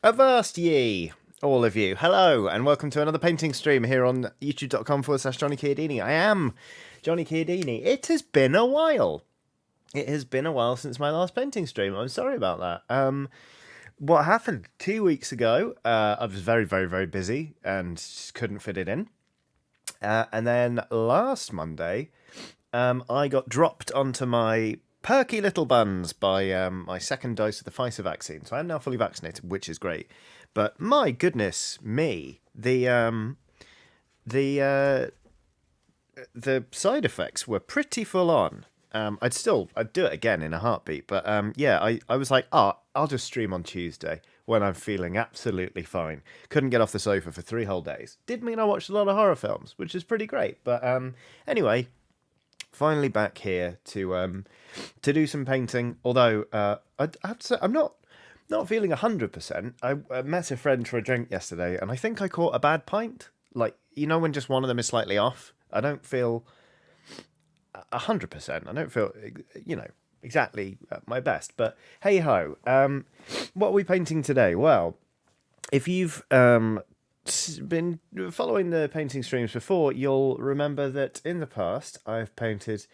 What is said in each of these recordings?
Avast ye, all of you. Hello, and welcome to another painting stream here on youtube.com/Johnny Chiodini. I am Johnny Chiodini. It has been a while. It has been a while since my last painting stream. I'm sorry about that. What happened 2 weeks ago, I was very, very, very busy and just couldn't fit it in. And then last Monday, I got dropped onto my perky little buns by my second dose of the Pfizer vaccine. So I'm now fully vaccinated, which is great. But my goodness me, the side effects were pretty full on. I'd do it again in a heartbeat. But I was like, I'll just stream on Tuesday when I'm feeling absolutely fine. Couldn't get off the sofa for 3 whole days. Did mean I watched a lot of horror films, which is pretty great. But anyway, finally back here to do some painting. Although I have to say, I'm not feeling 100%. I met a friend for a drink yesterday, and I think I caught a bad pint. Like, you know, when just one of them is slightly off. I don't feel 100%. I don't feel, exactly at my best. But hey ho, what are we painting today? Well, if you've been following the painting streams before, you'll remember that in the past I've painted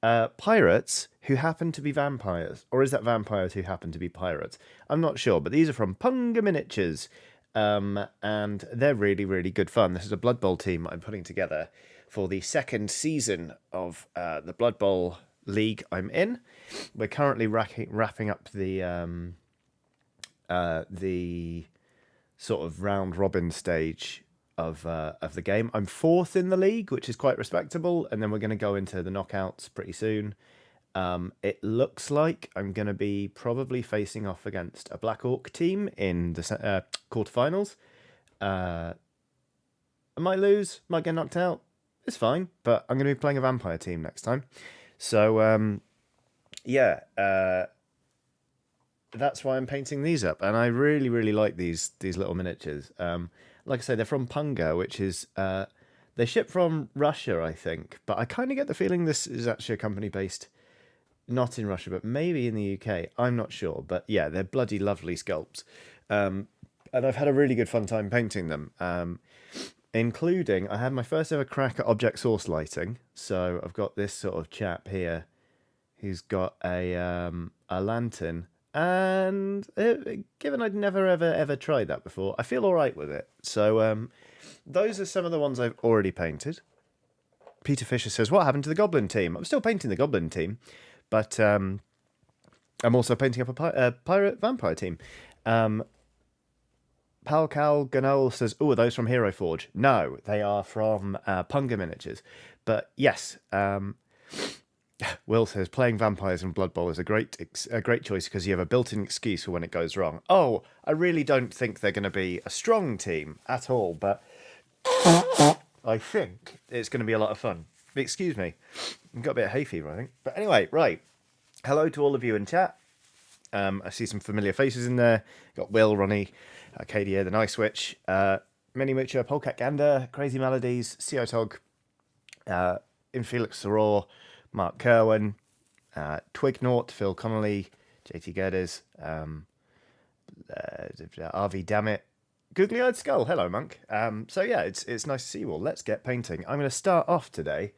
pirates who happen to be vampires. Or is that vampires who happen to be pirates? I'm not sure, but these are from Punga Miniatures. And they're really, really good fun. This is a Blood Bowl team I'm putting together for the second season of the Blood Bowl league I'm in. We're currently wrapping up the sort of round robin stage of the game. I'm 4th in the league, which is quite respectable, and then we're going to go into the knockouts pretty soon. It looks like I'm going to be probably facing off against a Black Orc team in the quarterfinals. I might lose, might get knocked out. It's fine, but I'm going to be playing a vampire team next time. So, that's why I'm painting these up, and I really, really like these little miniatures. Like I say, they're from Punga, which is they ship from Russia, I think, but I kind of get the feeling this is actually a company based not in Russia, but maybe in the UK. I'm not sure, but yeah, they're bloody lovely sculpts, and I've had a really good fun time painting them. Including, I had my first ever crack at object source lighting. So I've got this sort of chap here who's got a lantern. And given I'd never, ever tried that before, I feel all right with it. So those are some of the ones I've already painted. Peter Fisher says, what happened to the Goblin team? I'm still painting the Goblin team, but I'm also painting up a pirate vampire team. Palcal Ganol says, are those from Hero Forge? No, they are from Punga Miniatures. But yes, Will says, playing vampires in Blood Bowl is a great choice because you have a built-in excuse for when it goes wrong. Oh, I really don't think they're going to be a strong team at all, but I think it's going to be a lot of fun. Excuse me. I've got a bit of hay fever, I think. But anyway, right. Hello to all of you in chat. I see some familiar faces in there. Got Will, Ronnie, Arcadia, the Nice Witch, Mini Moocher, Polcat Gander, Crazy Melodies, Seotog, Infelix Soror, Mark Kerwin, Twignort, Phil Connolly, JT Geddes, RV Dammit, Googly Eyed Skull. Hello, Monk. So yeah, it's nice to see you all. Let's get painting. I'm going to start off today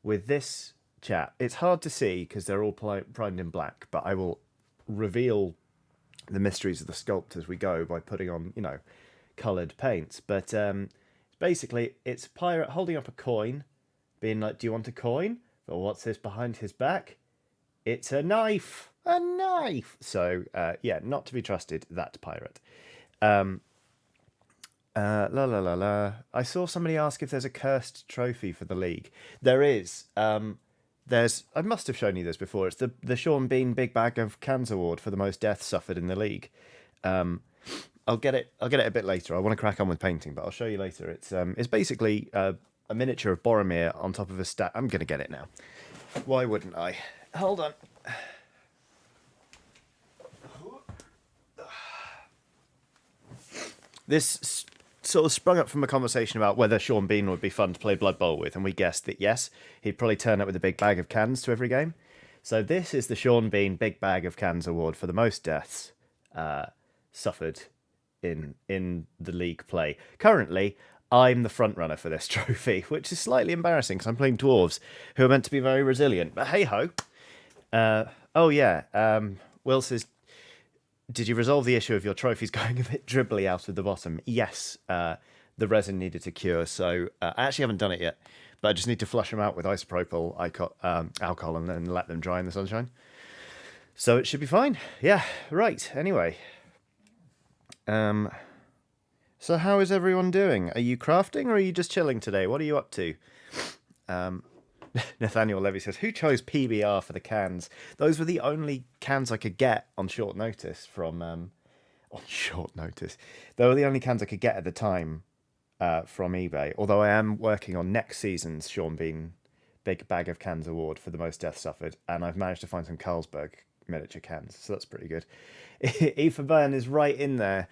with this chap. It's hard to see because they're all primed in black, but I will reveal the mysteries of the sculpt as we go by putting on, coloured paints. But basically, it's a pirate holding up a coin, being like, do you want a coin? But what's this behind his back? It's a knife! A knife! So, not to be trusted, that pirate. I saw somebody ask if there's a cursed trophy for the league. There is. I must have shown you this before. It's the Sean Bean Big Bag of Cans Award for the most deaths suffered in the league. I'll get it a bit later. I want to crack on with painting, but I'll show you later. It's basically a miniature of Boromir on top of a stat. I'm gonna get it now. Why wouldn't I? Hold on. This sort of sprung up from a conversation about whether Sean Bean would be fun to play Blood Bowl with, and we guessed that yes, he'd probably turn up with a big bag of cans to every game. So this is the Sean Bean Big Bag of Cans Award for the most deaths suffered in the league play. Currently, I'm the front runner for this trophy, which is slightly embarrassing because I'm playing dwarves who are meant to be very resilient. But hey ho. Oh yeah. Will says, did you resolve the issue of your trophies going a bit dribbly out of the bottom? Yes. The resin needed to cure, so I actually haven't done it yet, but I just need to flush them out with isopropyl alcohol and then let them dry in the sunshine. So it should be fine. Yeah, right. Anyway. So how is everyone doing? Are you crafting or are you just chilling today? What are you up to? Nathaniel Levy says, who chose PBR for the cans? Those were the only cans I could get on short notice from... on short notice. They were the only cans I could get at the time from eBay. Although I am working on next season's Sean Bean Big Bag of Cans award for the most death suffered. And I've managed to find some Carlsberg miniature cans. So that's pretty good. Aoife Byrne is right in there.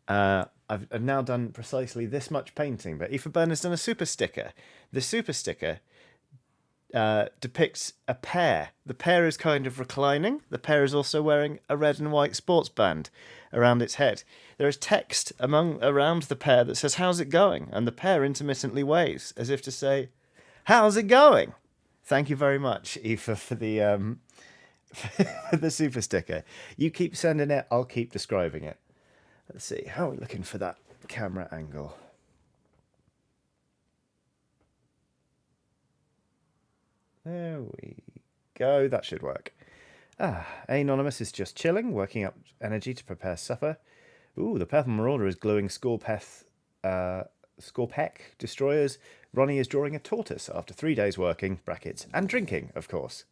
I've now done precisely this much painting, but Aoife Byrne has done a super sticker. The super sticker depicts a pear. The pear is kind of reclining. The pear is also wearing a red and white sports band around its head. There is text around the pear that says, how's it going? And the pear intermittently waves, as if to say, how's it going? Thank you very much, Aoife, for the for the super sticker. You keep sending it, I'll keep describing it. Let's see, how are we looking for that camera angle? There we go, that should work. Anonymous is just chilling, working up energy to prepare supper. Ooh, the Purple Marauder is gluing Scorpeck destroyers. Ronnie is drawing a tortoise after 3 days working, brackets, and drinking, of course.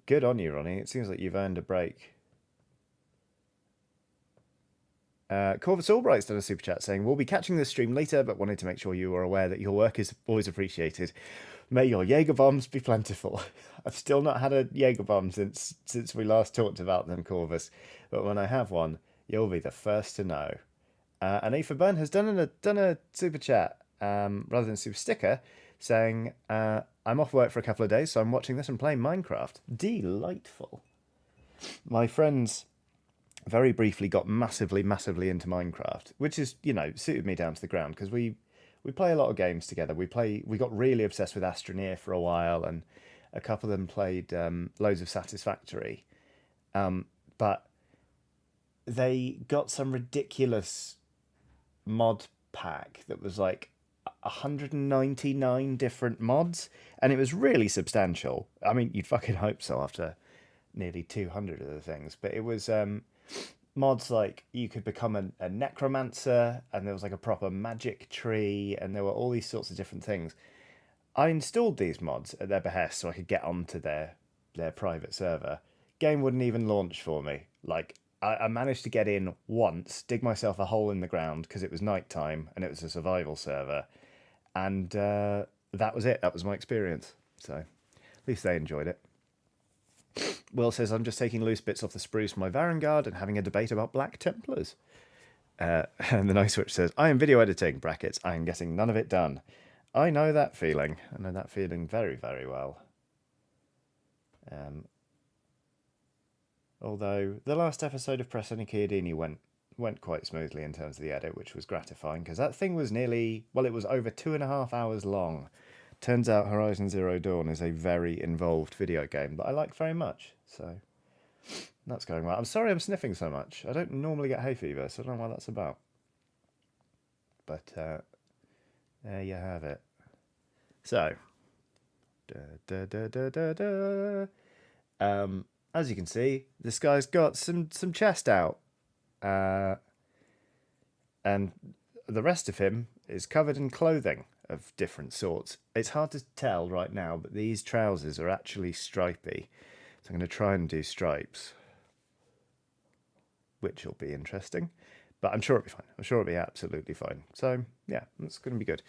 Good on you, Ronnie. It seems like you've earned a break. Corvus Albright's done a super chat saying, we'll be catching this stream later, but wanted to make sure you are aware that your work is always appreciated. May your Jaeger bombs be plentiful. I've still not had a Jaeger bomb since we last talked about them, Corvus. But when I have one, you'll be the first to know. And Aoife Byrne has done a super chat, rather than super sticker, saying, I'm off work for a couple of days, so I'm watching this and playing Minecraft. Delightful. My friends very briefly got massively into Minecraft, which is, suited me down to the ground, because we play a lot of games together. We got really obsessed with Astroneer for a while, and a couple of them played loads of Satisfactory. But they got some ridiculous mod pack that was like 199 different mods, and it was really substantial. I mean, you'd fucking hope so after nearly 200 of the things, but it was mods like you could become a necromancer, and there was like a proper magic tree, and there were all these sorts of different things. I installed these mods at their behest so I could get onto their private server. Game wouldn't even launch for me. Like, I managed to get in once, dig myself a hole in the ground because it was nighttime and it was a survival server, and that was it. That was my experience. So at least they enjoyed it. Will says, I'm just taking loose bits off the spruce from my Varangard and having a debate about Black Templars. And the Night Switch says, I am video editing, brackets, I am getting none of it done. I know that feeling. I know that feeling very, very well. Although the last episode of Press Any Chiodini went quite smoothly in terms of the edit, which was gratifying, because that thing was it was over 2.5 hours long. Turns out Horizon Zero Dawn is a very involved video game that I like very much, so that's going well. I'm sorry I'm sniffing so much. I don't normally get hay fever, so I don't know what that's about. But there you have it. So, as you can see, this guy's got some chest out, and the rest of him is covered in clothing of different sorts. It's hard to tell right now, but these trousers are actually stripy. So I'm going to try and do stripes, which will be interesting. But I'm sure it'll be fine. I'm sure it'll be absolutely fine. So, yeah, that's going to be good.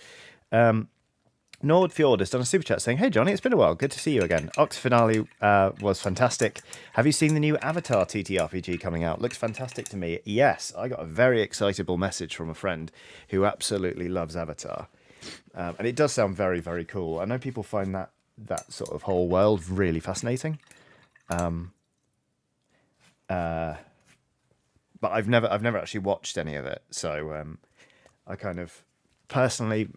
Nordfjord has done a super chat saying, hey, Johnny, it's been a while. Good to see you again. Ox Finale was fantastic. Have you seen the new Avatar TTRPG coming out? Looks fantastic to me. Yes, I got a very excitable message from a friend who absolutely loves Avatar. And it does sound very, very cool. I know people find that sort of whole world really fascinating. but I've never actually watched any of it. So I kind of personally,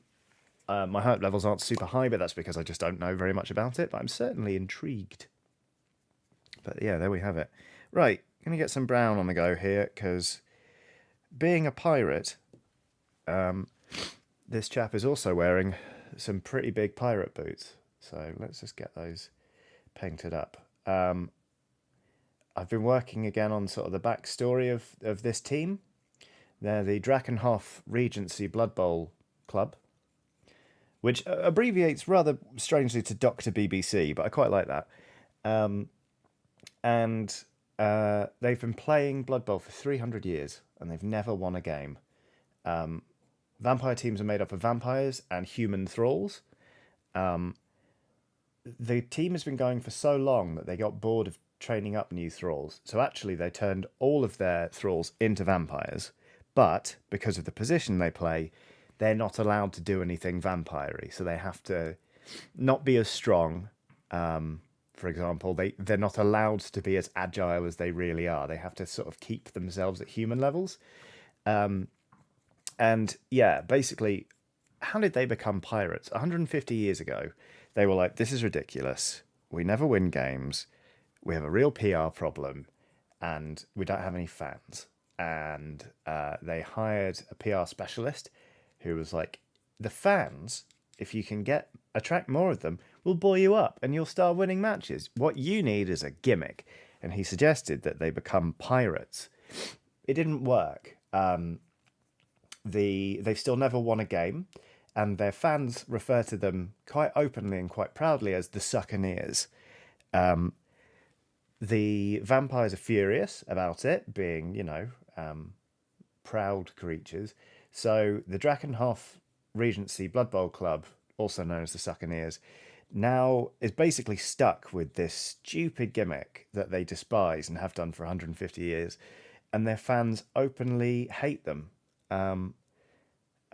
my hype levels aren't super high, but that's because I just don't know very much about it. But I'm certainly intrigued. But yeah, there we have it. Right, gonna get some brown on the go here because being a pirate, this chap is also wearing some pretty big pirate boots. So let's just get those painted up. I've been working again on sort of the backstory of this team. They're the Drakenhof Regency Blood Bowl Club, which abbreviates rather strangely to Dr. BBC, but I quite like that. And they've been playing Blood Bowl for 300 years, and they've never won a game. Vampire teams are made up of vampires and human thralls. The team has been going for so long that they got bored of training up new thralls. So actually, they turned all of their thralls into vampires. But because of the position they play, they're not allowed to do anything vampire-y. So they have to not be as strong. For example, they're not allowed to be as agile as they really are. They have to sort of keep themselves at human levels. And yeah, basically, how did they become pirates? 150 years ago, they were like, this is ridiculous. We never win games. We have a real PR problem, and we don't have any fans. And they hired a PR specialist who was like, the fans, if you can attract more of them, will buoy you up and you'll start winning matches. What you need is a gimmick. And he suggested that they become pirates. It didn't work. They've still never won a game, and their fans refer to them quite openly and quite proudly as the Succaneers. The vampires are furious about it, being, proud creatures. So the Drakenhof Regency Blood Bowl Club, also known as the Succaneers, now is basically stuck with this stupid gimmick that they despise and have done for 150 years, and their fans openly hate them.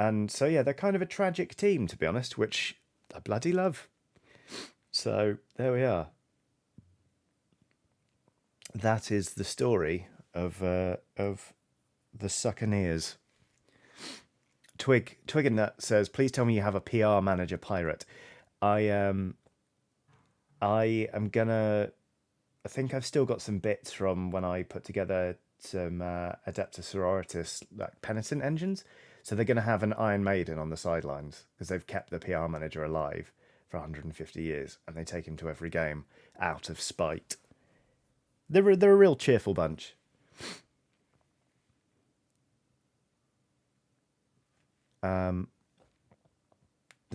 And so, yeah, they're kind of a tragic team, to be honest, which I bloody love. So there we are. That is the story of the Succaneers. Twig and Nut says, "Please tell me you have a PR manager pirate." I am gonna. I think I've still got some bits from when I put together some Adeptus Sororitas like penitent engines. So they're going to have an Iron Maiden on the sidelines because they've kept the PR manager alive for 150 years, and they take him to every game out of spite. They're a real cheerful bunch. The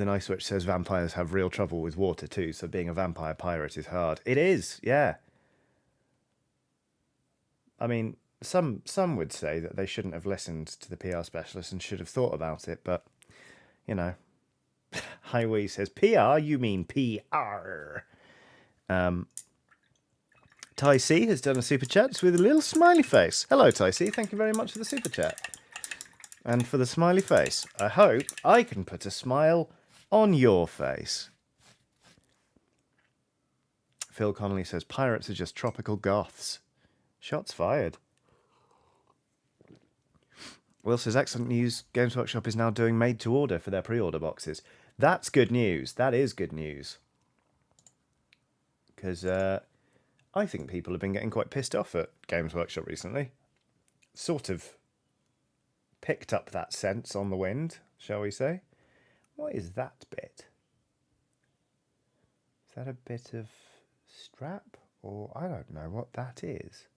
Nice Witch says vampires have real trouble with water too, so being a vampire pirate is hard. It is, yeah. I mean, some would say that they shouldn't have listened to the PR specialist and should have thought about it, but, Highway says, PR? You mean PR. Ty C has done a super chat with a little smiley face. Hello, Ty C. Thank you very much for the super chat. And for the smiley face, I hope I can put a smile on your face. Phil Connolly says, pirates are just tropical goths. Shots fired. Will says, excellent news. Games Workshop is now doing made to order for their pre-order boxes. That's good news. That is good news. Because I think people have been getting quite pissed off at Games Workshop recently. Sort of picked up that sense on the wind, shall we say. What is that bit? Is that a bit of strap? Or I don't know what that is.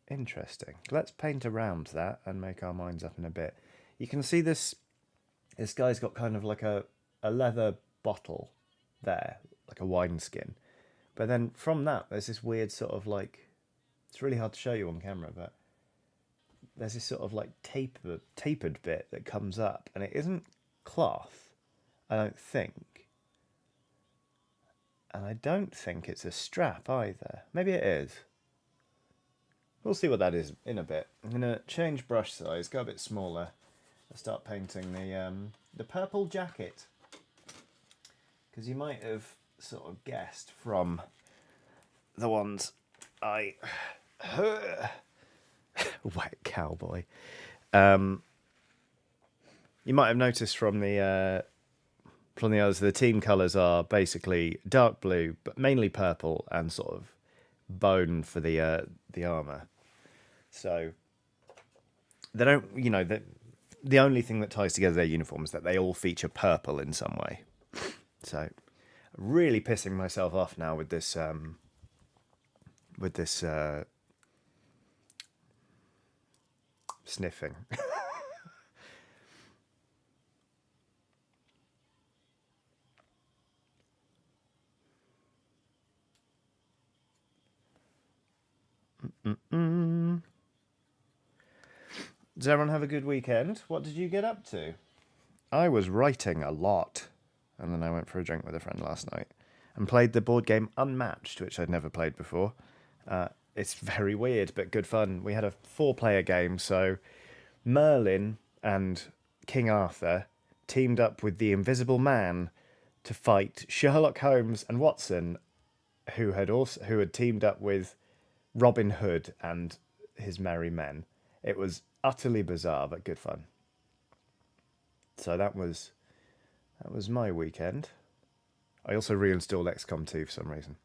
Interesting. Let's paint around that and make our minds up in a bit. You can see this guy's got kind of like a leather bottle there, like a wineskin. But then from that, there's this weird sort of like, it's really hard to show you on camera, but there's this sort of like tapered bit that comes up, and it isn't cloth, I don't think. And I don't think it's a strap either. Maybe it is. We'll see what that is in a bit. I'm going to change brush size, go a bit smaller. I'll start painting the purple jacket. Because you might have sort of guessed from the ones I Wet cowboy. You might have noticed from the others, the team colours are basically dark blue, but mainly purple and sort of bone for the armour. So they don't, the only thing that ties together their uniforms is that they all feature purple in some way. So really pissing myself off now with this sniffing. Does everyone have a good weekend? What did you get up to? I was writing a lot, and then I went for a drink with a friend last night and played the board game Unmatched, which I'd never played before. It's very weird, but good fun. We had a 4-player game, so Merlin and King Arthur teamed up with the Invisible Man to fight Sherlock Holmes and Watson, who had teamed up with Robin Hood and his merry men. It was utterly bizarre, but good fun. So that was my weekend. I also reinstalled XCOM 2 for some reason.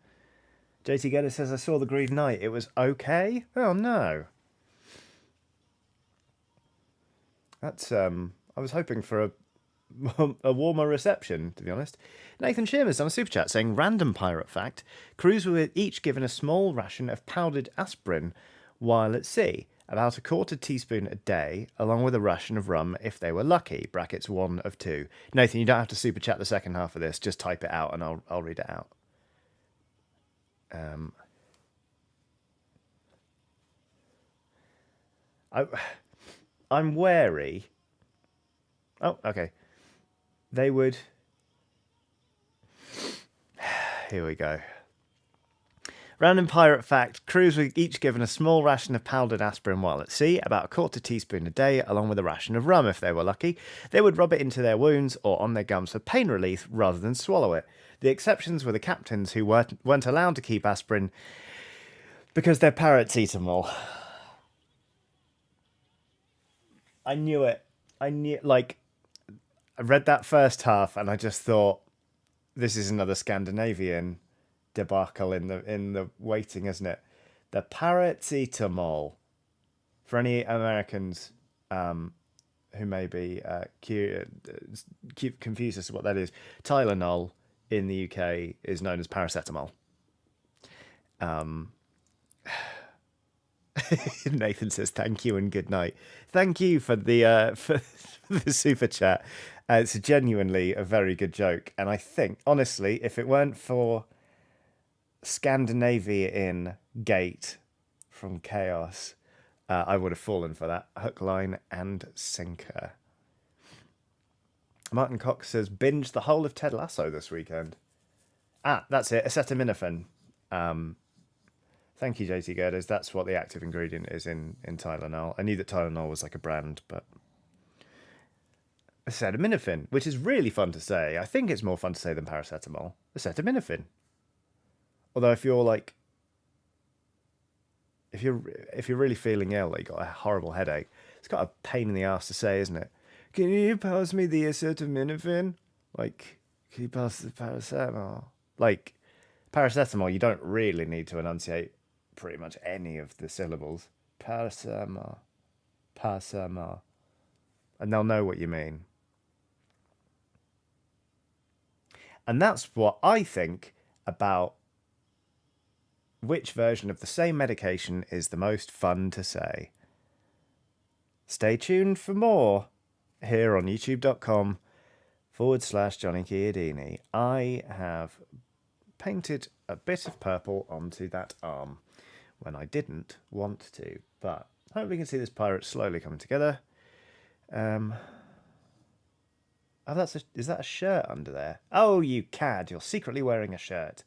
JT Geddes says, I saw The Green Knight. It was okay? Oh, no. That's, I was hoping for a warmer reception, to be honest. Nathan Shearmer's done a super chat saying, random pirate fact, crews were each given a small ration of powdered aspirin while at sea, about a quarter teaspoon a day, along with a ration of rum if they were lucky, brackets 1 of 2. Nathan, you don't have to super chat the second half of this, just type it out and I'll read it out. I'm wary. Oh, okay. They would... Here we go. Random pirate fact, crews were each given a small ration of powdered aspirin while at sea, about a quarter teaspoon a day, along with a ration of rum if they were lucky. They would rub it into their wounds or on their gums for pain relief rather than swallow it. The exceptions were the captains who weren't allowed to keep aspirin because their paracetamol. I knew it. I read that first half and I just thought, this is another Scandinavian debacle in the waiting, isn't it? The paracetamol. For any Americans who may be confused as to what that is, Tylenol in the UK is known as paracetamol. Nathan says thank you and good night. Thank you for the super chat. It's genuinely a very good joke, and I think honestly, if it weren't for Scandinavia in Gate from Chaos, I would have fallen for that. Hook, line, and sinker. Martin Cox says, binge the whole of Ted Lasso this weekend. That's it. Acetaminophen. Thank you, JT Geddes. That's what the active ingredient is in Tylenol. I knew that Tylenol was like a brand, but acetaminophen, which is really fun to say. I think it's more fun to say than paracetamol. Acetaminophen. Although if you're like, if you're really feeling ill, like you got a horrible headache, it's got a pain in the ass to say, isn't it? Can you pass me the acetaminophen? Like, can you pass the paracetamol? Like, paracetamol, you don't really need to enunciate pretty much any of the syllables. Paracetamol. Paracetamol. And they'll know what you mean. And that's what I think about which version of the same medication is the most fun to say. Stay tuned for more here on youtube.com/Johnny Chiodini. I have painted a bit of purple onto that arm when I didn't want to, but I hope we can see this pirate slowly coming together. Oh, is that a shirt under there? Oh, you cad, you're secretly wearing a shirt.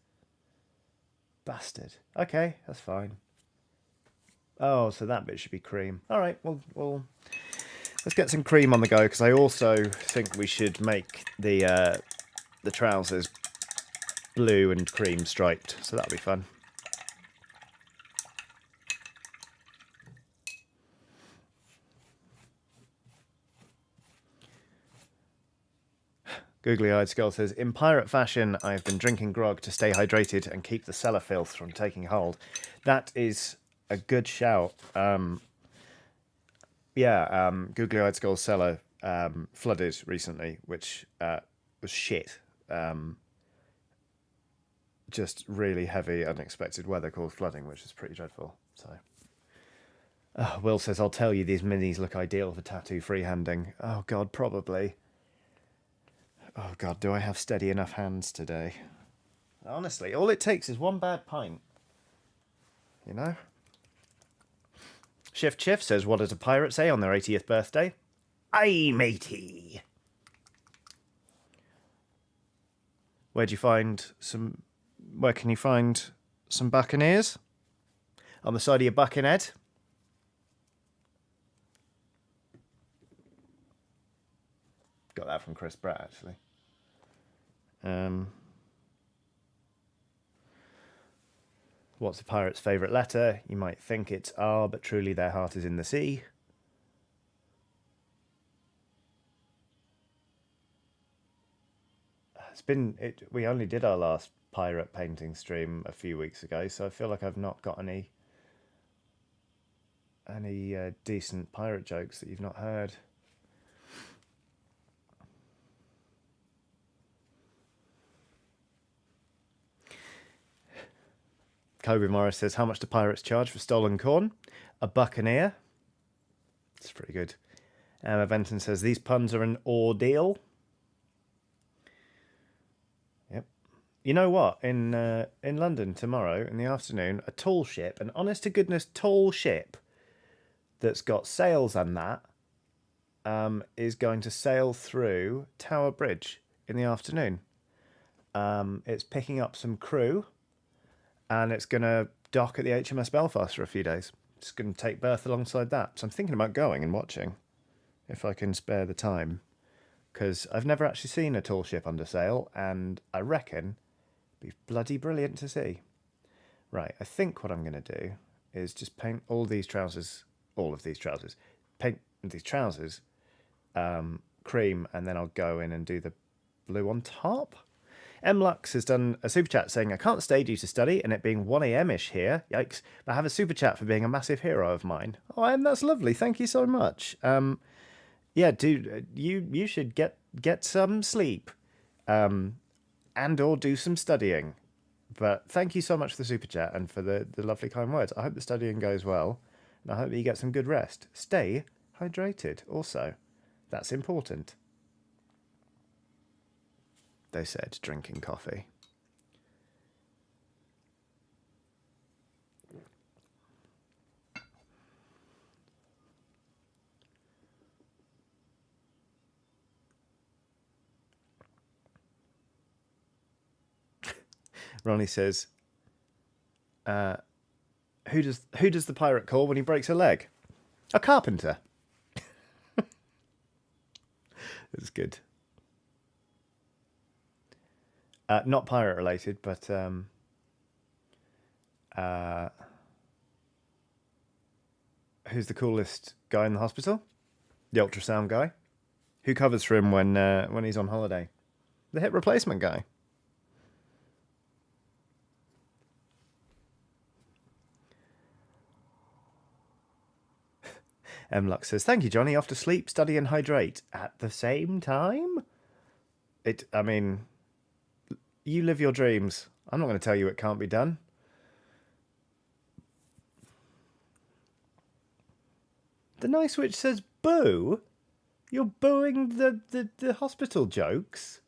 Bastard. Okay, that's fine. Oh, so that bit should be cream. All right, well, let's get some cream on the go, because I also think we should make the trousers blue and cream striped, so that'll be fun. Googly-eyed skull says, in pirate fashion, I've been drinking grog to stay hydrated and keep the cellar filth from taking hold. That is a good shout. Googly-eyed skull's cellar flooded recently, which was shit. Just really heavy, unexpected weather caused flooding, which is pretty dreadful. So, Will says, I'll tell you, these minis look ideal for tattoo freehanding. Oh, God, probably. Oh, God, do I have steady enough hands today? Honestly, all it takes is one bad pint. You know? Shift says, what did a pirate say on their 80th birthday? Aye, matey. Where can you find some buccaneers? On the side of your buckinhead? Got that from Chris Pratt, actually. What's a pirate's favourite letter? You might think it's R, but truly their heart is in the sea. We only did our last pirate painting stream a few weeks ago, so I feel like I've not got any decent pirate jokes that you've not heard. Kobe Morris says, how much do pirates charge for stolen corn? A buccaneer. It's pretty good. Emma Benton says, these puns are an ordeal. Yep. You know what? In London tomorrow in the afternoon, a tall ship, an honest-to-goodness tall ship that's got sails and that, is going to sail through Tower Bridge in the afternoon. It's picking up some crew, and it's going to dock at the HMS Belfast for a few days. It's going to take berth alongside that. So I'm thinking about going and watching, if I can spare the time, because I've never actually seen a tall ship under sail, and I reckon it'd be bloody brilliant to see. Right, I think what I'm going to do is just paint all of these trousers, paint these trousers cream, and then I'll go in and do the blue on top. M Lux has done a super chat saying, I can't stay due to study and it being 1 a.m-ish here. Yikes. But I have a super chat for being a massive hero of mine. Oh, Em, that's lovely. Thank you so much. Yeah, dude, you should get some sleep and or do some studying. But thank you so much for the super chat and for the lovely kind words. I hope the studying goes well, and I hope that you get some good rest. Stay hydrated also. That's important. They said, drinking coffee. Ronnie says, who does the pirate call when he breaks a leg? A carpenter. That's good. Not pirate related, but who's the coolest guy in the hospital? The ultrasound guy. Who covers for him when he's on holiday? The hip replacement guy. M. Lux says, thank you, Johnny. Off to sleep, study and hydrate at the same time? I mean, you live your dreams. I'm not going to tell you it can't be done. The nice witch says, boo? You're booing the hospital jokes?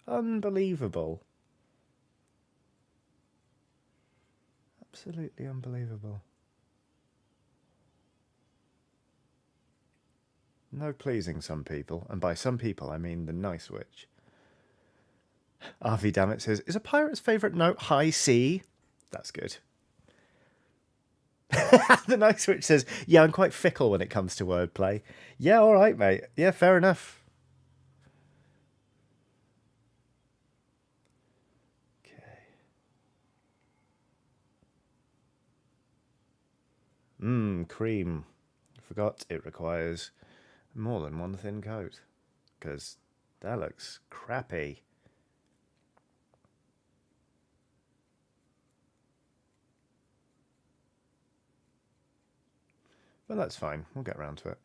Unbelievable. Absolutely unbelievable. No pleasing some people, and by some people I mean the nice witch. RV Dammit says, is a pirate's favourite note high C? That's good. The nice witch says, yeah, I'm quite fickle when it comes to wordplay. Yeah, all right, mate. Yeah, fair enough. Okay. Cream. Forgot it requires more than one thin coat, because That looks crappy. But that's fine. We'll get around to it.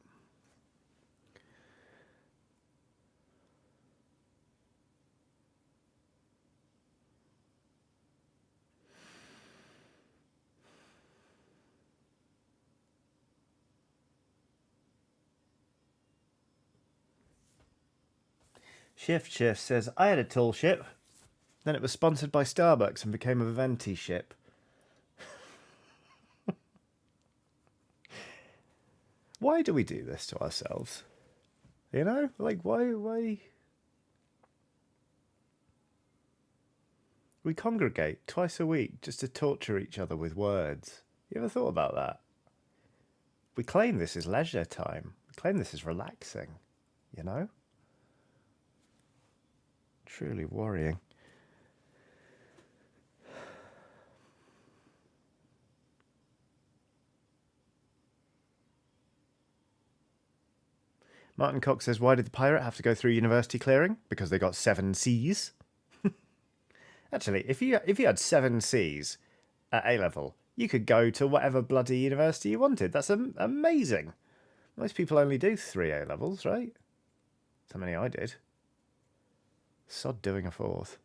Shift says, I had a tall ship. Then it was sponsored by Starbucks and became a venti ship. Why do we do this to ourselves? You know? Like, why? We congregate twice a week just to torture each other with words. You ever thought about that? We claim this is leisure time. We claim this is relaxing. You know? Truly worrying. Martin Cox says, why did the pirate have to go through university clearing? Because they got 7 C's. Actually, if you had 7 C's at A-level, you could go to whatever bloody university you wanted. That's amazing. Most people only do 3 A-levels, right? That's how many I did. Sod doing a 4th.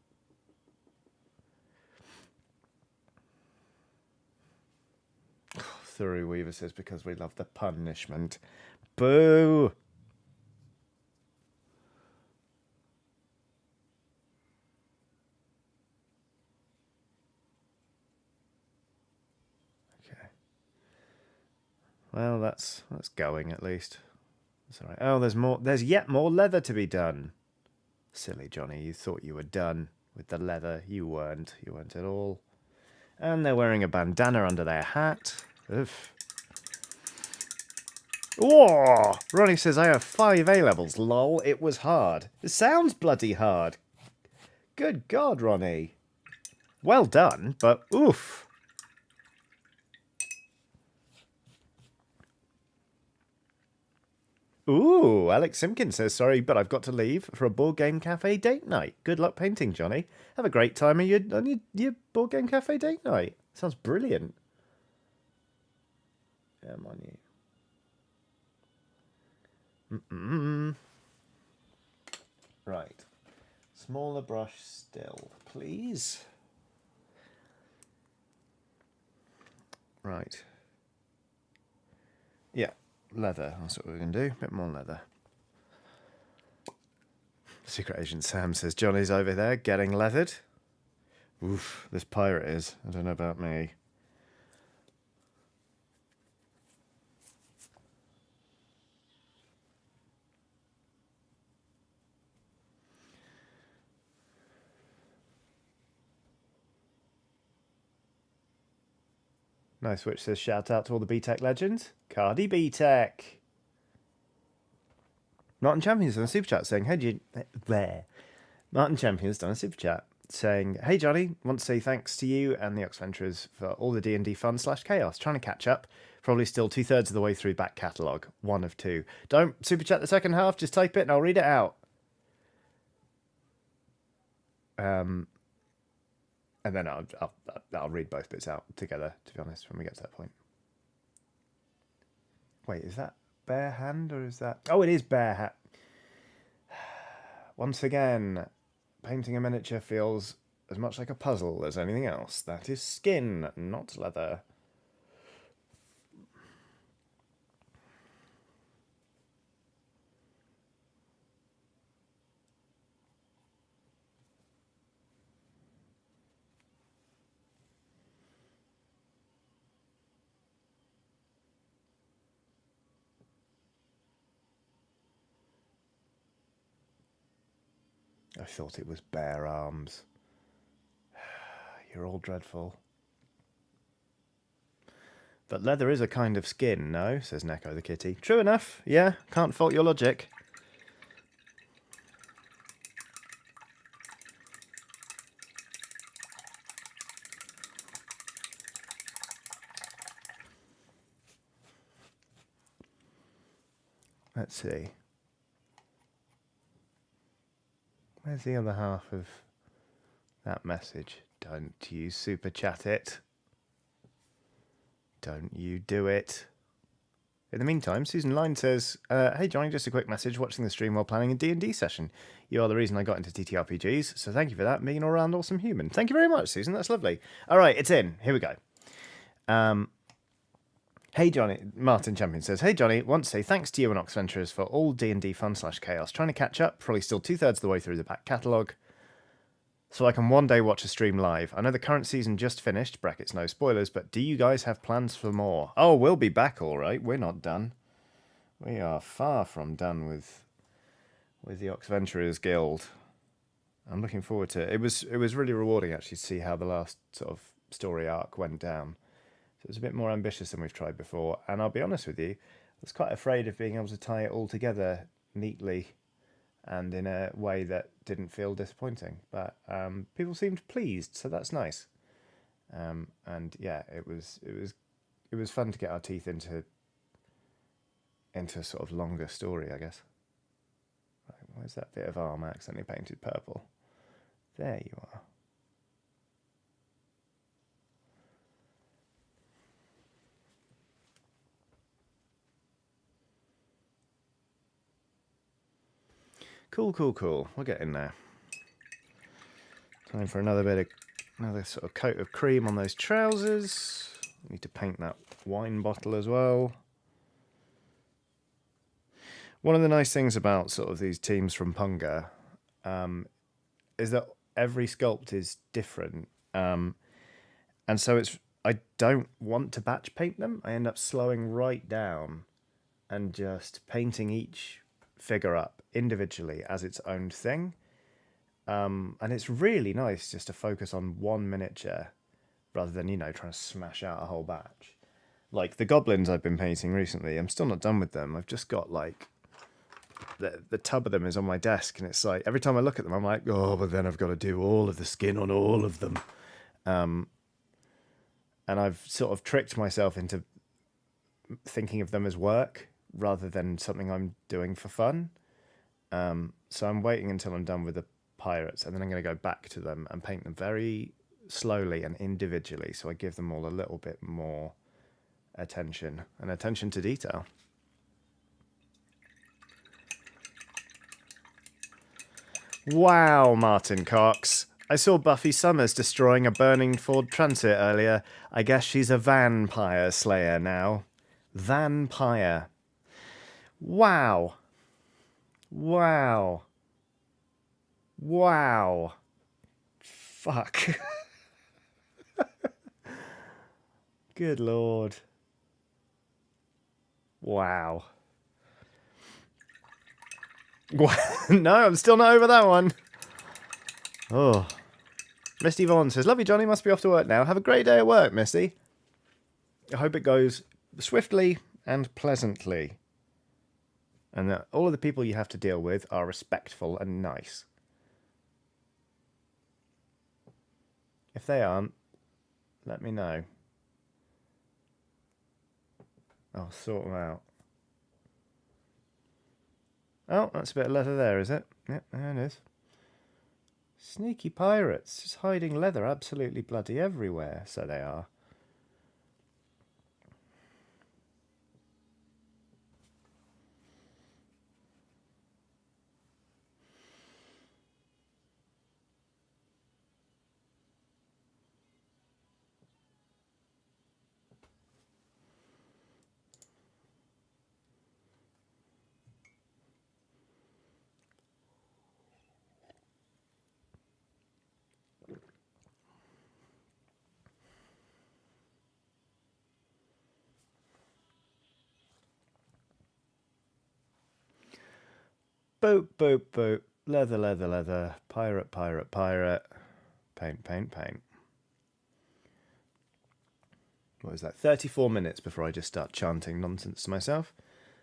Thuru Weaver says, because we love the punishment. Boo! Well, that's going at least. That's all right. Oh, there's more. There's yet more leather to be done. Silly Johnny, you thought you were done with the leather. You weren't. You weren't at all. And they're wearing a bandana under their hat. Oof. Oh, Ronnie says, I have 5 A-levels. Lol, it was hard. It sounds bloody hard. Good God, Ronnie. Well done, but oof. Ooh, Alex Simpkins says, sorry, but I've got to leave for a board game cafe date night. Good luck painting, Johnny. Have a great time on your board game cafe date night. Sounds brilliant. Yeah, I'm on you. Right. Smaller brush still, please. Right. Yeah. Leather, that's what we're going to do. A bit more leather. Secret Agent Sam says, Johnny's over there getting leathered. Oof, this pirate is. I don't know about me. Nice Witch says, shout out to all the B-Tech legends. Cardi B-Tech. Martin Champion's done a super chat saying, hey, Martin Champion's done a super chat saying, hey, Johnny, want to say thanks to you and the Oxventurers for all the D&D fun/chaos. Trying to catch up. Probably still 2/3 of the way through back catalogue. 1 of 2. Don't super chat the second half. Just type it and I'll read it out. And then I'll read both bits out together, to be honest, when we get to that point. Wait, is that bare hand or is that... Oh, it is bare hand. Once again, painting a miniature feels as much like a puzzle as anything else. That is skin, not leather. I thought it was bare arms. You're all dreadful. But leather is a kind of skin, no? Says Neko the kitty. True enough. Yeah, can't fault your logic. Let's see. Where's the other half of that message? Don't you super chat it. Don't you do it. In the meantime, Susan Line says, hey Johnny, just a quick message, watching the stream while planning a D&D session. You are the reason I got into TTRPGs, so thank you for that, being an all-round awesome human. Thank you very much, Susan, that's lovely. All right, it's in. Here we go. Hey Johnny, Martin Champion says, hey Johnny, want to say thanks to you and Oxventurers for all D&D fun/chaos. Trying to catch up, probably still 2/3 of the way through the back catalogue, so I can one day watch a stream live. I know the current season just finished, brackets no spoilers, but do you guys have plans for more? Oh, we'll be back all right. We're not done. We are far from done with the Oxventurers Guild. I'm looking forward to it. It was really rewarding actually to see how the last sort of story arc went down. So it was a bit more ambitious than we've tried before, and I'll be honest with you, I was quite afraid of being able to tie it all together neatly and in a way that didn't feel disappointing. But people seemed pleased, so that's nice. And yeah, it was fun to get our teeth into sort of longer story, I guess. Right, where's that bit of arm accidentally painted purple? There you are. Cool. We're getting there. Time for another sort of coat of cream on those trousers. Need to paint that wine bottle as well. One of the nice things about sort of these teams from Punga is that every sculpt is different. And so I don't want to batch paint them. I end up slowing right down and just painting each figure up individually as its own thing. And it's really nice just to focus on one miniature rather than, trying to smash out a whole batch. Like the goblins I've been painting recently, I'm still not done with them. I've just got like the tub of them is on my desk, and it's like every time I look at them I'm like, oh, but then I've got to do all of the skin on all of them. And I've sort of tricked myself into thinking of them as work rather than something I'm doing for fun. So I'm waiting until I'm done with the pirates, and then I'm going to go back to them and paint them very slowly and individually, so I give them all a little bit more attention to detail. Wow, Martin Cox. I saw Buffy Summers destroying a burning Ford Transit earlier. I guess she's a vampire slayer now. Vampire. Wow. Fuck. Good Lord. Wow. No, I'm still not over that one. Oh. Misty Vaughn says, love you, Johnny. Must be off to work now. Have a great day at work, Misty. I hope it goes swiftly and pleasantly, and that all of the people you have to deal with are respectful and nice. If they aren't, let me know. I'll sort them out. Oh, that's a bit of leather there, is it? Yep, there it is. Sneaky pirates, just hiding leather absolutely bloody everywhere, so they are. Boop, boop, boop. Leather, leather, leather. Pirate, pirate, pirate. Paint, paint, paint. What was that? 34 minutes before I just start chanting nonsense to myself.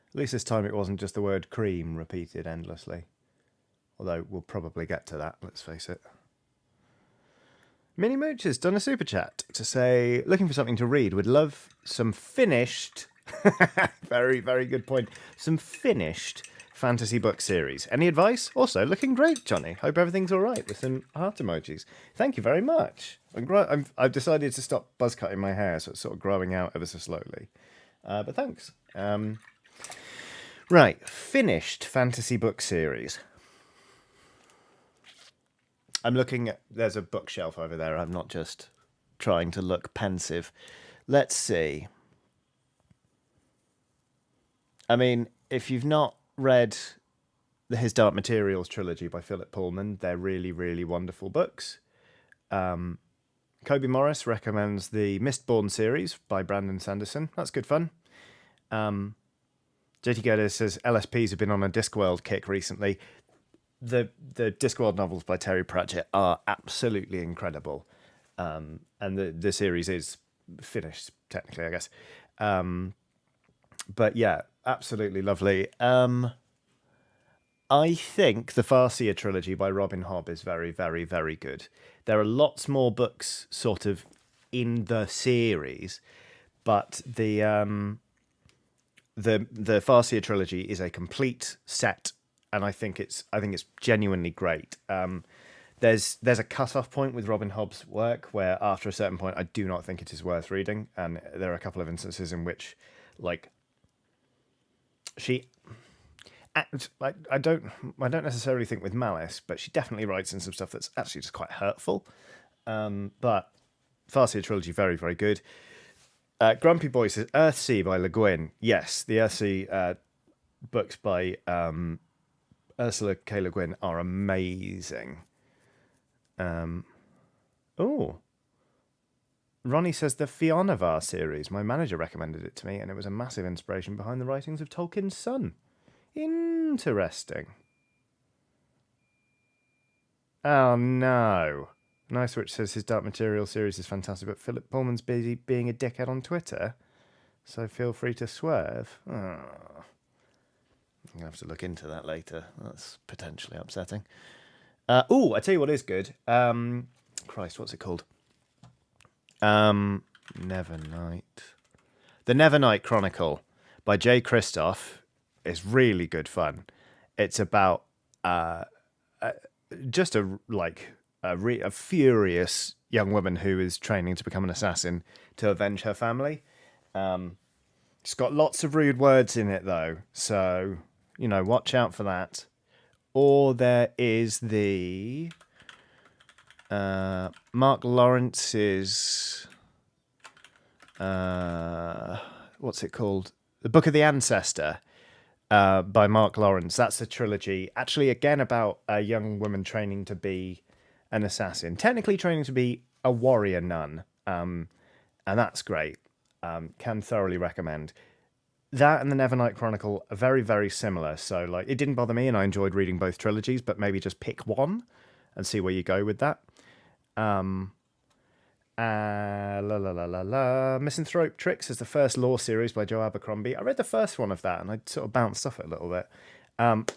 At least this time it wasn't just the word cream repeated endlessly. Although we'll probably get to that, let's face it. Minnie Mooch has done a super chat to say, looking for something to read, would love some finished, very, very good point, some finished fantasy book series. Any advice? Also, looking great, Johnny. Hope everything's all right with some heart emojis. Thank you very much. I've decided to stop buzz cutting my hair, so it's sort of growing out ever so slowly. But thanks. Right, finished fantasy book series. I'm looking at... There's a bookshelf over there. I'm not just trying to look pensive. Let's see. I mean, if you've not read His Dark Materials trilogy by Philip Pullman, they're really, really wonderful books. Kobe Morris recommends the Mistborn series by Brandon Sanderson. That's good fun. JT Geddes says LSPs have been on a Discworld kick recently. The Discworld novels by Terry Pratchett are absolutely incredible. And the series is finished, technically, I guess. But yeah, absolutely lovely. I think the Farseer trilogy by Robin Hobb is very, very, very good. There are lots more books sort of in the series, but the Farseer trilogy is a complete set, and I think it's genuinely great. There's a cut-off point with Robin Hobb's work where after a certain point I do not think it is worth reading, and there are a couple of instances in which, like, I don't necessarily think with malice, but she definitely writes in some stuff that's actually just quite hurtful. But Farseer trilogy, very, very good. Grumpy Boy says Earthsea by Le Guin. Yes, the Earthsea books by Ursula K. Le Guin are amazing. Ronnie says the Fionavar series. My manager recommended it to me, and it was a massive inspiration behind the writings of Tolkien's son. Interesting. Oh no. Nice Witch says his Dark Material series is fantastic, but Philip Pullman's busy being a dickhead on Twitter, so feel free to swerve. Oh. I'm going to have to look into that later. That's potentially upsetting. I tell you what is good. Christ, what's it called? Nevernight. The Nevernight Chronicle by Jay Kristoff is really good fun. It's about just a furious young woman who is training to become an assassin to avenge her family. It's got lots of rude words in it, though, so, watch out for that. Or there is the Mark Lawrence's... what's it called? The Book of the Ancestor by Mark Lawrence. That's a trilogy, actually, again, about a young woman training to be an assassin. Technically training to be a warrior nun. And that's great. Can thoroughly recommend. That and the Nevernight Chronicle are very, very similar. So, it didn't bother me, and I enjoyed reading both trilogies, but maybe just pick one and see where you go with that. Misanthrope Tricks is the first law series by Joe Abercrombie. I read the first one of that, and I sort of bounced off it a little bit.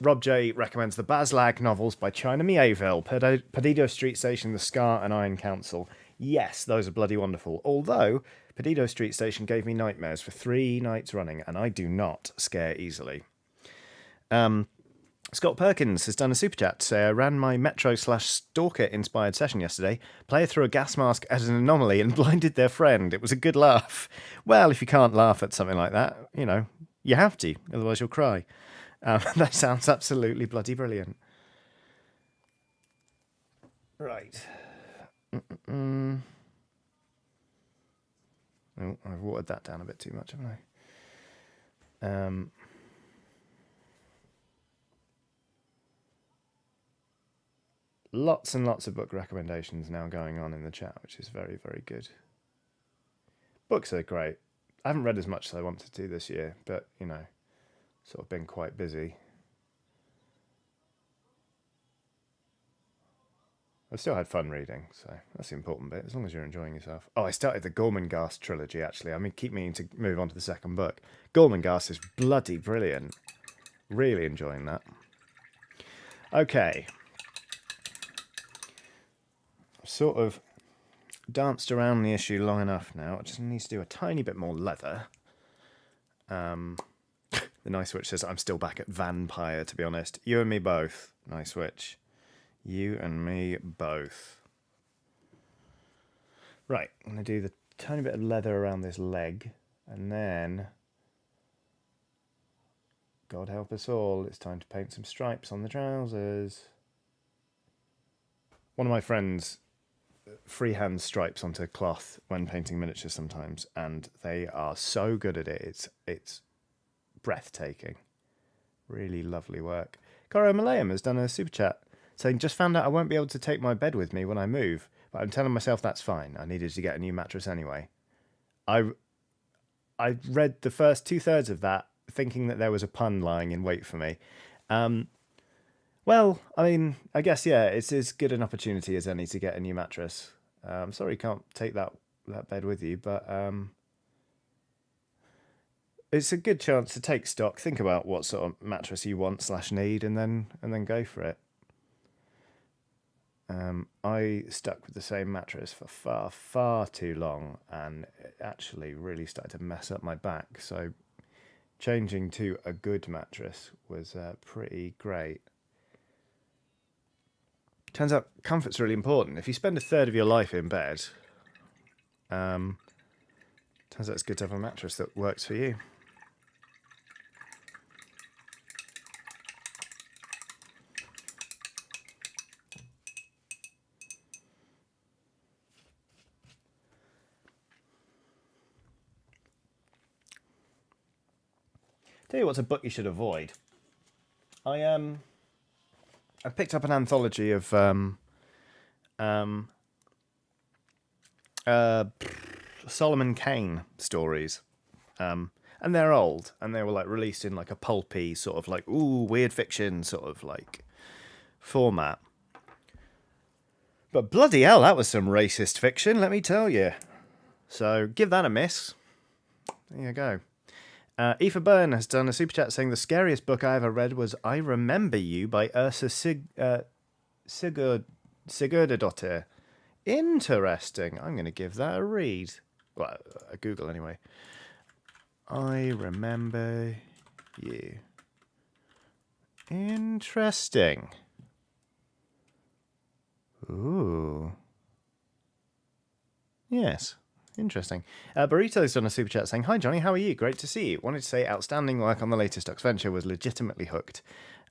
Rob J recommends the Baslag novels by China Mieville, Perdido Street Station, The Scar, and Iron Council. Yes, those are bloody wonderful. Although, Perdido Street Station gave me nightmares for 3 nights running, and I do not scare easily. Scott Perkins has done a super chat to say, I ran my Metro/Stalker inspired session yesterday. Player threw a gas mask as an anomaly and blinded their friend. It was a good laugh. Well, if you can't laugh at something like that, you have to, otherwise you'll cry. That sounds absolutely bloody brilliant. Right. Oh, I've watered that down a bit too much, haven't I? Lots and lots of book recommendations now going on in the chat, which is very, very good. Books are great. I haven't read as much as I wanted to this year, but, sort of been quite busy. I've still had fun reading, so that's the important bit, as long as you're enjoying yourself. Oh, I started the Gormenghast trilogy, actually. Keep meaning to move on to the second book. Gormenghast is bloody brilliant. Really enjoying that. Okay. Sort of danced around the issue long enough now. I just need to do a tiny bit more leather. There The Nice Witch says, I'm still back at Vampire, to be honest. You and me both, Nice Witch. You and me both. Right, I'm going to do the tiny bit of leather around this leg, and then, God help us all, it's time to paint some stripes on the trousers. One of my friends freehand stripes onto cloth when painting miniatures sometimes, and they are so good at it. It's breathtaking. Really lovely work. Coro Malayam has done a super chat saying, just found out I won't be able to take my bed with me when I move, but I'm telling myself that's fine. I needed to get a new mattress anyway. I read the first 2/3 of that thinking that there was a pun lying in wait for me. Well, I mean, I guess, yeah, it's as good an opportunity as any to get a new mattress. I'm sorry you can't take that bed with you, but it's a good chance to take stock, think about what sort of mattress you want / need, and then go for it. I stuck with the same mattress for far too long, and it actually really started to mess up my back. So changing to a good mattress was pretty great. Turns out comfort's really important. If you spend 1/3 of your life in bed, turns out it's good to have a mattress that works for you. Tell you what's a book you should avoid. I picked up an anthology of Solomon Kane stories, and they're old, and they were like released in like a pulpy sort of like weird fiction sort of like format. But bloody hell, that was some racist fiction, let me tell you. So give that a miss. There you go. Aoife Byrne has done a super chat saying the scariest book I ever read was I Remember You by Ursa Sigurdardottir. Interesting. I'm going to give that a read. Well, a Google anyway. I Remember You. Interesting. Ooh. Yes. Interesting. Burrito's done a super chat saying, hi Johnny, how are you? Great to see you. Wanted to say outstanding work on the latest Ducks Venture, was legitimately hooked.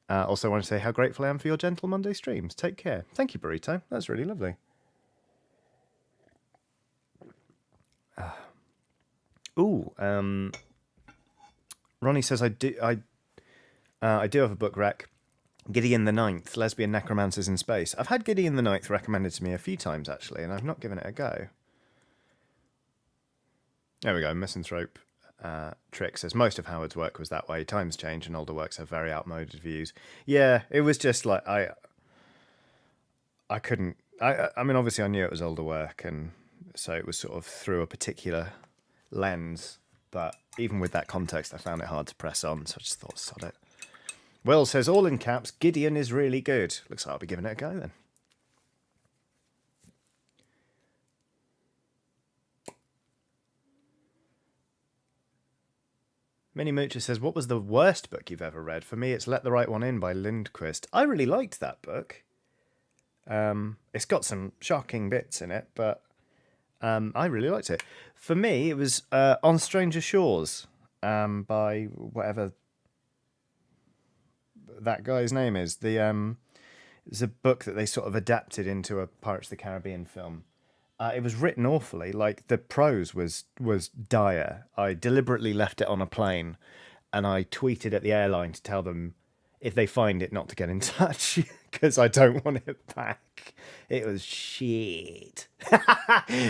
Also wanted to say how grateful I am for your gentle Monday streams. Take care. Thank you, Burrito. That's really lovely. Ronnie says I do have a book rec. Gideon the Ninth, Lesbian Necromancers in Space. I've had Gideon the Ninth recommended to me a few times actually, and I've not given it a go. There we go. Misanthrope Trick says most of Howard's work was that way. Times change and older works have very outmoded views. Yeah, it was just like I couldn't. I mean, obviously I knew it was older work, and so it was sort of through a particular lens. But even with that context, I found it hard to press on, so I just thought, sod it. Will says, all in caps, Gideon is really good. Looks like I'll be giving it a go then. Minnie Moocher says, what was the worst book you've ever read? For me, it's Let the Right One In by Lindquist. I really liked that book. It's got some shocking bits in it, but I really liked it. For me, it was On Stranger Shores by whatever that guy's name is. It's a book that they sort of adapted into a Pirates of the Caribbean film. It was written awfully. Like, the prose was dire. I deliberately left it on a plane, and I tweeted at the airline to tell them if they find it not to get in touch because I don't want it back. It was shit.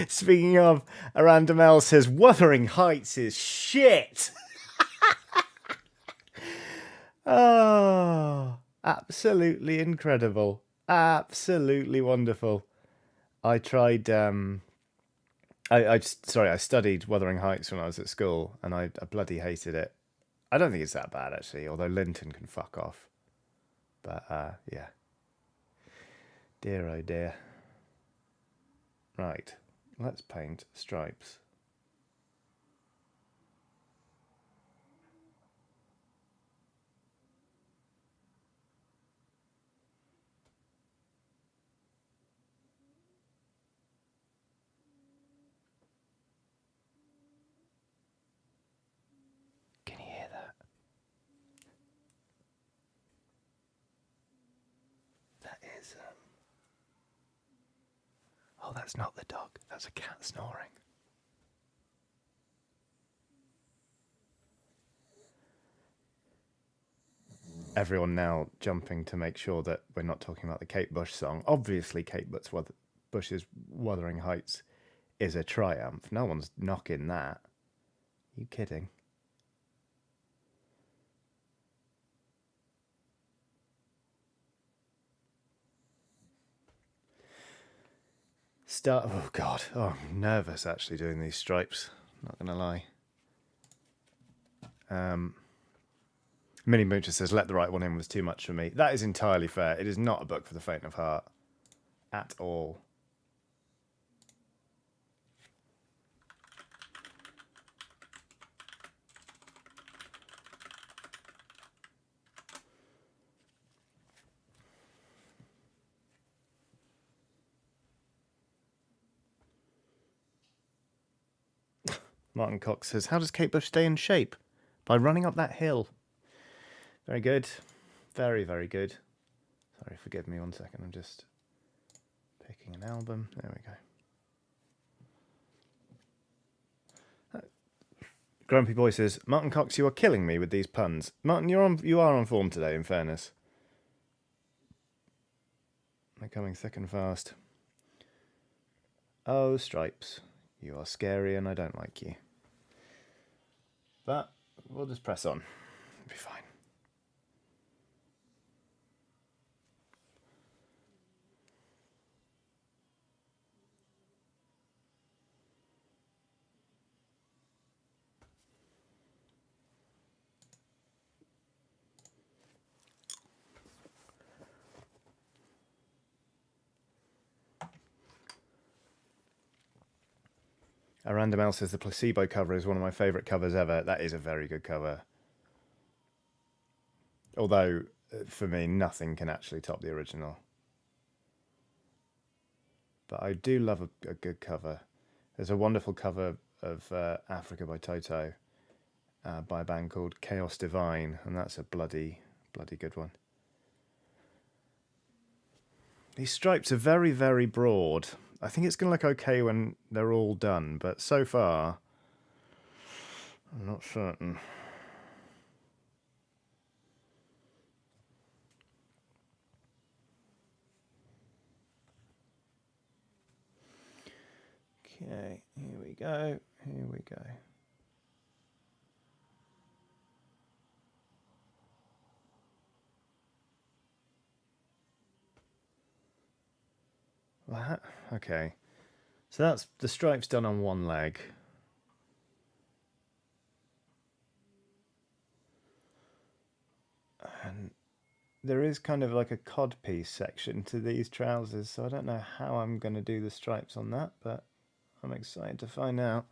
Speaking of, Arandamel says Wuthering Heights is shit. Oh, absolutely incredible. Absolutely wonderful. I tried. I studied Wuthering Heights when I was at school, and I bloody hated it. I don't think it's that bad actually, although Linton can fuck off. But yeah, dear oh dear. Right, let's paint stripes. is... Oh, that's not the dog. That's a cat snoring. Everyone now jumping to make sure that we're not talking about the Kate Bush song. Obviously, Kate Bush's Wuthering Heights is a triumph. No one's knocking that. Are you kidding? Oh, God. Oh, I'm nervous actually doing these stripes. Not going to lie. Mini Moocher says, let the right one in was too much for me. That is entirely fair. It is not a book for the faint of heart. At all. Martin Cox says, how does Kate Bush stay in shape? By running up that hill. Very good. Very, very good. Sorry, forgive me 1 second. I'm just picking an album. There we go. Grumpy Boy says, Martin Cox, you are killing me with these puns. Martin, you are on form today, in fairness. They're coming thick and fast. Oh, Stripes. You are scary and I don't like you. But we'll just press on. It'll be fine. A Random L says the placebo cover is one of my favourite covers ever. That is a very good cover. Although, for me, nothing can actually top the original. But I do love a good cover. There's a wonderful cover of Africa by Toto by a band called Chaos Divine, and that's a bloody, bloody good one. These stripes are very, very broad. I think it's going to look okay when they're all done, but so far, I'm not certain. Okay, here we go, here we go. Okay, so that's the stripes done on one leg. And there is kind of like a codpiece section to these trousers, so I don't know how I'm going to do the stripes on that, but I'm excited to find out.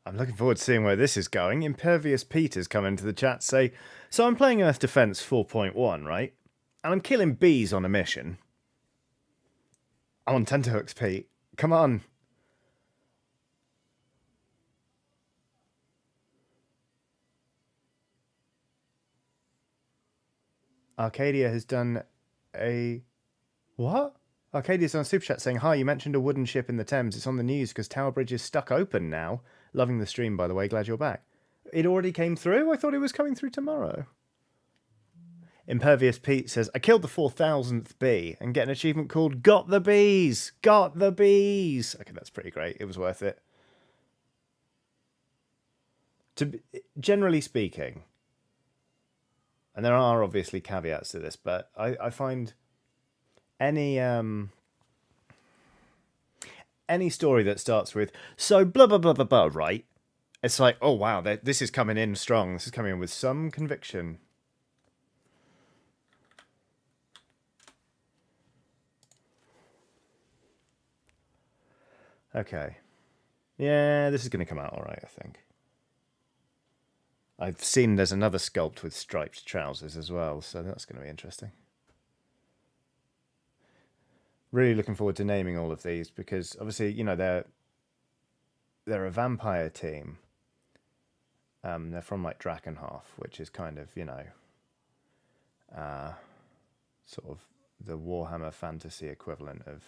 I'm looking forward to seeing where this is going. Impervious Peter's come into the chat say, so I'm playing Earth Defense 4.1, right? And I'm killing bees on a mission. I'm on tenterhooks, Pete. Come on. Arcadia has done a... What? Arcadia's on Super Chat saying, hi, you mentioned a wooden ship in the Thames. It's on the news because Tower Bridge is stuck open now. Loving the stream, by the way. Glad you're back. It already came through? I thought it was coming through tomorrow. Impervious Pete says, I killed the 4,000th bee and get an achievement called Got the Bees. Got the Bees. Okay, that's pretty great. It was worth it. Generally speaking, and there are obviously caveats to this, but I find any story that starts with, so blah, blah, blah, blah, blah, right? It's like, oh, wow, this is coming in strong. This is coming in with some conviction. Okay. Yeah, this is going to come out all right, I think. I've seen there's another sculpt with striped trousers as well, so that's going to be interesting. Really looking forward to naming all of these because obviously, you know, they're a vampire team. They're from like Drakenhof, which is kind of, you know, sort of the Warhammer fantasy equivalent of,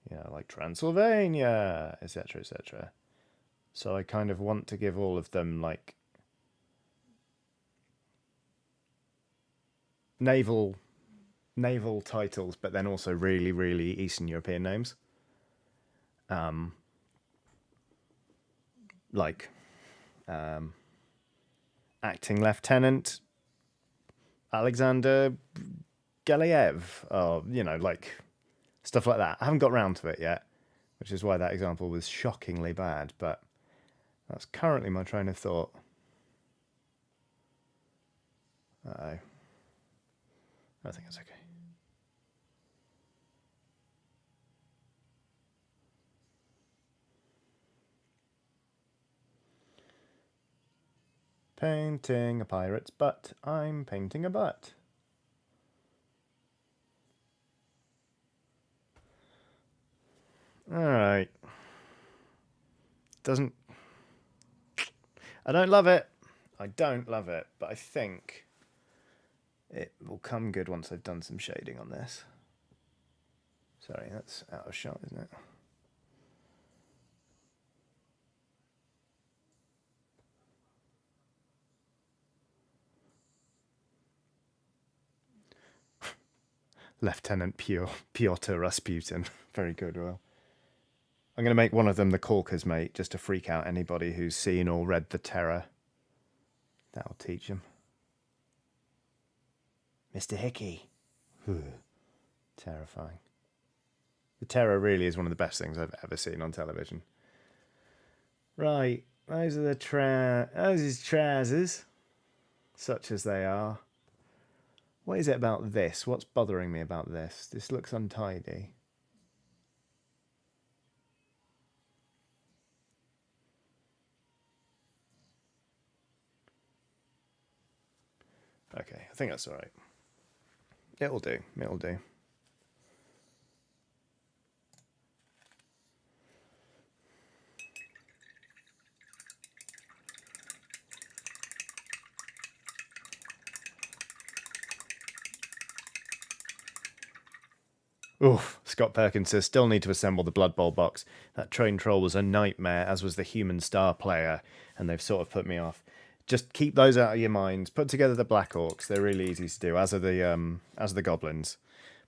you know, like Transylvania, etc., etc. So I kind of want to give all of them like naval titles, but then also really, really Eastern European names. Like acting lieutenant Alexander Galiev, or you know, like stuff like that. I haven't got round to it yet, which is why that example was shockingly bad. But that's currently my train of thought. I think it's okay. Painting a pirate's butt. I'm painting a butt. Alright. Doesn't... I don't love it. I don't love it, but I think it will come good once I've done some shading on this. Sorry, that's out of shot, isn't it? Lieutenant Pyotr Rasputin. Very good, Will. I'm going to make one of them the Corker's mate, just to freak out anybody who's seen or read The Terror. That'll teach them. Mr. Hickey. Terrifying. The Terror really is one of the best things I've ever seen on television. Right, those are those is trousers, such as they are. What is it about this? What's bothering me about this? This looks untidy. Okay, I think that's all right. It'll do. It'll do. Oof, Scott Perkins says, still need to assemble the Blood Bowl box. That train troll was a nightmare, as was the human star player, and they've sort of put me off. Just keep those out of your minds. Put together the Black Orcs. They're really easy to do, as are the goblins.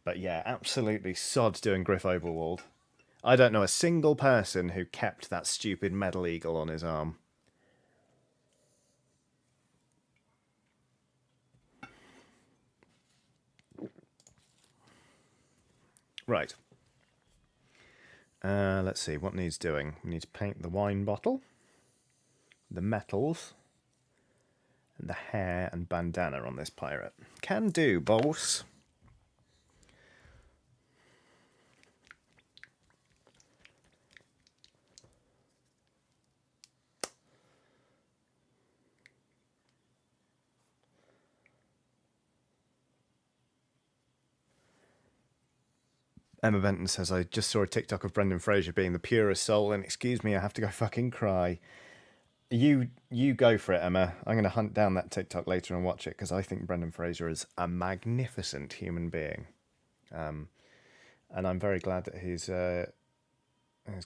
But yeah, absolutely sod doing Griff Overwald. I don't know a single person who kept that stupid metal eagle on his arm. Right. Let's see, what needs doing? We need to paint the wine bottle, the metals, and the hair and bandana on this pirate. Can do, boss. Emma Benton says, I just saw a TikTok of Brendan Fraser being the purest soul, and excuse me, I have to go fucking cry. You go for it, Emma. I'm going to hunt down that TikTok later and watch it, because I think Brendan Fraser is a magnificent human being. And I'm very glad that his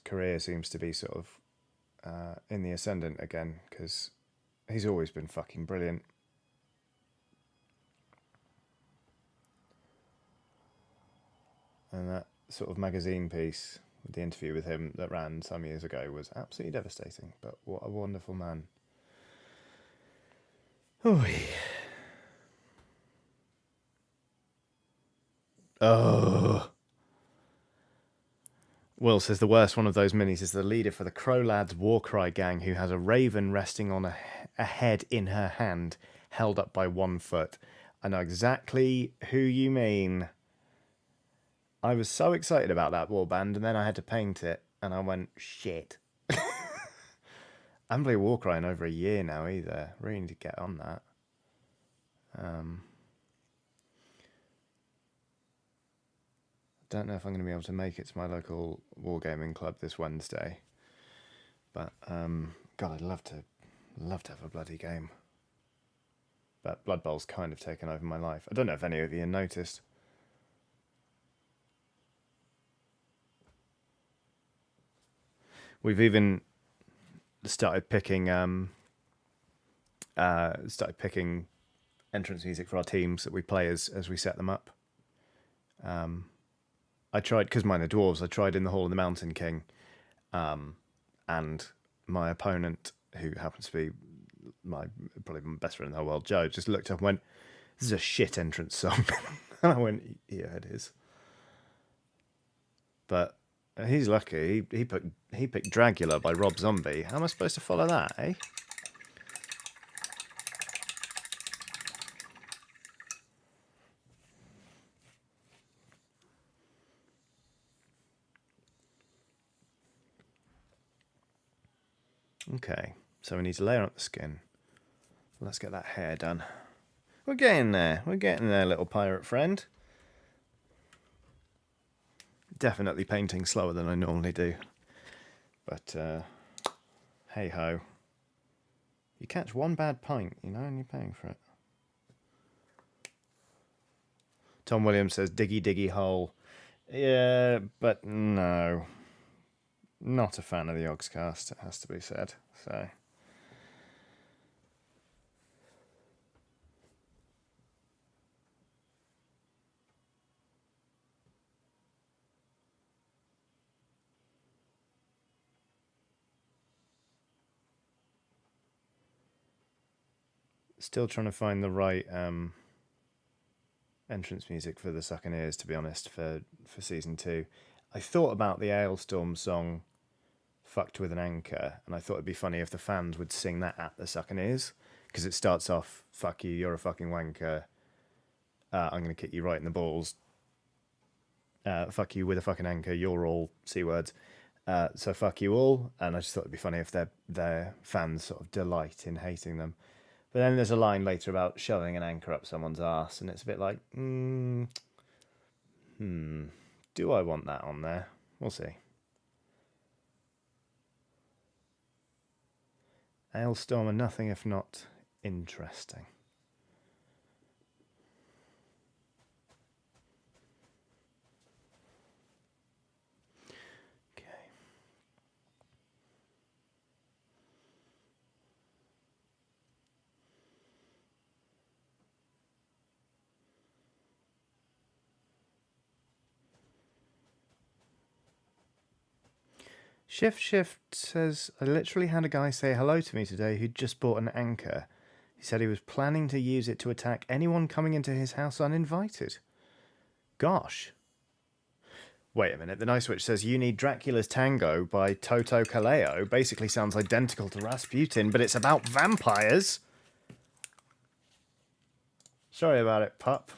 career seems to be sort of in the ascendant again, because he's always been fucking brilliant. And that sort of magazine piece, the interview with him that ran some years ago, was absolutely devastating. But what a wonderful man. Oy. Oh. Will says the worst one of those minis is the leader for the Crow Lads Warcry gang, who has a raven resting on a head in her hand, held up by 1 foot. I know exactly who you mean. I was so excited about that warband, and then I had to paint it, and I went, shit. haven't played Warcry in over a year now either. Really need to get on that. Don't know if I'm going to be able to make it to my local wargaming club this Wednesday, but God, I'd love to have a bloody game. But Blood Bowl's kind of taken over my life. I don't know if any of you noticed. We've even started picking entrance music for our teams that we play as we set them up. I tried, because mine are dwarves, I tried in the Hall of the Mountain King, and my opponent, who happens to be probably my best friend in the whole world, Joe, just looked up and went, "This is a shit entrance song." And I went, "Yeah, it is." But he's lucky. He picked Dracula by Rob Zombie. How am I supposed to follow that, eh? Okay, so we need to layer up the skin. Let's get that hair done. We're getting there. We're getting there, little pirate friend. Definitely painting slower than I normally do. But, hey-ho. You catch one bad pint, you know, and you're paying for it. Tom Williams says, "Diggy, diggy hole." Yeah, but no. Not a fan of the Ogscast, it has to be said. So... Still trying to find the right entrance music for the Succaneers, to be honest, for season 2. I thought about the Ailstorm song "Fucked with an Anchor," and I thought it'd be funny if the fans would sing that at the Succaneers, because it starts off, "Fuck you, you're a fucking wanker. I'm going to kick you right in the balls. Fuck you with a fucking anchor, you're all C words. So fuck you all." And I just thought it'd be funny if their fans sort of delight in hating them. But then there's a line later about shoving an anchor up someone's arse, and it's a bit like, do I want that on there? We'll see. Ailstorm are nothing if not interesting. Shift says, "I literally had a guy say hello to me today who'd just bought an anchor. He said he was planning to use it to attack anyone coming into his house uninvited." Gosh. Wait a minute, the Nice Witch says, "You Need Dracula's Tango" by Toto Kaleo basically sounds identical to Rasputin, but it's about vampires. Sorry about it, pup.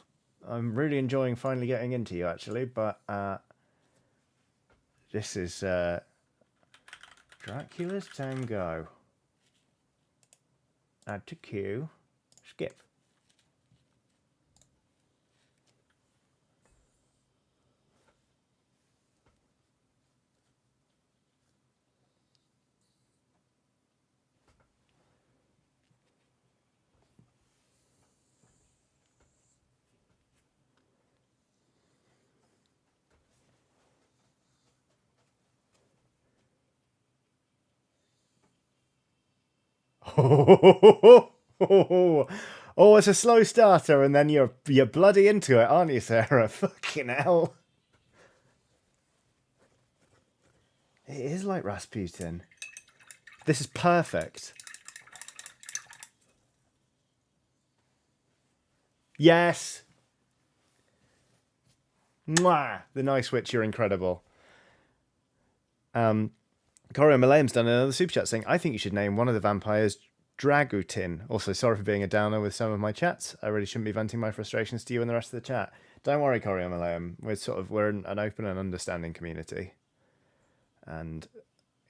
I'm really enjoying finally getting into you, actually, but this is Dracula's Tango. Add to queue. Skip. Oh, it's a slow starter, and then you're bloody into it, aren't you, Sarah? Fucking hell. It is like Rasputin. This is perfect. Yes. Mwah. The Nice Witch, you're incredible. Corio Malayam's done another super chat saying, "I think you should name one of the vampires Dragutin. Also, sorry for being a downer with some of my chats. I really shouldn't be venting my frustrations to you and the rest of the chat." Don't worry, Corio Malayam. We're an open and understanding community. And,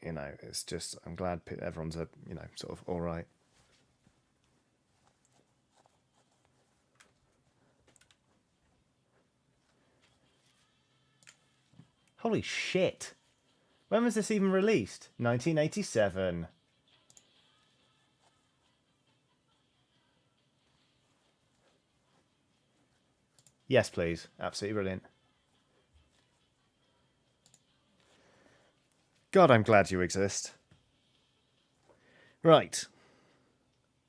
you know, it's just, I'm glad everyone's, you know, sort of all right. Holy shit. When was this even released? 1987. Yes, please. Absolutely brilliant. God, I'm glad you exist. Right.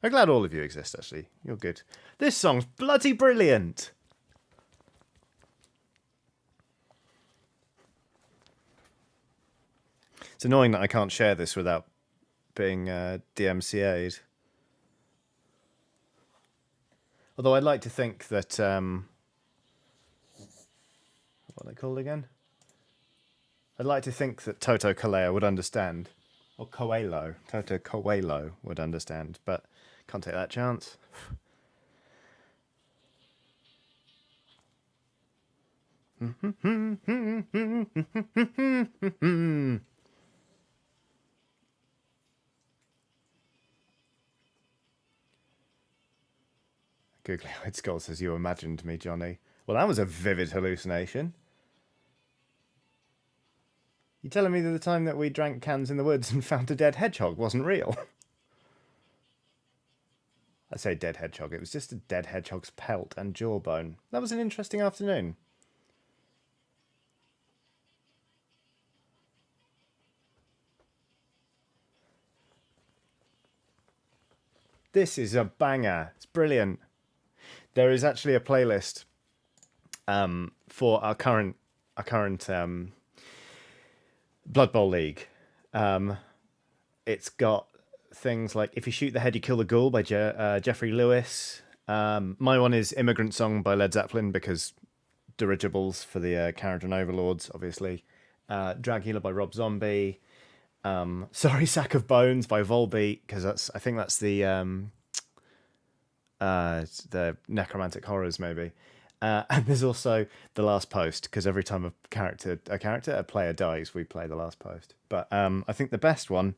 I'm glad all of you exist, actually. You're good. This song's bloody brilliant. It's annoying that I can't share this without being DMCA'd. Although I'd like to think that... what are they called again? I'd like to think that Toto Kalea would understand. Or Coelho. Toto Coelho would understand, but can't take that chance. Googly Eyed Skull says, you imagined me, Johnny. Well, that was a vivid hallucination. You telling me that the time that we drank cans in the woods and found a dead hedgehog wasn't real? I say dead hedgehog. It was just a dead hedgehog's pelt and jawbone. That was an interesting afternoon. This is a banger. It's brilliant. There is actually a playlist for our current Blood Bowl League. It's got things like If You Shoot the Head, You Kill the Ghoul by Jeffrey Lewis. My one is Immigrant Song by Led Zeppelin because dirigibles for the Carriage Overlords, obviously. Dragula by Rob Zombie. Sorry Sack of Bones by Volbeat because I think that's the Necromantic Horrors maybe. And there's also The Last Post because every time a player dies, we play The Last Post. But I think the best one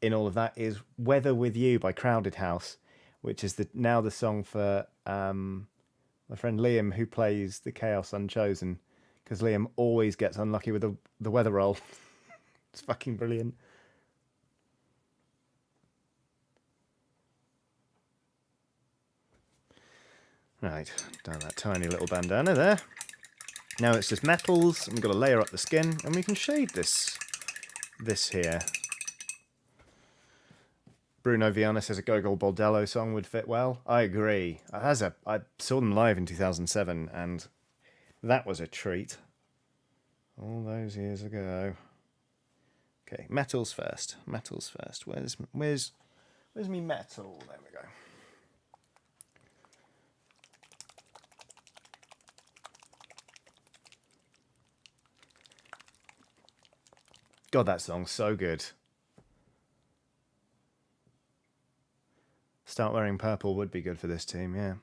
in all of that is Weather With You by Crowded House, which is now the song for my friend Liam, who plays the Chaos Unchosen, because Liam always gets unlucky with the weather roll. It's fucking brilliant. Right, down that tiny little bandana there. Now it's just metals, and we've got to layer up the skin, and we can shade this here. Bruno Viana says a Gogol Bordello song would fit well. I agree. I saw them live in 2007, and that was a treat. All those years ago. Okay, metals first. Metals first. Where's me metal? There we go. God, that song's so good. Start Wearing Purple would be good for this team, yeah.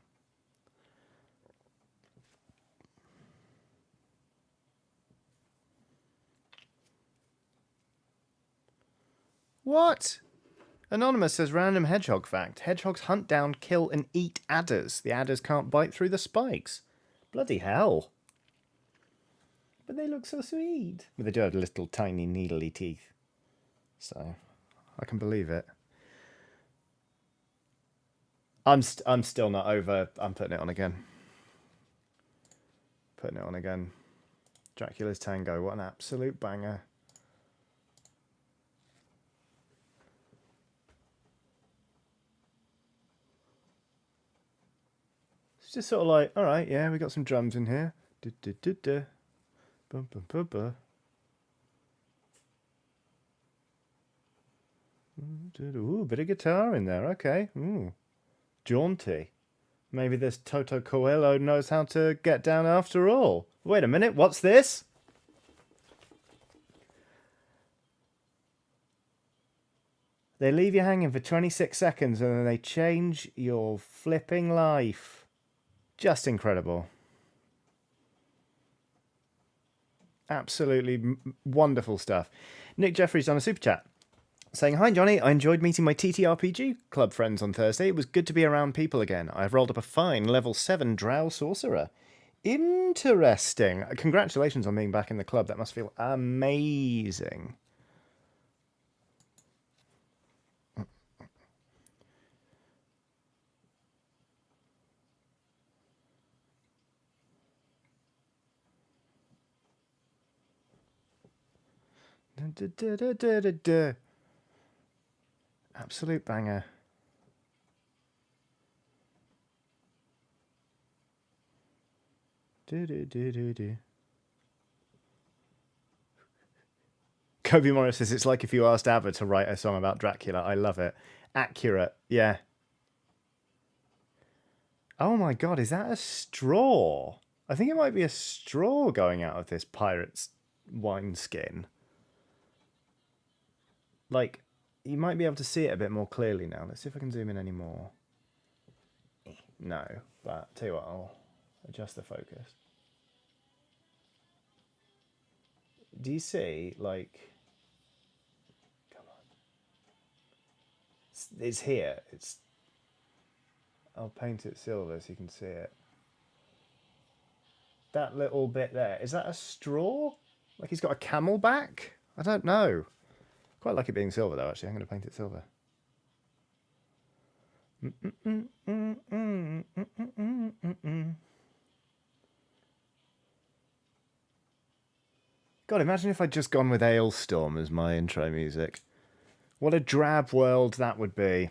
What? Anonymous says random hedgehog fact. Hedgehogs hunt down, kill, and eat adders. The adders can't bite through the spikes. Bloody hell. But they look so sweet. But they do have little tiny needly teeth. So, I can believe it. I'm still not over. I'm putting it on again. Putting it on again. Dracula's Tango. What an absolute banger. It's just sort of like, all right, yeah, we got some drums in here. Bum, bum, bum, bum. Ooh, bit of guitar in there. Okay. Ooh. Jaunty. Maybe this Toto Coelho knows how to get down after all. Wait a minute, what's this? They leave you hanging for 26 seconds and then they change your flipping life. Just incredible. Absolutely wonderful stuff. Nick Jeffries on a super chat. Saying, hi Johnny, I enjoyed meeting my TTRPG club friends on Thursday. It was good to be around people again. I've rolled up a fine level 7 drow sorcerer. Interesting. Congratulations on being back in the club. That must feel amazing. Absolute banger. Kobe Morris says, it's like if you asked ABBA to write a song about Dracula. I love it. Accurate. Yeah. Oh my god, is that a straw? I think it might be a straw going out of this pirate's wineskin. Like, you might be able to see it a bit more clearly now. Let's see if I can zoom in any more. No, but tell you what, I'll adjust the focus. Do you see, like... Come on. It's here. I'll paint it silver so you can see it. That little bit there, is that a straw? Like he's got a camel back? I don't know. Quite like it being silver though, actually. I'm going to paint it silver. God, imagine if I'd just gone with Ailstorm as my intro music. What a drab world that would be.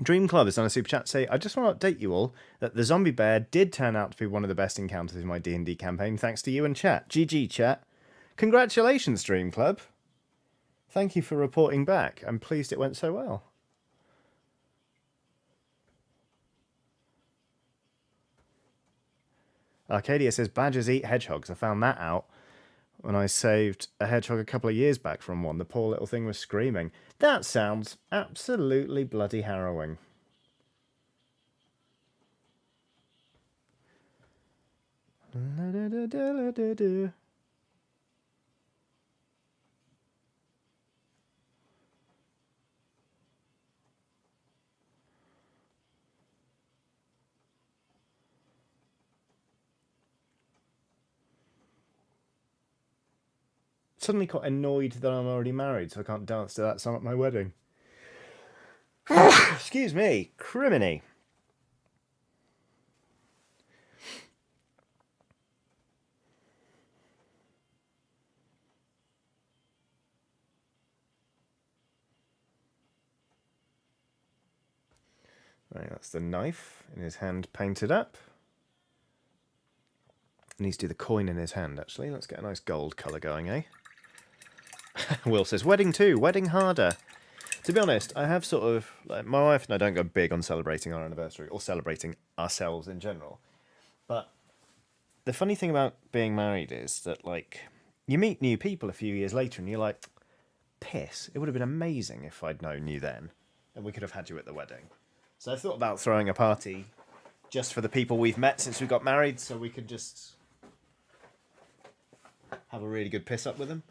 Dream Club has done a super chat to say, I just want to update you all that the zombie bear did turn out to be one of the best encounters in my D&D campaign, thanks to you and chat. GG, chat. Congratulations, Dream Club. Thank you for reporting back. I'm pleased it went so well. Arcadia says, badgers eat hedgehogs. I found that out when I saved a hedgehog a couple of years back from one. The poor little thing was screaming. That sounds absolutely bloody harrowing. Suddenly got annoyed that I'm already married, so I can't dance to that song at my wedding. Excuse me, criminy. Right, that's the knife in his hand painted up. He needs to do the coin in his hand, actually. Let's get a nice gold colour going, eh? Will says, wedding too, wedding harder. To be honest, I have sort of... Like, my wife and I don't go big on celebrating our anniversary, or celebrating ourselves in general. But the funny thing about being married is that, like, you meet new people a few years later and you're like, piss, it would have been amazing if I'd known you then, and we could have had you at the wedding. So I thought about throwing a party just for the people we've met since we got married, so we could just have a really good piss up with them.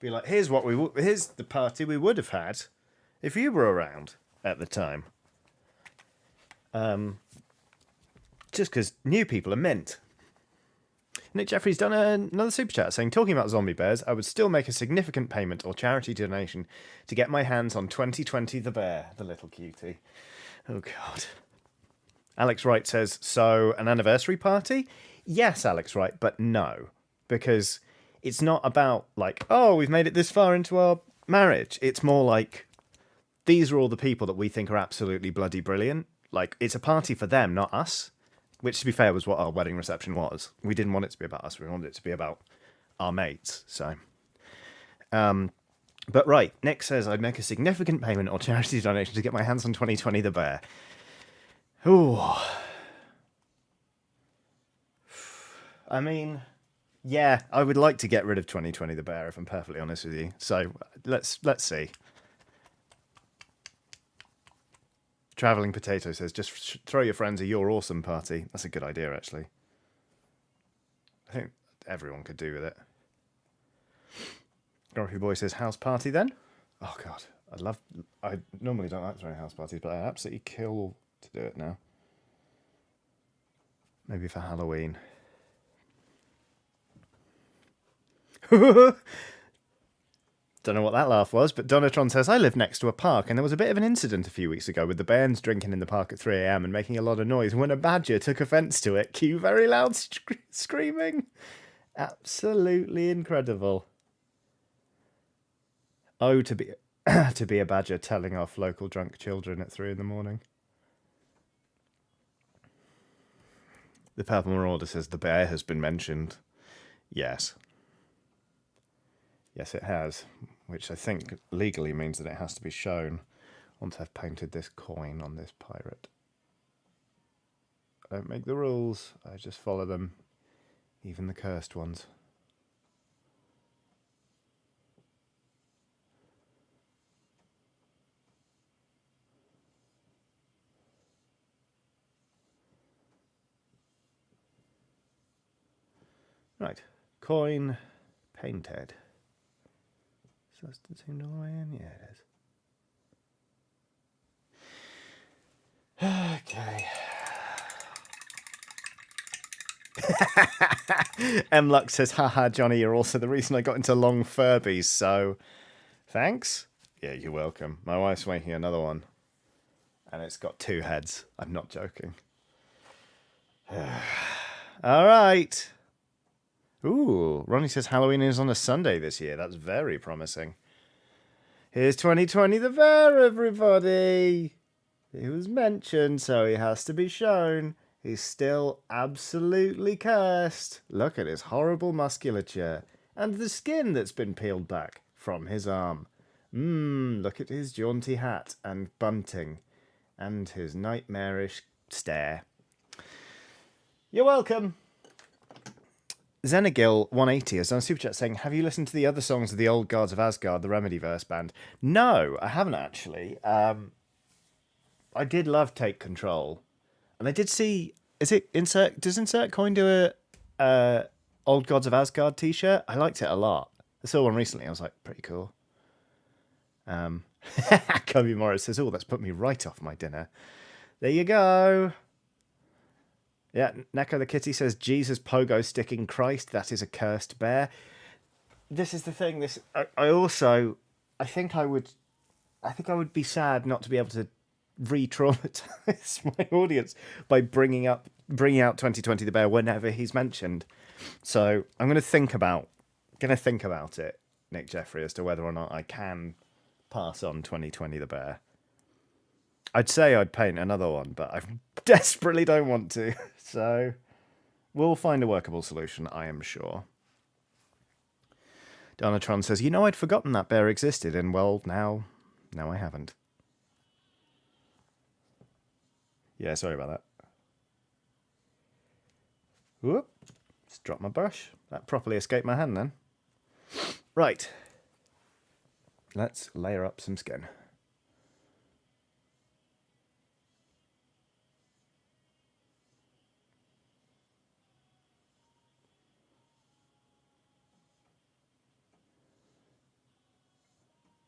Be like, here's the party we would have had if you were around at the time. Just because new people are mint. Nick Jeffrey's done another super chat saying, talking about zombie bears, I would still make a significant payment or charity donation to get my hands on 2020 the bear, the little cutie. Oh, God. Alex Wright says, so an anniversary party? Yes, Alex Wright, but no. Because it's not about, like, oh, we've made it this far into our marriage. It's more like, these are all the people that we think are absolutely bloody brilliant. Like, it's a party for them, not us. Which, to be fair, was what our wedding reception was. We didn't want it to be about us. We wanted it to be about our mates. So, but right, Nick says I'd make a significant payment or charity donation to get my hands on 2020 the bear. Ooh. I mean, yeah, I would like to get rid of 2020 the bear, if I'm perfectly honest with you. So let's see. Travelling Potato says, just throw your friends a You're Awesome party. That's a good idea, actually. I think everyone could do with it. Grumpy Boy says, house party then? Oh God, I normally don't like throwing house parties, but I absolutely kill to do it now. Maybe for Halloween. Don't know what that laugh was, but Donatron says, I live next to a park, and there was a bit of an incident a few weeks ago with the bairns drinking in the park at 3 a.m. and making a lot of noise. When a badger took offence to it, cue very loud screaming. Absolutely incredible. Oh, to be to be a badger telling off local drunk children at 3 in the morning. The Purple Marauder says the bear has been mentioned. Yes. Yes, it has, which I think legally means that it has to be shown once I've painted this coin on this pirate. I don't make the rules, I just follow them, even the cursed ones. Right, coin painted. So that's the seem all the way in? Yeah, it is. Okay. M-Lux says, haha, Johnny, you're also the reason I got into long Furbies, so thanks. Yeah, you're welcome. My wife's making another one, and it's got 2 heads. I'm not joking. All right. Ooh, Ronnie says Halloween is on a Sunday this year. That's very promising. Here's 2020 the Bear, everybody. He was mentioned, so he has to be shown. He's still absolutely cursed. Look at his horrible musculature and the skin that's been peeled back from his arm. Look at his jaunty hat and bunting and his nightmarish stare. You're welcome. Xenagil 180 has done a super chat saying, have you listened to the other songs of the Old Gods of Asgard, the Remedyverse band? No, I haven't actually. I did love Take Control. And I did see, does Insert Coin do a Old Gods of Asgard t-shirt? I liked it a lot. I saw one recently. I was like, pretty cool. Kobe Morris says, oh, that's put me right off my dinner. There you go. Yeah, Neko the Kitty says, Jesus Pogo sticking Christ, that is a cursed bear. This is the thing. I think I would be sad not to be able to re-traumatize my audience by bringing out 2020 the Bear whenever he's mentioned. So I'm going to think about it, Nick Jeffrey, as to whether or not I can pass on 2020 the Bear. I'd say I'd paint another one, but I desperately don't want to. So we'll find a workable solution, I am sure. Donatron says, I'd forgotten that bear existed, and well, now I haven't. Yeah, sorry about that. Whoop. Just dropped my brush. That properly escaped my hand then. Right. Let's layer up some skin.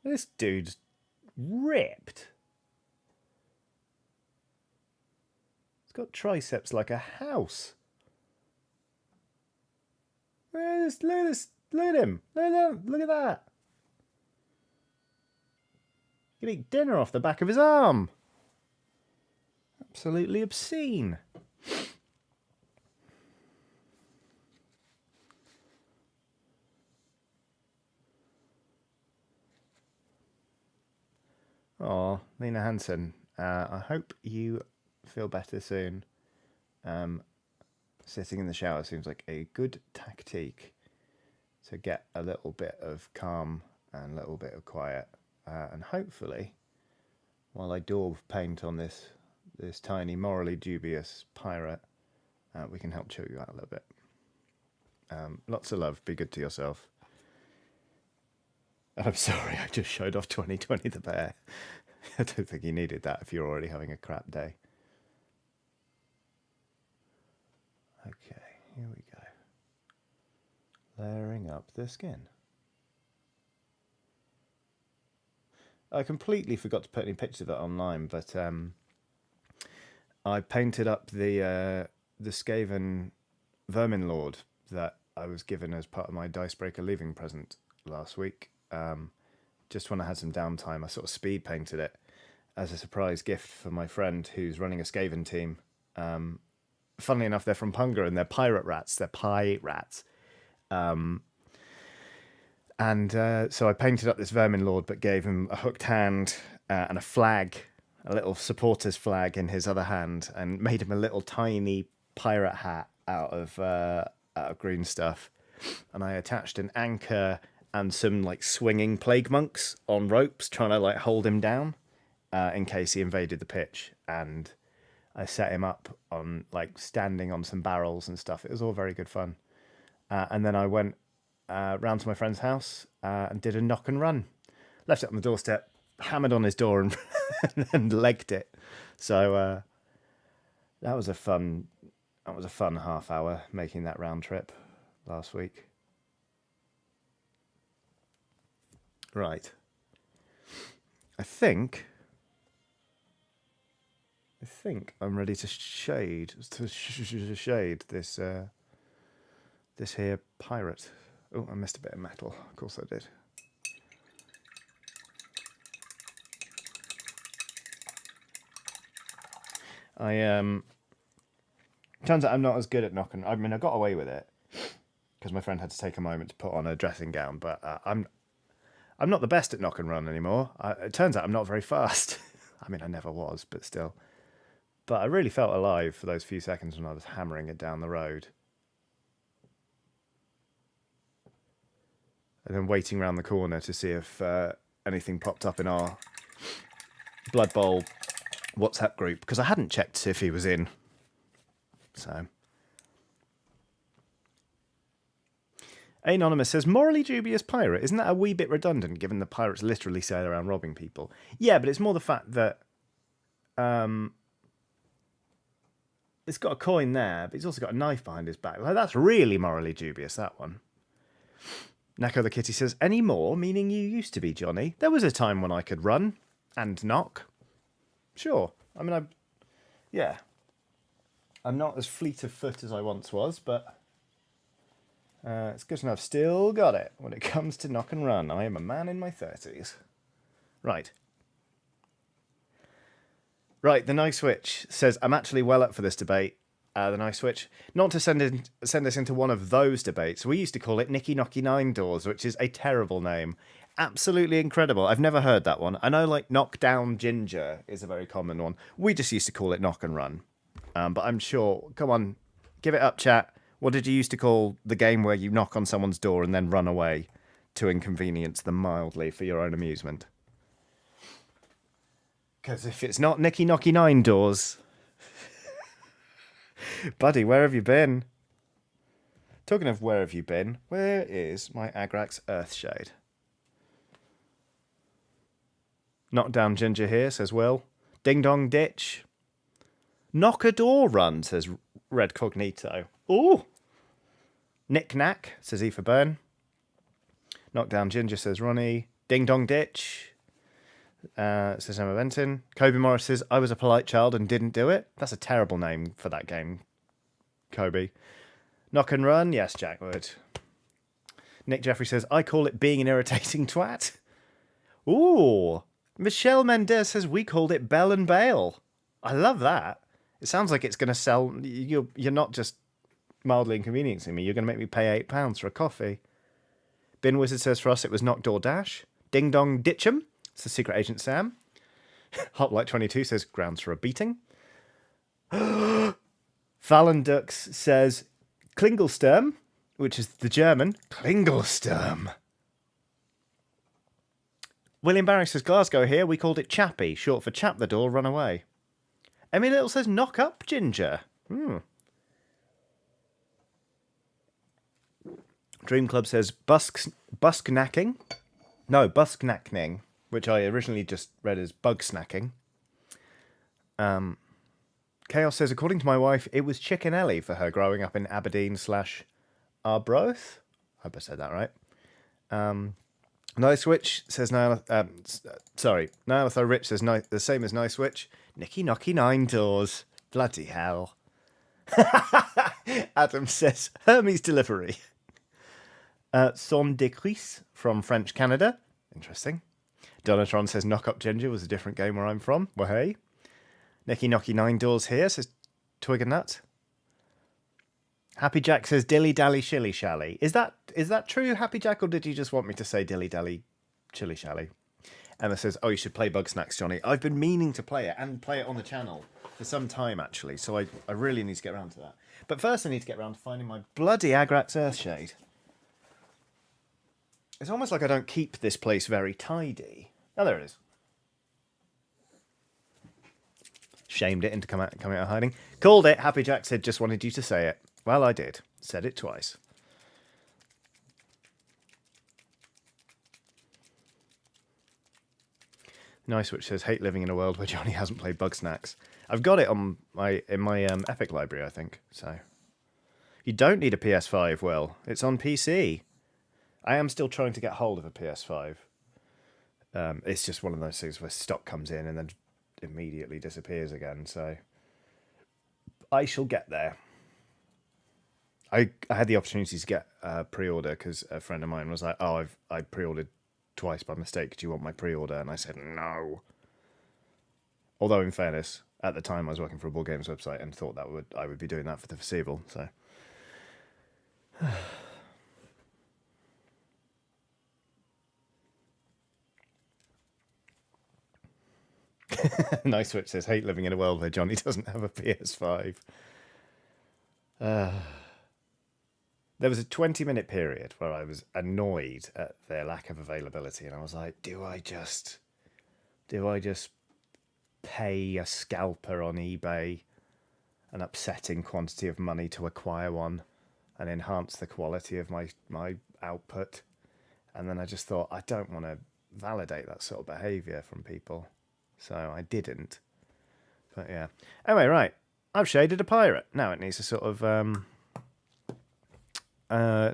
This dude's ripped. He's got triceps like a house. Look at this. Look at him. Look at that. You can eat dinner off the back of his arm. Absolutely obscene. Oh, Lena Hansen. I hope you feel better soon. Sitting in the shower seems like a good tactique to get a little bit of calm and a little bit of quiet. And hopefully, while I daub paint on this tiny, morally dubious pirate, we can help chill you out a little bit. Lots of love. Be good to yourself. And I'm sorry, I just showed off 2020 the Bear. I don't think you needed that if you're already having a crap day. Okay, here we go. Layering up the skin. I completely forgot to put any pictures of it online, but I painted up the Skaven Vermin Lord that I was given as part of my Dicebreaker leaving present last week. Just when I had some downtime, I sort of speed painted it as a surprise gift for my friend who's running a Skaven team. Funnily enough, they're from Punga and they're pirate rats. They're pie rats. And so I painted up this Vermin Lord, but gave him a hooked hand and a flag, a little supporter's flag in his other hand, and made him a little tiny pirate hat out of green stuff. And I attached an anchor and some like swinging plague monks on ropes, trying to like hold him down in case he invaded the pitch. And I set him up on like standing on some barrels and stuff. It was all very good fun. And then I went round to my friend's house and did a knock and run. Left it on the doorstep, hammered on his door, and and legged it. So that was a fun half hour making that round trip last week. Right. I think I'm ready to shade this this here pirate. Oh, I missed a bit of metal. Of course I did. Turns out I'm not as good at knocking. I mean, I got away with it because my friend had to take a moment to put on a dressing gown, but I'm not the best at knock and run anymore. It turns out I'm not very fast. I mean, I never was, but still. But I really felt alive for those few seconds when I was hammering it down the road. And then waiting around the corner to see if anything popped up in our Blood Bowl WhatsApp group, because I hadn't checked if he was in. So. Anonymous says, morally dubious pirate. Isn't that a wee bit redundant, given the pirates literally sail around robbing people? Yeah, but it's more the fact that it's got a coin there, but he's also got a knife behind his back. Like, that's really morally dubious, that one. Nako the Kitty says, any more, meaning you used to be, Johnny? There was a time when I could run and knock. Sure. I mean, yeah. I'm not as fleet of foot as I once was, but it's good to know I've still got it when it comes to knock and run. I am a man in my 30s. Right. Right, the Nice Switch says, I'm actually well up for this debate. The Nice Switch. Not to send us into one of those debates. We used to call it Nicky Knocky Nine Doors, which is a terrible name. Absolutely incredible. I've never heard that one. I know, like, Knock Down Ginger is a very common one. We just used to call it Knock and Run. But I'm sure, come on, give it up, chat. What did you used to call the game where you knock on someone's door and then run away to inconvenience them mildly for your own amusement? Because if it's not Nicky Knocky Nine Doors... Buddy, where have you been? Talking of where have you been, where is my Agrax Earthshade? Knock down Ginger here, says Will. Ding Dong Ditch. Knock a door run, says Red Cognito. Ooh! Knick Knack, says Aoife Byrne. Knock down Ginger, says Ronnie. Ding Dong Ditch, says Emma Benton. Kobe Morris says, I was a polite child and didn't do it. That's a terrible name for that game, Kobe. Knock and Run, yes, Jack would. Nick Jeffrey says, I call it being an irritating twat. Ooh. Michelle Mendez says, we called it Bell and Bail. I love that. It sounds like it's going to sell. You're not just mildly inconveniencing me. You're going to make me pay £8 for a coffee. Bin Wizard says, for us, it was Knock Door Dash. Ding Dong Ditch'em. It's the Secret Agent Sam. Hot Light 22 says, grounds for a beating. Fallon Dux says, Klingelsturm, which is the German. Klingelsturm. William Barry says, Glasgow here. We called it Chappy, short for chap the door, run away. Emmy Little says, knock up Ginger. Dream Club says, busknacking. No, busknackning, which I originally just read as bug snacking. Chaos says, according to my wife, it was Chicken Ellie for her growing up in Aberdeen / Arbroath. I hope I said that right. Nice Witch says Nihilitho Rich says the same as Nice Witch. Nicky Knocky Nine Doors. Bloody hell. Adam says Hermes Delivery. Son de Cuisse from French Canada. Interesting. Donatron says Knock Up Ginger was a different game where I'm from. Well, hey. Nicky Knocky Nine Doors here says Twig and Nut. Happy Jack says Dilly Dally Shilly Shally. Is that true, Happy Jack, or did you just want me to say Dilly Dally Shilly Shally? Emma says, oh, you should play Bug Snacks, Johnny. I've been meaning to play it and play it on the channel for some time, actually, so I really need to get around to that. But first I need to get around to finding my bloody Agrax Earthshade. It's almost like I don't keep this place very tidy. Oh, there it is. Shamed it into coming out of hiding. Called it. Happy Jack said, just wanted you to say it. Well, I did. Said it twice. Nice, which says, hate living in a world where Johnny hasn't played Bug Snacks. I've got it on in my Epic library, I think. So you don't need a PS5, Will. It's on PC. I am still trying to get hold of a PS5. It's just one of those things where stock comes in and then immediately disappears again. So I shall get there. I had the opportunity to get a pre-order because a friend of mine was like, oh, I pre-ordered twice by mistake. Do you want my pre-order? And I said, no. Although, in fairness, at the time I was working for a board games website and thought that I would be doing that for the foreseeable. So, Nice Switch says, hate living in a world where Johnny doesn't have a PS5. There was a 20-minute period where I was annoyed at their lack of availability, and I was like, do I just pay a scalper on eBay an upsetting quantity of money to acquire one and enhance the quality of my output? And then I just thought, I don't want to validate that sort of behaviour from people. So I didn't. But yeah. Anyway, right. I've shaded a pirate. Now it needs to sort of...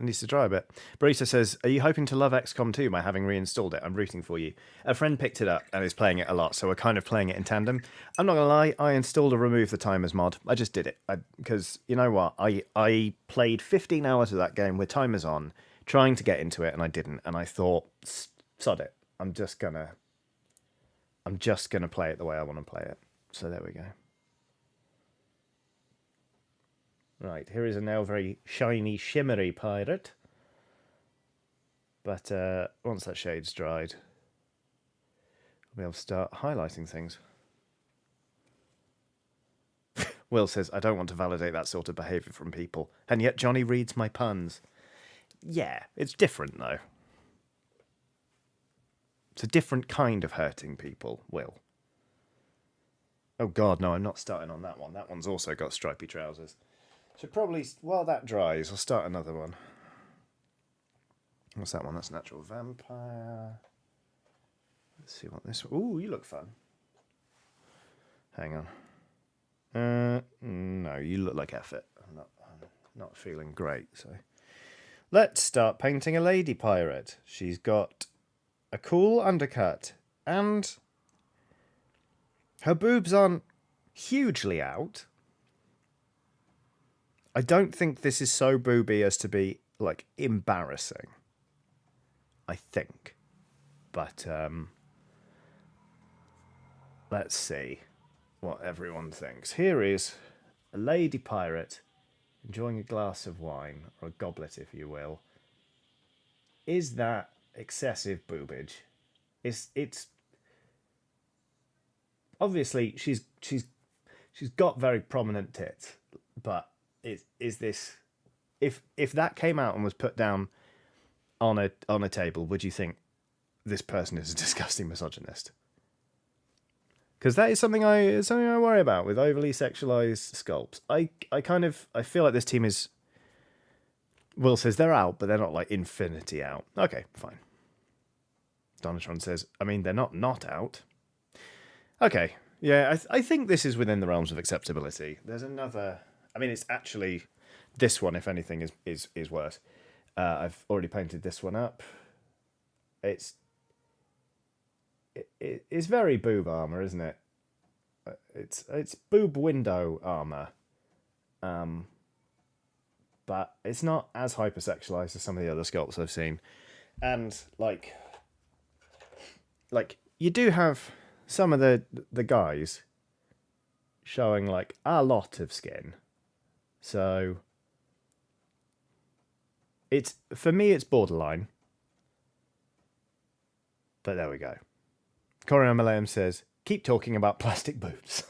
needs to dry a bit. Barista says, are you hoping to love XCOM 2 by having reinstalled it? I'm rooting for you. A friend picked it up and is playing it a lot, so we're kind of playing it in tandem. I'm not going to lie, I installed a remove the timers mod. I just did it. Because, you know what, I played 15 hours of that game with timers on, trying to get into it, and I didn't. And I thought, sod it. I'm just gonna play it the way I want to play it. So there we go. Right, here is a now very shiny, shimmery pirate. But once that shade's dried, I'll be able to start highlighting things. Will says, I don't want to validate that sort of behaviour from people, and yet Johnny reads my puns. Yeah, it's different, though. It's a different kind of hurting people, Will. Oh, God, no, I'm not starting on that one. That one's also got stripy trousers. Should probably, while that dries, I'll start another one. What's that one? That's Natural Vampire. Let's see what this one... Ooh, you look fun. Hang on. No, you look like effort. I'm not feeling great, so... Let's start painting a lady pirate. She's got a cool undercut, and her boobs aren't hugely out. I don't think this is so booby as to be, like, embarrassing. I think. But, let's see what everyone thinks. Here is a lady pirate enjoying a glass of wine, or a goblet, if you will. Is that excessive boobage? It's obviously she's got very prominent tits, but is this, if that came out and was put down on a table, would you think this person is a disgusting misogynist? Because that is something I worry about with overly sexualized sculpts. I feel like this team is... Will says they're out, but they're not like infinity out. Okay, fine. Donatron says, I mean, they're not out. Okay, yeah, I think this is within the realms of acceptability. There's another... I mean, it's actually... This one, if anything, is worse. I've already painted this one up. it's it's very boob armor, isn't it? It's boob window armor, um, but it's not as hypersexualized as some of the other sculpts I've seen. And like you do have some of the guys showing like a lot of skin, so it's for me it's borderline. But there we go. Corio Malayan says, "Keep talking about plastic boobs."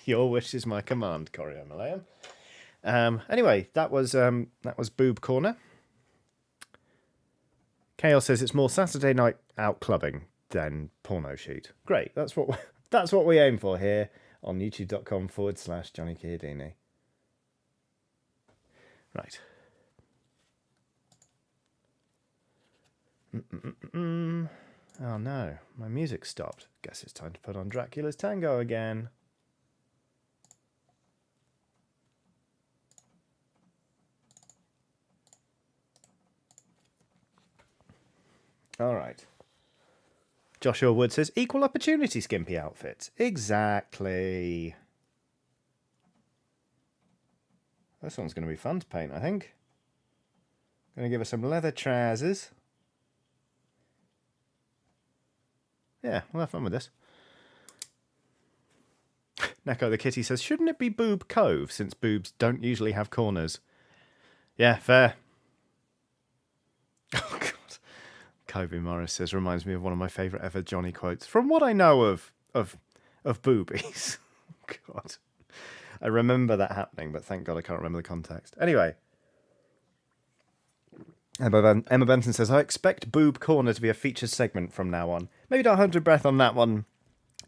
Your wish is my command, Corio Malayan. Anyway, that was Boob Corner. Chaos says it's more Saturday night out clubbing than porno shoot. Great, that's what we aim for here on youtube.com/Johnny Chiodini. Right. Oh no, my music stopped. Guess it's time to put on Dracula's Tango again. All right. Joshua Wood says, equal opportunity skimpy outfits. Exactly. This one's going to be fun to paint, I think. Going to give us some leather trousers. Yeah, we'll have fun with this. Neko the Kitty says, shouldn't it be Boob Cove, since boobs don't usually have corners? Yeah, fair. Oh, God. Kobe Morris says, reminds me of one of my favourite ever Johnny quotes. From what I know of boobies. God. I remember that happening, but thank God I can't remember the context. Anyway. Emma Benson says, I expect Boob Corner to be a featured segment from now on. Maybe don't hold your breath on that one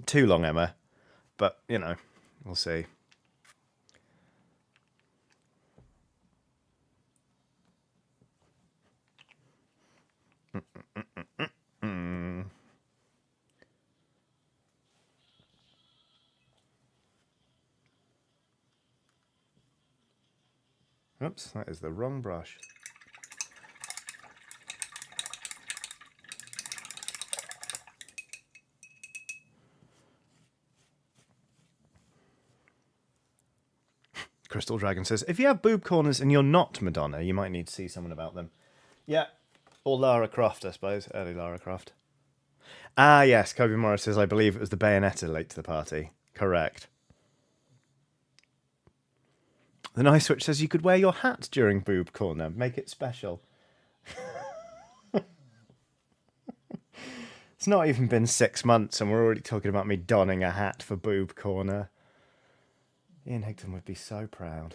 too long, Emma. But, you know, we'll see. Oops, that is the wrong brush. Crystal Dragon says, if you have boob corners and you're not Madonna, you might need to see someone about them. Yeah. Or Lara Croft, I suppose. Early Lara Croft. Ah, yes. Kobe Morris says, I believe it was the Bayonetta late to the party. Correct. The Nice Switch says you could wear your hat during Boob Corner. Make it special. It's not even been 6 months and we're already talking about me donning a hat for Boob Corner. Ian Higdon would be so proud.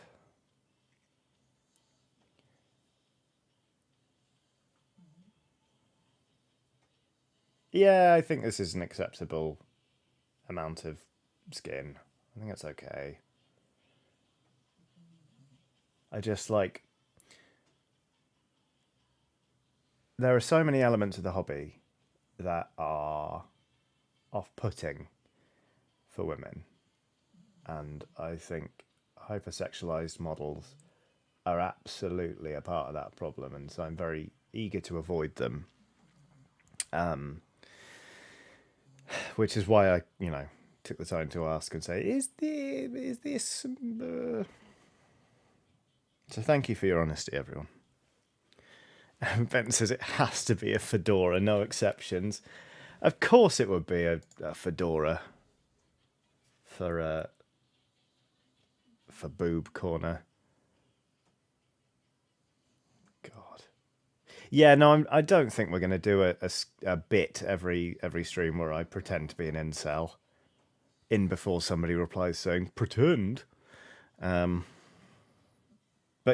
Yeah, I think this is an acceptable amount of skin. I think it's okay. I just like... There are so many elements of the hobby that are off-putting for women. And I think hypersexualized models are absolutely a part of that problem. And so I'm very eager to avoid them. Which is why I, took the time to ask and say, is this... So thank you for your honesty, everyone. Ben says it has to be a fedora, no exceptions. Of course it would be a fedora for Boob Corner. God. Yeah, no, I don't think we're going to do a bit every stream where I pretend to be an incel in before somebody replies saying, pretend. But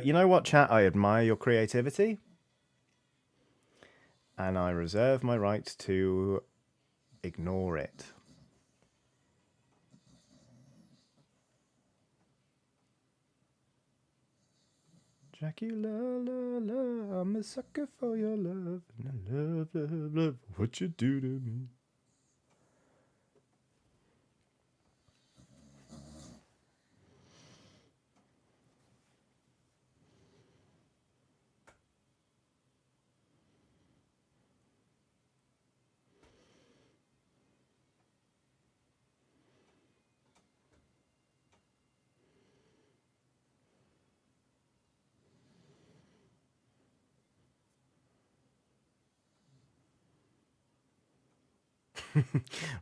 you know what, chat? I admire your creativity. And I reserve my right to ignore it. Jackie, la, la, la, I'm a sucker for your love. And I love, love, love what you do to me.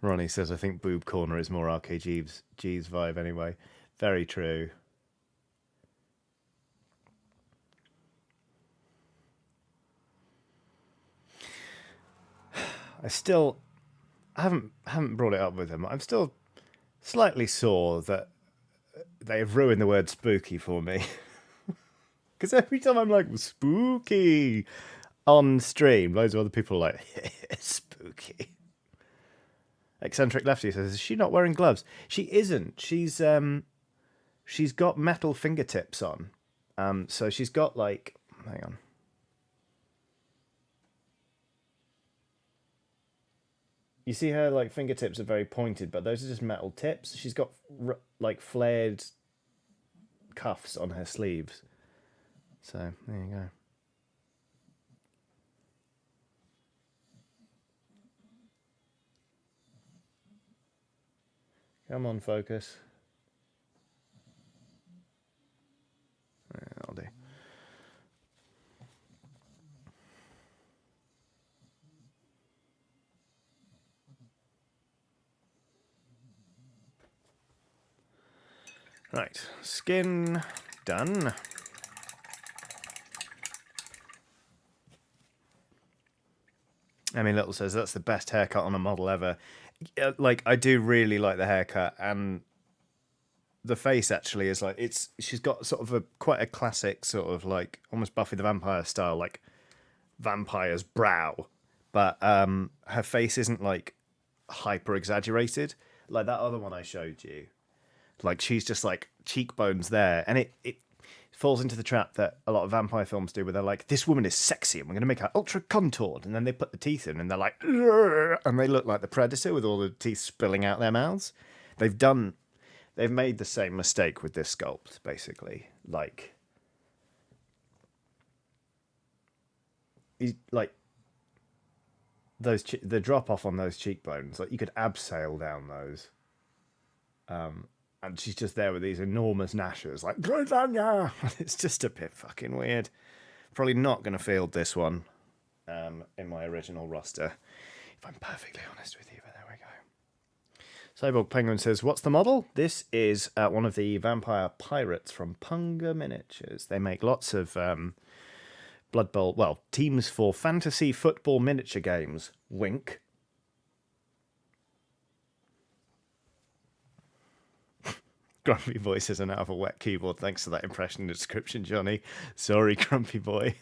Ronnie says, I think Boob Corner is more RKG's G's vibe anyway. Very true. I haven't brought it up with him. I'm still slightly sore that they have ruined the word spooky for me. Because every time I'm like, spooky on stream, loads of other people are like, spooky. Eccentric Lefty says, is she not wearing gloves? She isn't. She's got metal fingertips on. So she's got like, hang on. You see her like fingertips are very pointed, but those are just metal tips. She's got like flared cuffs on her sleeves. So there you go. Come on, focus. Yeah, I'll do. Right, skin done. Emmy Little says that's the best haircut on a model ever. Like, I do really like the haircut, and the face actually is like she's got sort of quite a classic sort of like almost Buffy the Vampire style, like vampire's brow, but her face isn't like hyper exaggerated like that other one I showed you. Like, she's just like cheekbones there, and it falls into the trap that a lot of vampire films do, where they're like, this woman is sexy and we're going to make her ultra contoured, and then they put the teeth in and they're like, "Urgh," and they look like the Predator with all the teeth spilling out their mouths. They've made the same mistake with this sculpt, basically. Like the drop off on those cheekbones, like you could abseil down those. And she's just there with these enormous gnashers, like, it's just a bit fucking weird. Probably not going to field this one in my original roster, if I'm perfectly honest with you, but there we go. Cyborg Penguin says, what's the model? This is one of the vampire pirates from Punga Miniatures. They make lots of Blood Bowl, well, teams for fantasy football miniature games. Wink. Grumpy Boy says, an out of a wet keyboard. Thanks for that impression and description, Johnny. Sorry, Grumpy Boy.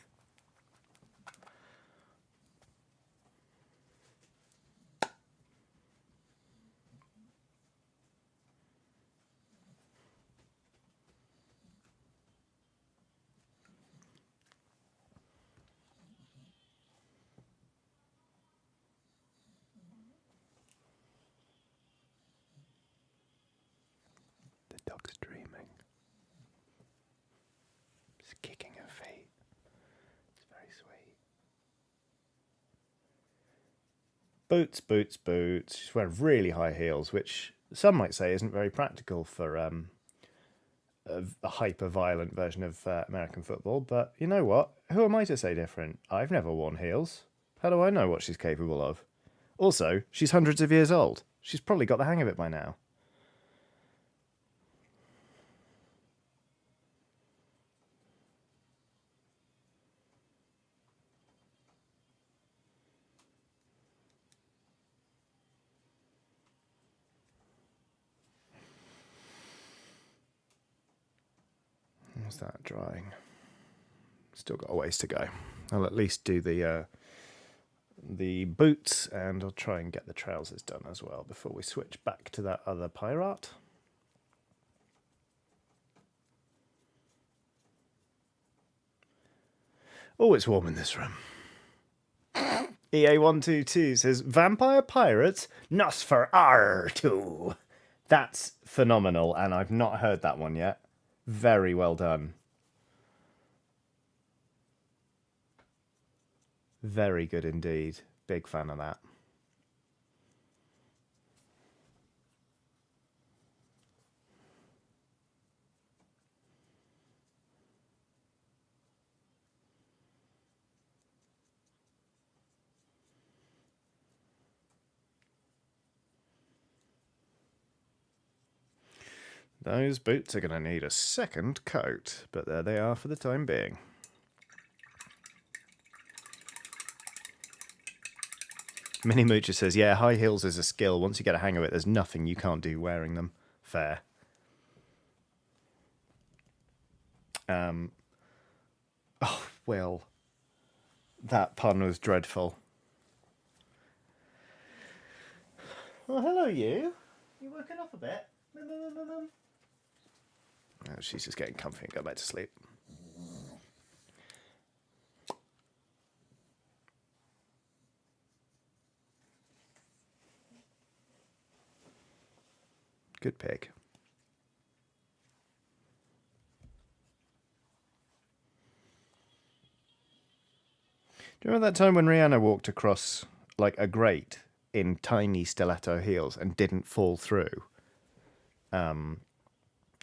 The dog's dreaming. It's kicking her feet. It's very sweet. Boots, boots, boots. She's wearing really high heels, which some might say isn't very practical for a hyper-violent version of American football. But you know what? Who am I to say different? I've never worn heels. How do I know what she's capable of? Also, she's hundreds of years old. She's probably got the hang of it by now. What's that drying? Still got a ways to go. I'll at least do the boots, and I'll try and get the trousers done as well before we switch back to that other pirate. Oh, it's warm in this room. EA122 says, Vampire Pirates, Nosferatu. That's phenomenal, and I've not heard that one yet. Very well done. Very good indeed. Big fan of that. Those boots are going to need a second coat, but there they are for the time being. Mini Moocher says, yeah, high heels is a skill. Once you get a hang of it, there's nothing you can't do wearing them. Fair. Oh, Will. That pun was dreadful. Well, hello, you. You woken up a bit? Oh, she's just getting comfy and go back to sleep. Good pig. Do you remember that time when Rihanna walked across like a grate in tiny stiletto heels and didn't fall through?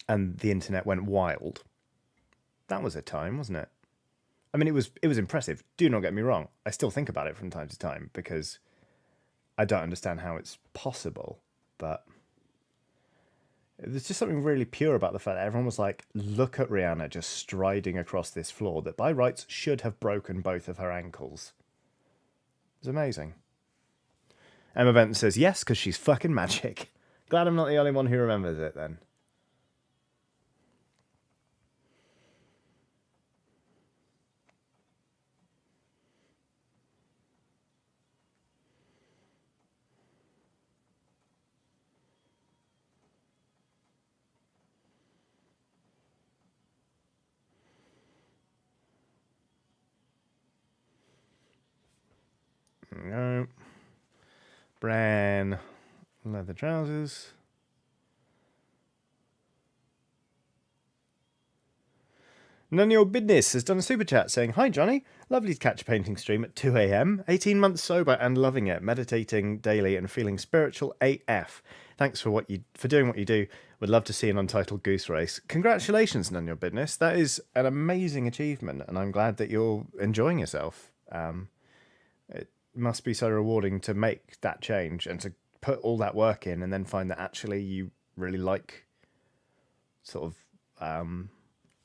And the internet went wild. That was a time, wasn't it? I mean, it was impressive. Do not get me wrong. I still think about it from time to time because I don't understand how it's possible. But there's just something really pure about the fact that everyone was like, look at Rihanna just striding across this floor that by rights should have broken both of her ankles. It's amazing. Emma Benton says, yes, because she's fucking magic. Glad I'm not the only one who remembers it then. No. Bran. Leather trousers. None of your business has done a super chat saying, hi Johnny, lovely to catch a painting stream at 2 a.m. 18 months sober and loving it, meditating daily and feeling spiritual AF. Thanks for doing what you do. Would love to see an Untitled Goose Race. Congratulations, None of your business. That is an amazing achievement, and I'm glad that you're enjoying yourself. It must be so rewarding to make that change and to put all that work in and then find that actually you really like sort of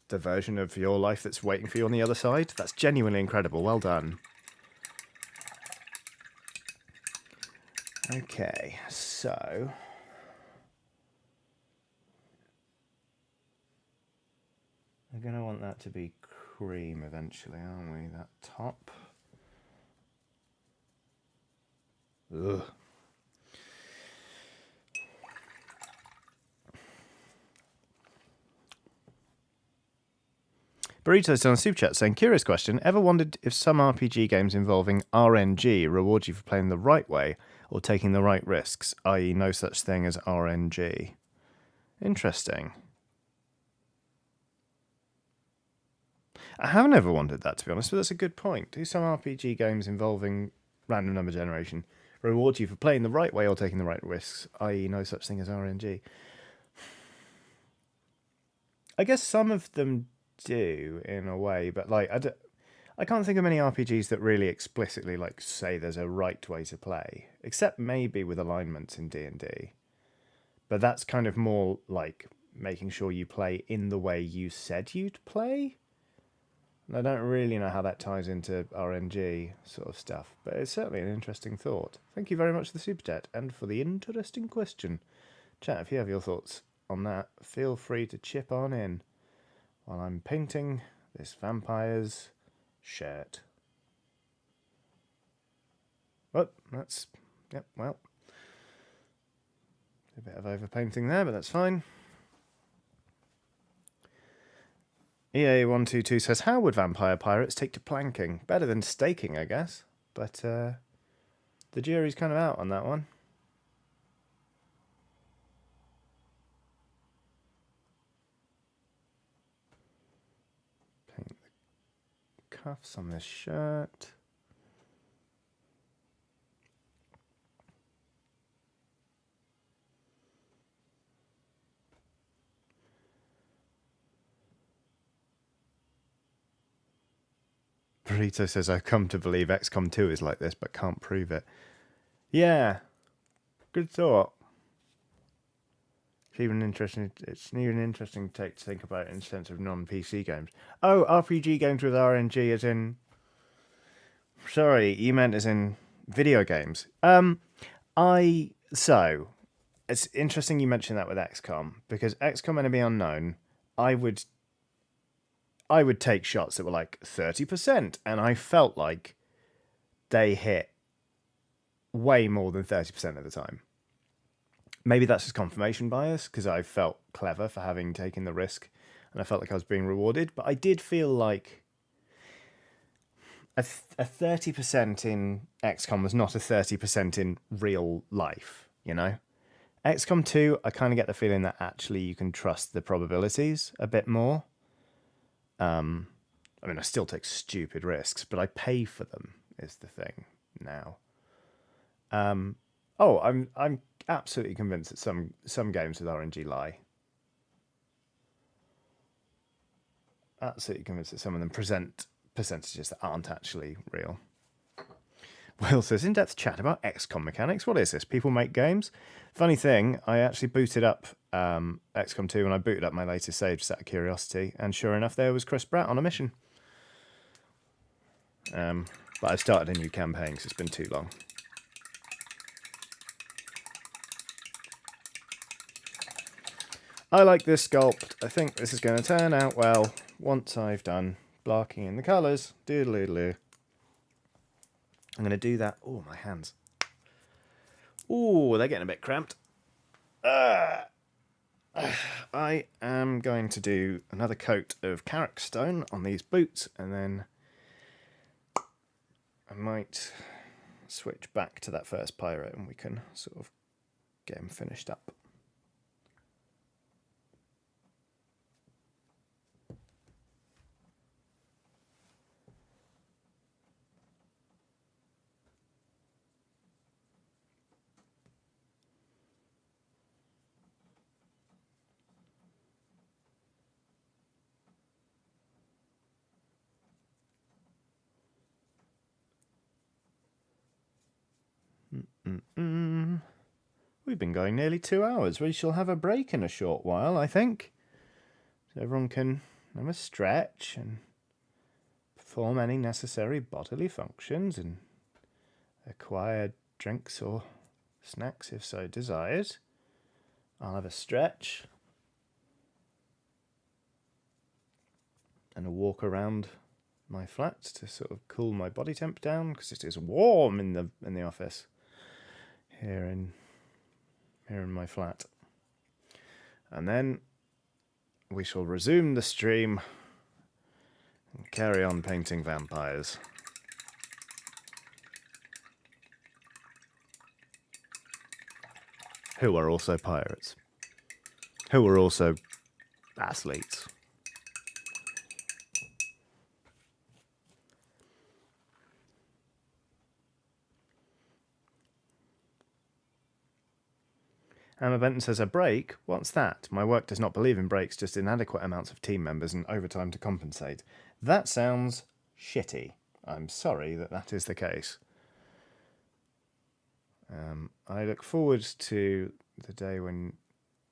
the version of your life that's waiting for you on the other side. That's genuinely incredible. Well done. Okay, so we're going to want that to be cream eventually, aren't we? That top. Ugh. Burrito's done a super chat saying, curious question, ever wondered if some RPG games involving RNG reward you for playing the right way or taking the right risks, i.e. no such thing as RNG? Interesting. I haven't ever wondered that, to be honest, but that's a good point. Do some RPG games involving random number generation reward you for playing the right way or taking the right risks, i.e. no such thing as RNG? I guess some of them do in a way, but like I can't think of many RPGs that really explicitly like say there's a right way to play, except maybe with alignments in D&D. But that's kind of more like making sure you play in the way you said you'd play. And I don't really know how that ties into RNG sort of stuff, but it's certainly an interesting thought. Thank you very much for the super chat and for the interesting question. Chat, if you have your thoughts on that, feel free to chip on in while I'm painting this vampire's shirt. Oh, that's... Yep, well. A bit of overpainting there, but that's fine. EA122 says, how would vampire pirates take to planking? Better than staking, I guess. But the jury's kind of out on that one. Paint the cuffs on this shirt. Burrito says, I've come to believe XCOM 2 is like this, but can't prove it. Yeah. Good thought. even interesting. It's even an interesting take to think about in the sense of non-PC games. Oh, RPG games with RNG, as in. Sorry, you meant as in video games. So it's interesting you mentioned that with XCOM, because XCOM Enemy Unknown, I would take shots that were like 30%, and I felt like they hit way more than 30% of the time. Maybe that's just confirmation bias, because I felt clever for having taken the risk, and I felt like I was being rewarded, but I did feel like a 30% in XCOM was not a 30% in real life, you know? XCOM 2, I kind of get the feeling that actually you can trust the probabilities a bit more. I mean, I still take stupid risks, but I pay for them, is the thing now. I'm absolutely convinced that some games with RNG lie. Absolutely convinced that some of them present percentages that aren't actually real. Will says, in-depth chat about XCOM mechanics. What is this? People make games? Funny thing, I actually booted up XCOM 2 when I booted up my latest save just out of curiosity, and sure enough, there was Chris Pratt on a mission. But I've started a new campaign because it's been too long. I like this sculpt. I think this is going to turn out well once I've done blocking in the colours. Doodle-doodle-doo. I'm going to do that. Oh, my hands. Oh, they're getting a bit cramped. I am going to do another coat of Carrick Stone on these boots, and then I might switch back to that first pirate and we can sort of get him finished up. We've been going nearly 2 hours. We shall have a break in a short while, I think. So everyone can have a stretch and perform any necessary bodily functions and acquire drinks or snacks if so desired. I'll have a stretch and a walk around my flat to sort of cool my body temp down, because it is warm in the office here in my flat. And then we shall resume the stream and carry on painting vampires. Who are also pirates. Who are also athletes. Emma Benton says, a break? What's that? My work does not believe in breaks, just inadequate amounts of team members and overtime to compensate. That sounds shitty. I'm sorry that is the case. I look forward to the day when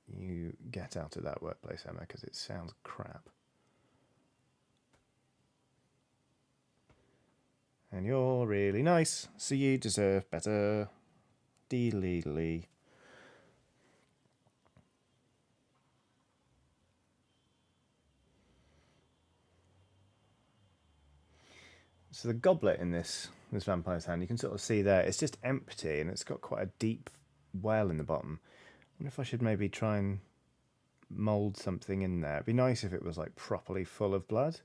you get out of that workplace, Emma, because it sounds crap. And you're really nice, so you deserve better. Dee-lee-lee. So the goblet in this vampire's hand, you can sort of see there, it's just empty and it's got quite a deep well in the bottom. I wonder if I should maybe try and mould something in there. It'd be nice if it was like properly full of blood.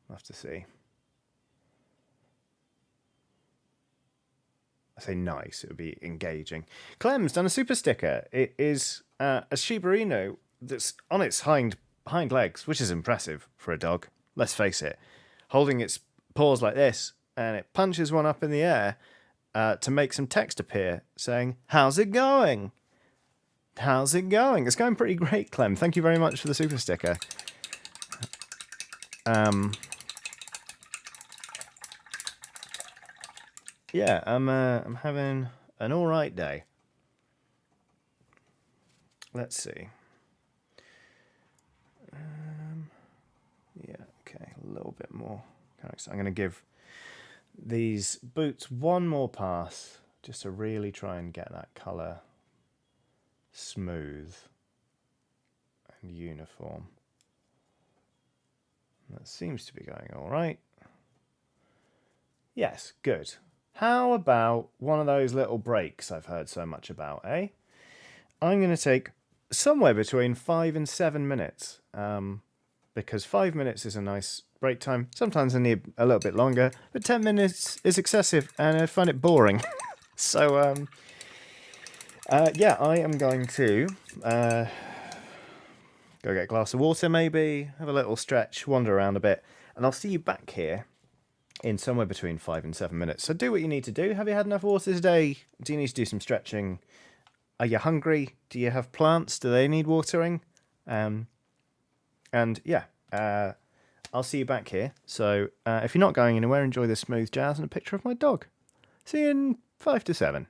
I'll have to see. I say nice, it would be engaging. Clem's done a super sticker. It is a Shiba Inu that's on its hind legs, which is impressive for a dog. Let's face it. Holding its paws like this, and it punches one up in the air to make some text appear saying, how's it going? How's it going? It's going pretty great, Clem. Thank you very much for the super sticker. Yeah, I'm having an all right day. Let's see. Yeah, okay, a little bit more. I'm going to give these boots one more pass just to really try and get that colour smooth and uniform. That seems to be going all right. Yes, good. How about one of those little breaks I've heard so much about, eh? I'm going to take somewhere between 5 and 7 minutes, because 5 minutes is a nice break time. Sometimes I need a little bit longer, but 10 minutes is excessive and I find it boring. So, yeah, I am going to go get a glass of water maybe, have a little stretch, wander around a bit, and I'll see you back here in somewhere between 5 and 7 minutes. So do what you need to do. Have you had enough water today? Do you need to do some stretching? Are you hungry? Do you have plants? Do they need watering? And yeah, I'll see you back here. So if you're not going anywhere, enjoy this smooth jazz and a picture of my dog. See you in 5 to 7.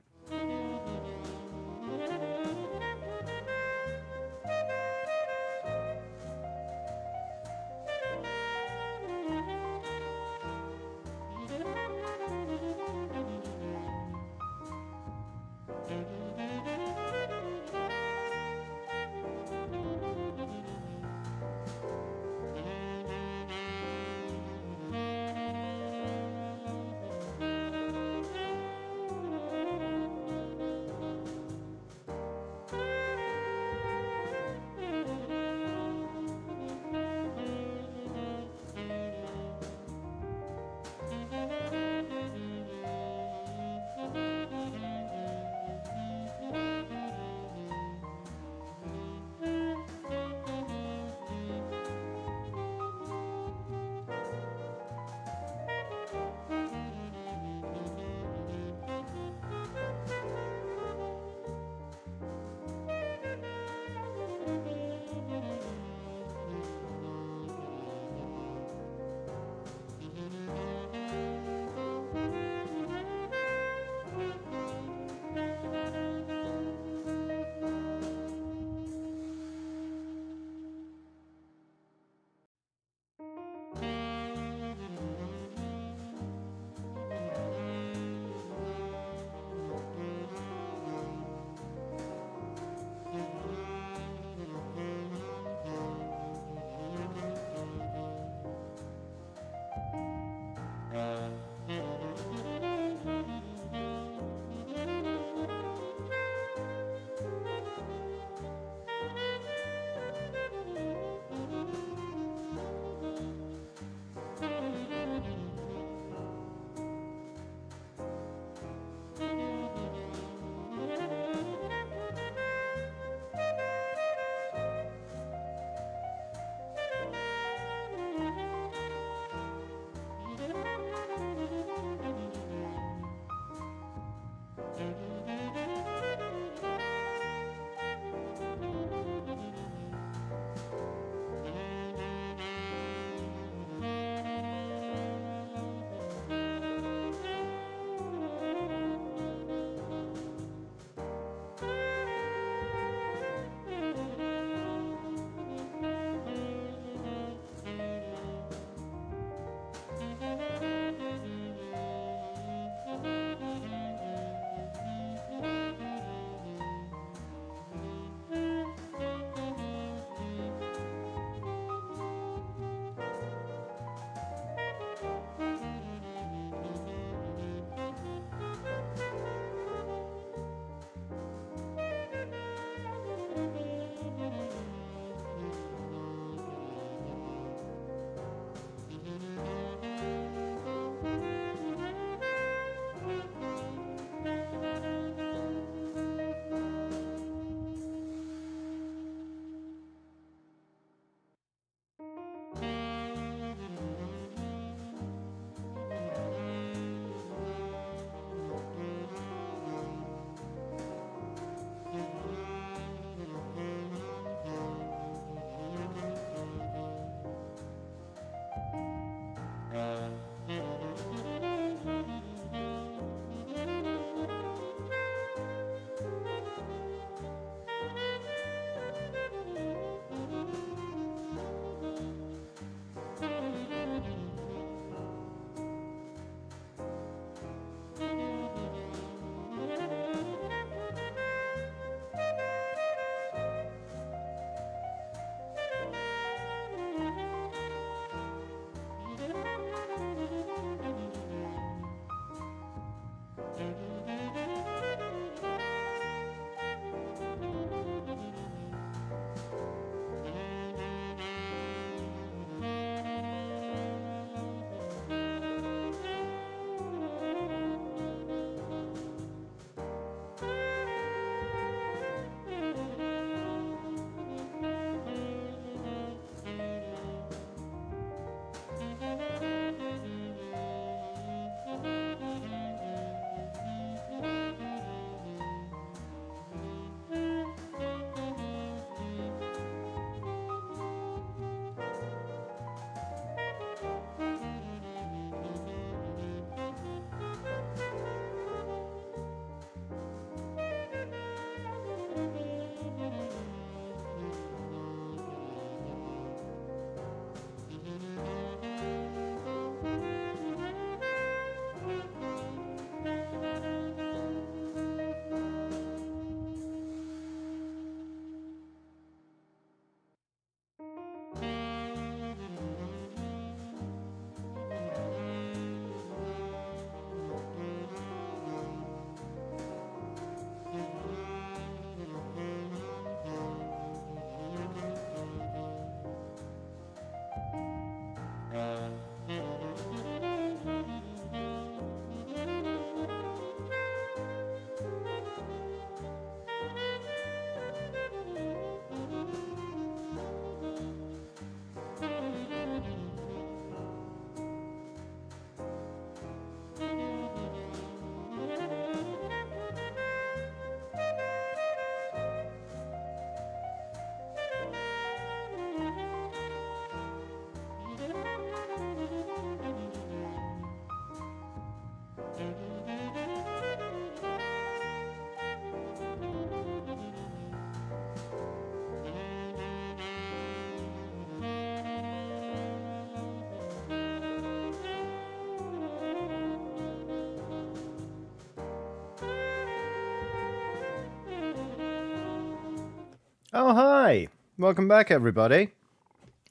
Oh, hi. Welcome back, everybody.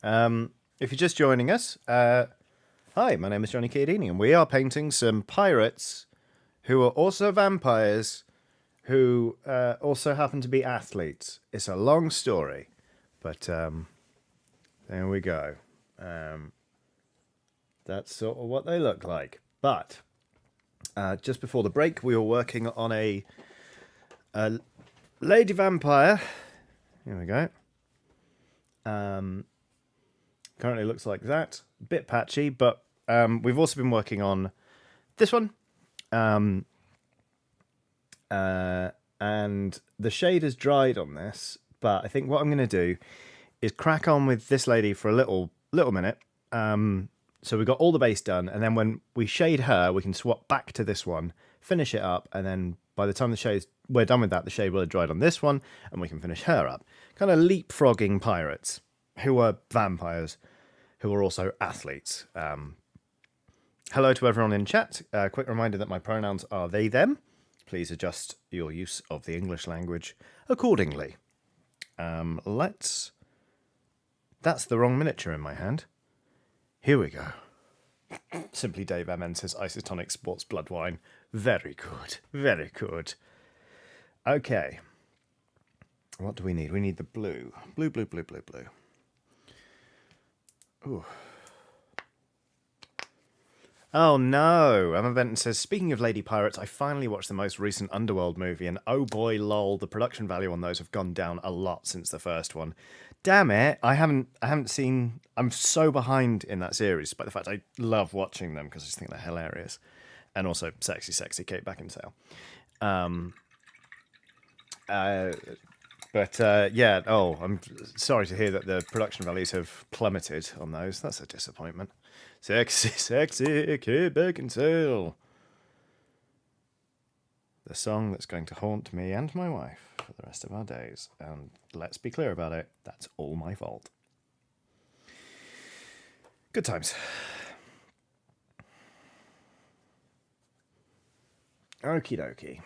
If you're just joining us, hi, my name is Johnny Chiodini, and we are painting some pirates who are also vampires who also happen to be athletes. It's a long story, but there we go. That's sort of what they look like. But just before the break, we were working on a lady vampire. Here we go. Currently looks like that. A bit patchy, but we've also been working on this one. And the shade has dried on this, but I think what I'm going to do is crack on with this lady for a little minute. So we've got all the base done, and then when we shade her, we can swap back to this one, finish it up, and then by the time we're done with that, the shade will have dried on this one, and we can finish her up. Kind of leapfrogging pirates, who are vampires, who are also athletes. Hello to everyone in chat. Quick reminder that my pronouns are they, them. Please adjust your use of the English language accordingly. That's the wrong miniature in my hand. Here we go. Simply Dave MN says isotonic sports blood wine. Very good. Very good. Okay. What do we need? We need the blue. Blue. Ooh. Oh no! Emma Benton says, speaking of lady pirates, I finally watched the most recent Underworld movie, and oh boy, lol, the production value on those have gone down a lot since the first one. Damn it! I haven't seen. I'm so behind in that series, despite the fact I love watching them because I just think they're hilarious, and also sexy Kate Beckinsale. Yeah. Oh, I'm sorry to hear that the production values have plummeted on those. That's a disappointment. Sexy Kate Beckinsale. The song that's going to haunt me and my wife for the rest of our days. And let's be clear about it, that's all my fault. Good times. Okie dokie.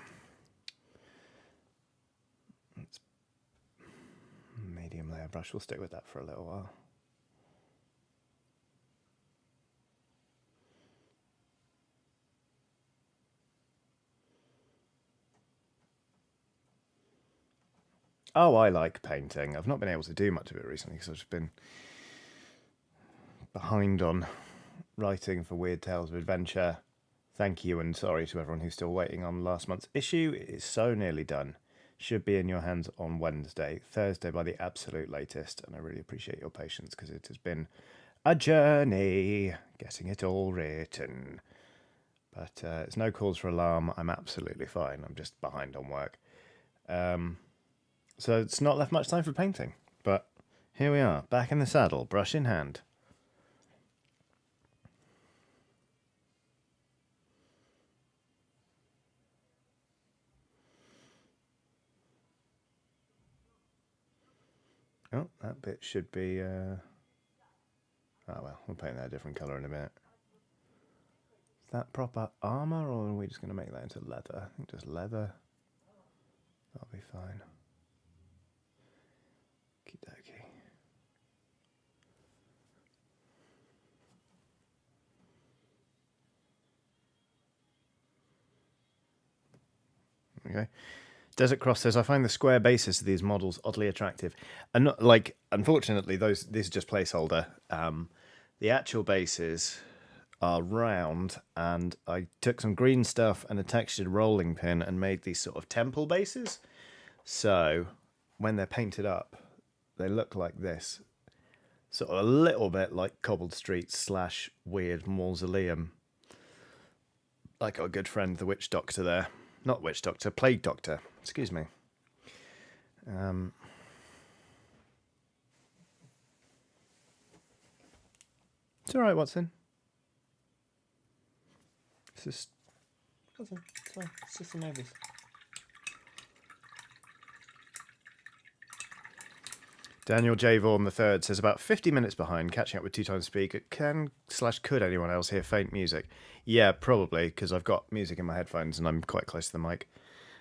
Medium layer brush, we'll stick with that for a little while. Oh, I like painting. I've not been able to do much of it recently because I've just been behind on writing for Weird Tales of Adventure. Thank you, and sorry to everyone who's still waiting on last month's issue. It is so nearly done. Should be in your hands on Wednesday, Thursday by the absolute latest, and I really appreciate your patience because it has been a journey getting it all written. But it's no cause for alarm. I'm absolutely fine. I'm just behind on work. So it's not left much time for painting, but here we are, back in the saddle, brush in hand. Oh, that bit should be... Oh well, we'll paint that a different colour in a minute. Is that proper armour, or are we just going to make that into leather? I think just leather. That'll be fine. Okey-dokey. Okay. Desert Cross says, I find the square bases of these models oddly attractive. And not, like, unfortunately, these are just placeholder. The actual bases are round, and I took some green stuff and a textured rolling pin and made these sort of temple bases. So when they're painted up, they look like this. Sort of a little bit like cobbled streets / weird mausoleum. Like our good friend, the witch doctor there. Not witch doctor, plague doctor. Excuse me. It's alright, Watson. It's just... Watson, it's fine. It's just the movies. Daniel J. Vaughan III says, about 50 minutes behind, catching up with 2 times speed. Could anyone else hear faint music? Yeah, probably, because I've got music in my headphones and I'm quite close to the mic.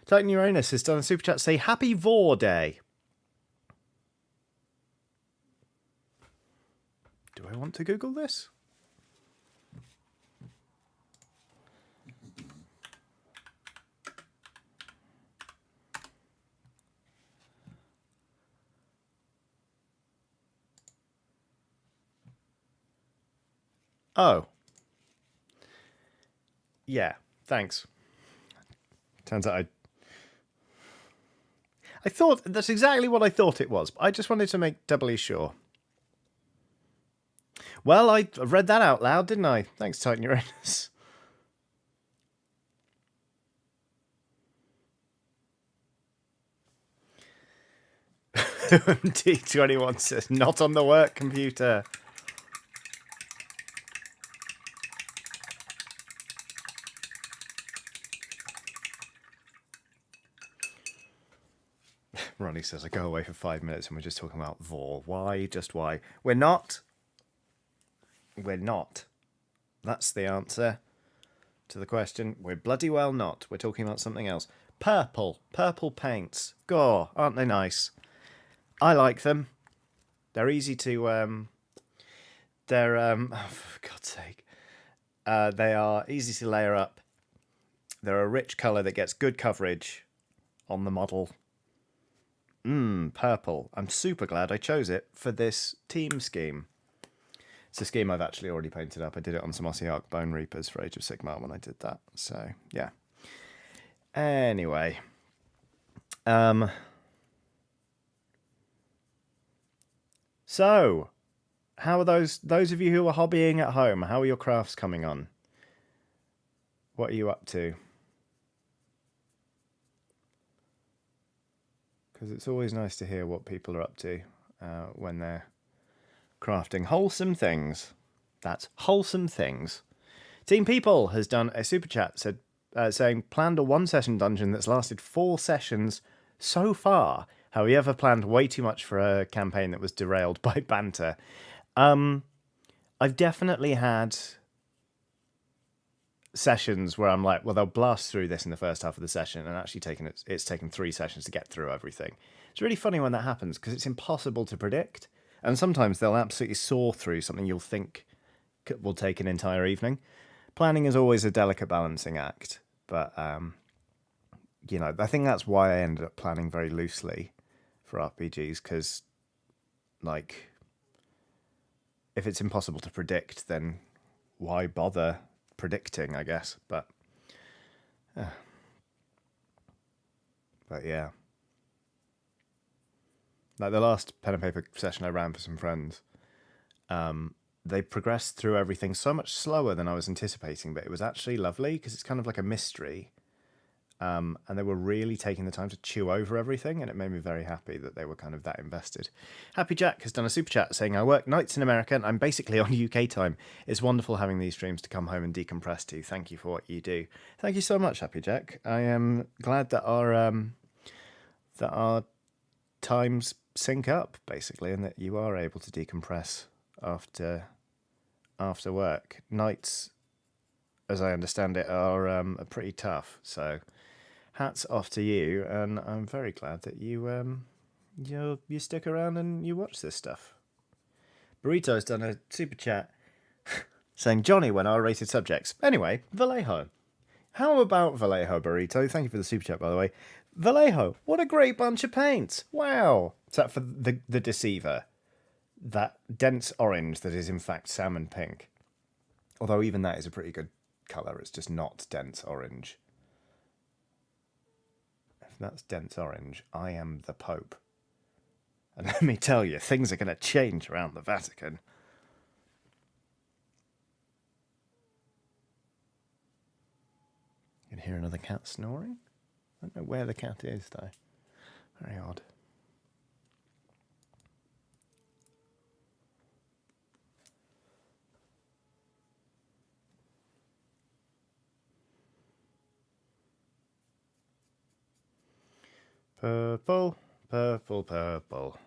Titan Uranus has done a super chat to say, Happy Vor Day. Do I want to Google this? Oh. Yeah, thanks. Turns out I thought that's exactly what I thought it was, but I just wanted to make doubly sure. Well, I read that out loud, didn't I? Thanks, Titan Uranus. T21 says, not on the work computer. Ronnie says, I go away for 5 minutes and we're just talking about Vor. Why? Just why? We're not. We're not. That's the answer to the question. We're bloody well not. We're talking about something else. Purple. Purple paints. Gore. Aren't they nice? I like them. They're easy to... they're... oh, for God's sake. They are easy to layer up. They're a rich colour that gets good coverage on the model. Purple. I'm super glad I chose it for this team scheme. It's a scheme I've actually already painted up. I did it on some Aussie Arc Bone Reapers for Age of Sigmar when I did that. So, yeah. Anyway. So, how are those of you who are hobbying at home? How are your crafts coming on? What are you up to? Because it's always nice to hear what people are up to when they're crafting wholesome things. That's wholesome things. Team People has done a super chat saying, planned a 1-session dungeon that's lasted 4 sessions so far. However, planned way too much for a campaign that was derailed by banter. I've definitely had sessions where I'm like, well, they'll blast through this in the first half of the session, and actually it's taken 3 sessions to get through everything. It's really funny when that happens because it's impossible to predict, and sometimes they'll absolutely soar through something you'll think will take an entire evening. Planning is always a delicate balancing act, but you know, I think that's why I ended up planning very loosely for RPGs, because like if it's impossible to predict, then why bother predicting, I guess. But yeah, like the last pen and paper session I ran for some friends, they progressed through everything so much slower than I was anticipating, but it was actually lovely because it's kind of like a mystery. And they were really taking the time to chew over everything, and it made me very happy that they were kind of that invested. Happy Jack has done a super chat saying, I work nights in America and I'm basically on UK time. It's wonderful having these streams to come home and decompress to. Thank you for what you do. Thank you so much, Happy Jack. I am glad that our times sync up, basically, and that you are able to decompress after work. Nights, as I understand it, are pretty tough, so hats off to you, and I'm very glad that you stick around and you watch this stuff. Burrito's done a super chat saying, Johnny, when R-rated subjects. Anyway, Vallejo. How about Vallejo, Burrito? Thank you for the super chat, by the way. Vallejo, what a great bunch of paints. Wow. Is that for the Deceiver? That dense orange that is in fact salmon pink. Although even that is a pretty good colour. It's just not dense orange. If that's dense orange, I am the Pope. And let me tell you, things are going to change around the Vatican. You can hear another cat snoring? I don't know where the cat is, though. Very odd. Purple, purple, purple.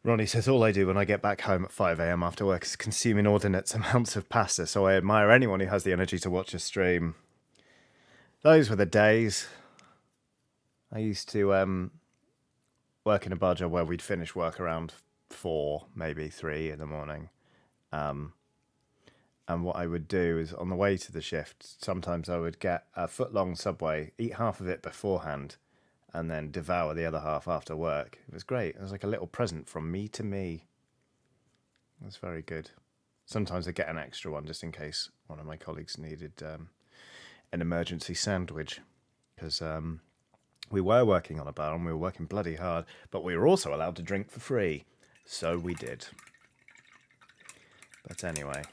Ronnie says, all I do when I get back home at 5 a.m. after work is consume inordinate amounts of pasta, so I admire anyone who has the energy to watch a stream. Those were the days. I used to work in a bar job where we'd finish work around 4, maybe 3 in the morning. And what I would do is on the way to the shift, sometimes I would get a foot-long Subway, eat half of it beforehand, and then devour the other half after work. It was great. It was like a little present from me to me. It was very good. Sometimes I get an extra one just in case one of my colleagues needed an emergency sandwich. Because we were working on a bar and we were working bloody hard, but we were also allowed to drink for free. So we did. But anyway.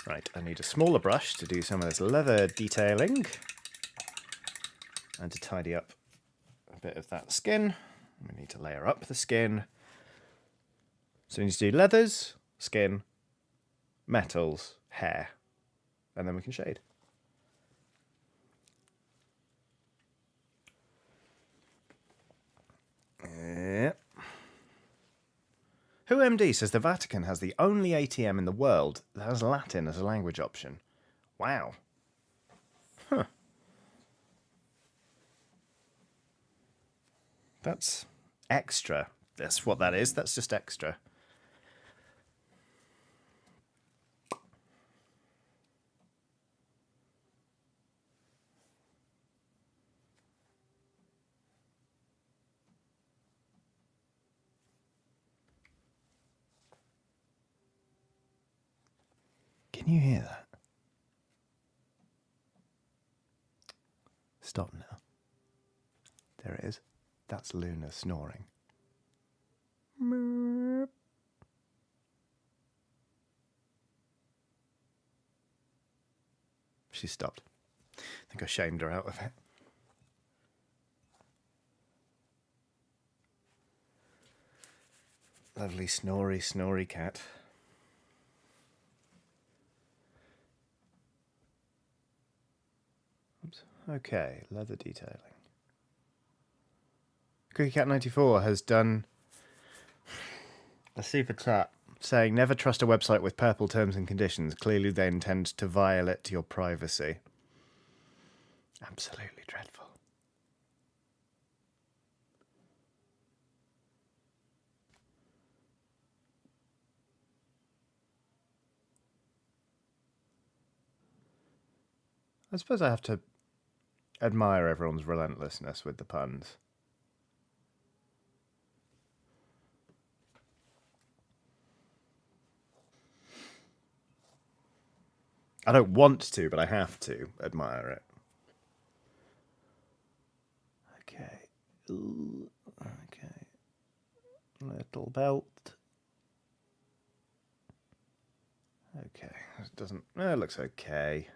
Right, I need a smaller brush to do some of this leather detailing. And to tidy up a bit of that skin. We need to layer up the skin. So we need to do leathers, skin, metals, hair. And then we can shade. Yeah. WhoMD says the Vatican has the only ATM in the world that has Latin as a language option. Wow. Huh. That's extra. That's what that is. That's just extra. Can you hear that? Stop now. There it is. That's Luna snoring. She stopped. I think I shamed her out of it. Lovely snory cat. Oops. Okay, leather detailing. CookieCat94 has done a super chat saying, never trust a website with purple terms and conditions. Clearly they intend to violate your privacy. Absolutely dreadful. I suppose I have to admire everyone's relentlessness with the puns. I don't want to, but I have to admire it. Okay. Ooh, okay. Little belt. Okay. It doesn't... it looks okay.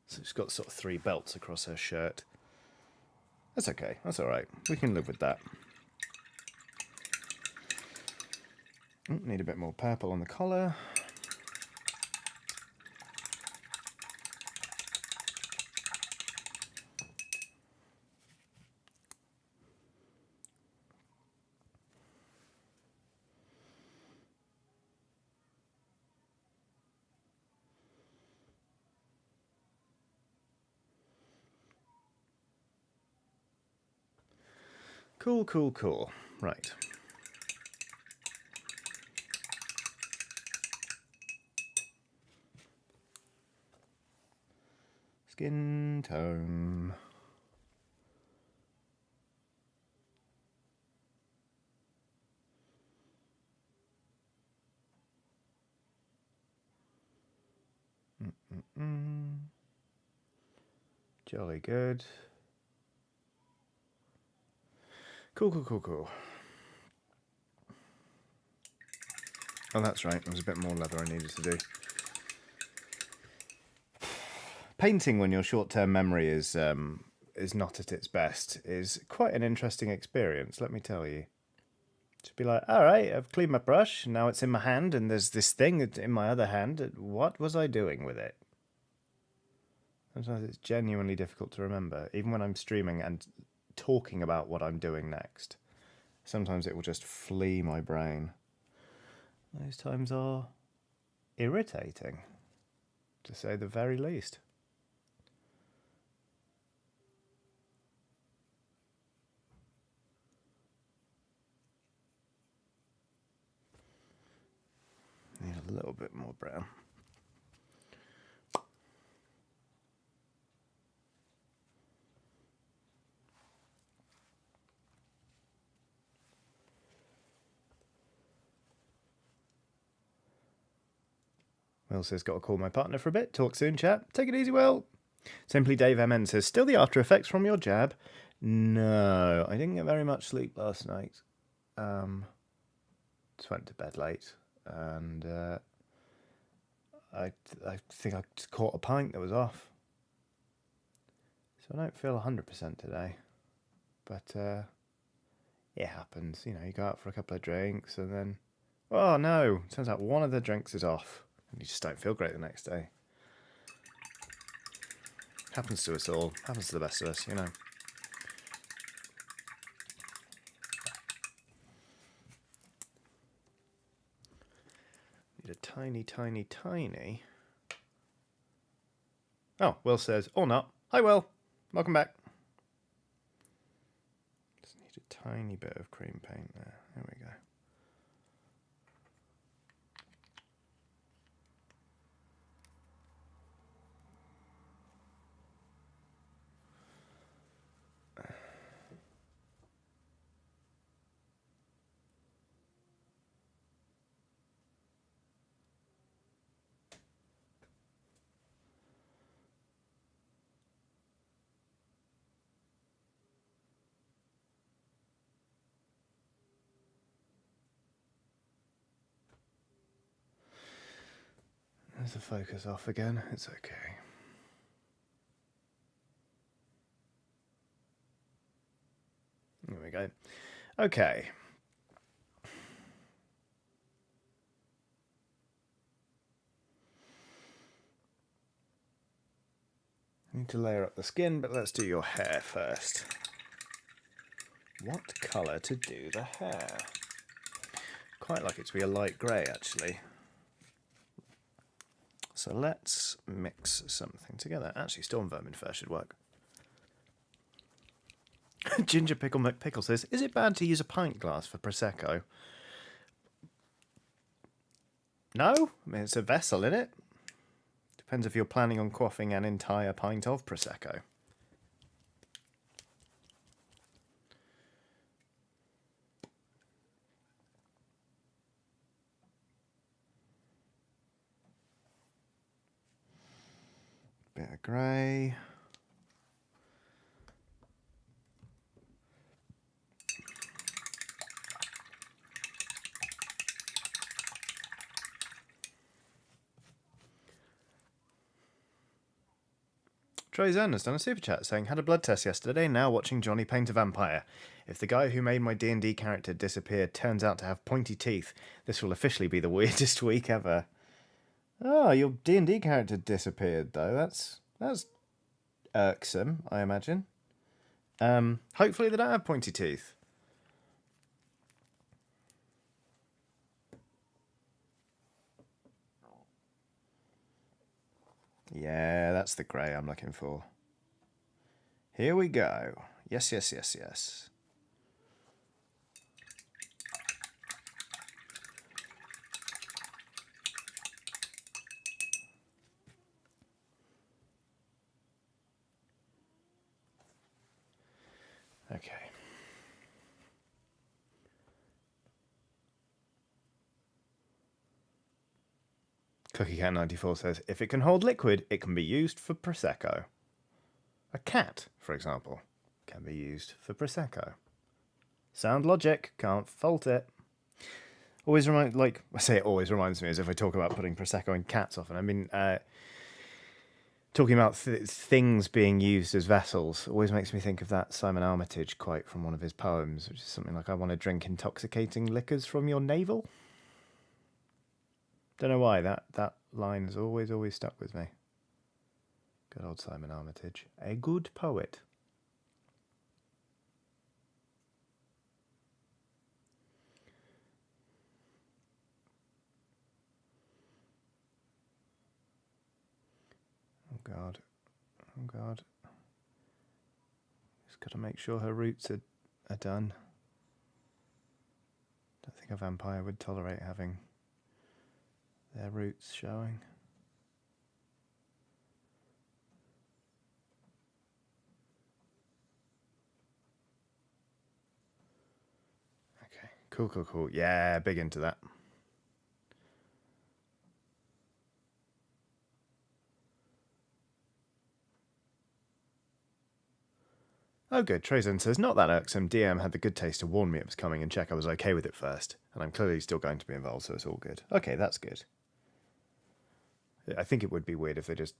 So she's got sort of 3 belts across her shirt. That's okay. That's all right. We can live with that. Need a bit more purple on the collar. Cool. Right. Skin tone. Jolly good. Cool. Oh, that's right. There was a bit more leather I needed to do. Painting when your short-term memory is not at its best is quite an interesting experience, let me tell you. To be like, all right, I've cleaned my brush, now it's in my hand, and there's this thing in my other hand. What was I doing with it? Sometimes it's genuinely difficult to remember, even when I'm streaming and talking about what I'm doing next. Sometimes it will just flee my brain. Those times are irritating, to say the very least. Need a little bit more brown. Will says, got to call my partner for a bit. Talk soon, chap. Take it easy, Will. Simply Dave MN says, still the after effects from your jab? No, I didn't get very much sleep last night. Just went to bed late, and I think I just caught a pint that was off. So I don't feel 100% today. But it happens. You know, you go out for a couple of drinks and then, oh no, turns out one of the drinks is off. And you just don't feel great the next day. Happens to us all. Happens to the best of us, you know. Need a tiny... Oh, Will says, or not. Hi, Will. Welcome back. Just need a tiny bit of cream paint there. There we go. There's the focus off again. It's okay. There we go. Okay. Need to layer up the skin, but let's do your hair first. What colour to do the hair? Quite like it to be a light grey, actually. So let's mix something together. Actually, Storm Vermin first should work. Ginger Pickle McPickle says, is it bad to use a pint glass for Prosecco? No, I mean, it's a vessel, isn't it? Depends if you're planning on quaffing an entire pint of Prosecco. Bit of grey. Troy Zen has done a super chat saying, had a blood test yesterday, now watching Johnny paint a vampire. If the guy who made my D&D character disappear turns out to have pointy teeth, this will officially be the weirdest week ever. Oh, your D&D character disappeared, though. That's irksome, I imagine. Hopefully they don't have pointy teeth. Yeah, that's the grey I'm looking for. Here we go. Yes, yes, yes, yes. Okay. CookieCat94 says, if it can hold liquid, it can be used for Prosecco. A cat, for example, can be used for Prosecco. Sound logic, can't fault it. Always remind, like, I say it always reminds me as if I talk about putting Prosecco in cats often. I mean, talking about things being used as vessels always makes me think of that Simon Armitage quote from one of his poems, which is something like, I want to drink intoxicating liquors from your navel. Don't know why, that line has always stuck with me. Good old Simon Armitage. A good poet. God. Oh, God. Just got to make sure her roots are done. Don't think a vampire would tolerate having their roots showing. Okay, cool. Yeah, big into that. Oh, good. Trazon says, not that irksome. DM had the good taste to warn me it was coming and check I was okay with it first. And I'm clearly still going to be involved, so it's all good. Okay, that's good. I think it would be weird if they just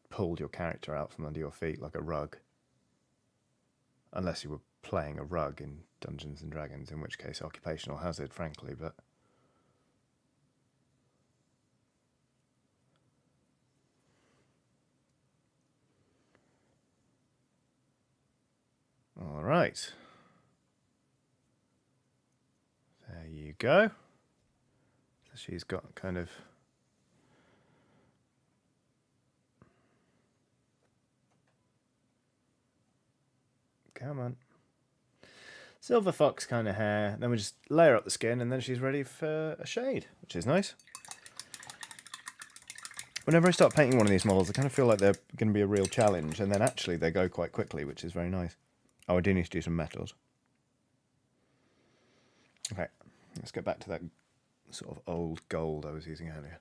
pulled your character out from under your feet like a rug. Unless you were playing a rug in Dungeons and Dragons, in which case occupational hazard, frankly, but... All right. There you go. So she's got kind of... Come on. Silver fox kind of hair. Then we just layer up the skin and then she's ready for a shade, which is nice. Whenever I start painting one of these models, I kind of feel like they're going to be a real challenge, and then actually they go quite quickly, which is very nice. Oh, I do need to do some metals. Okay, let's get back to that sort of old gold I was using earlier.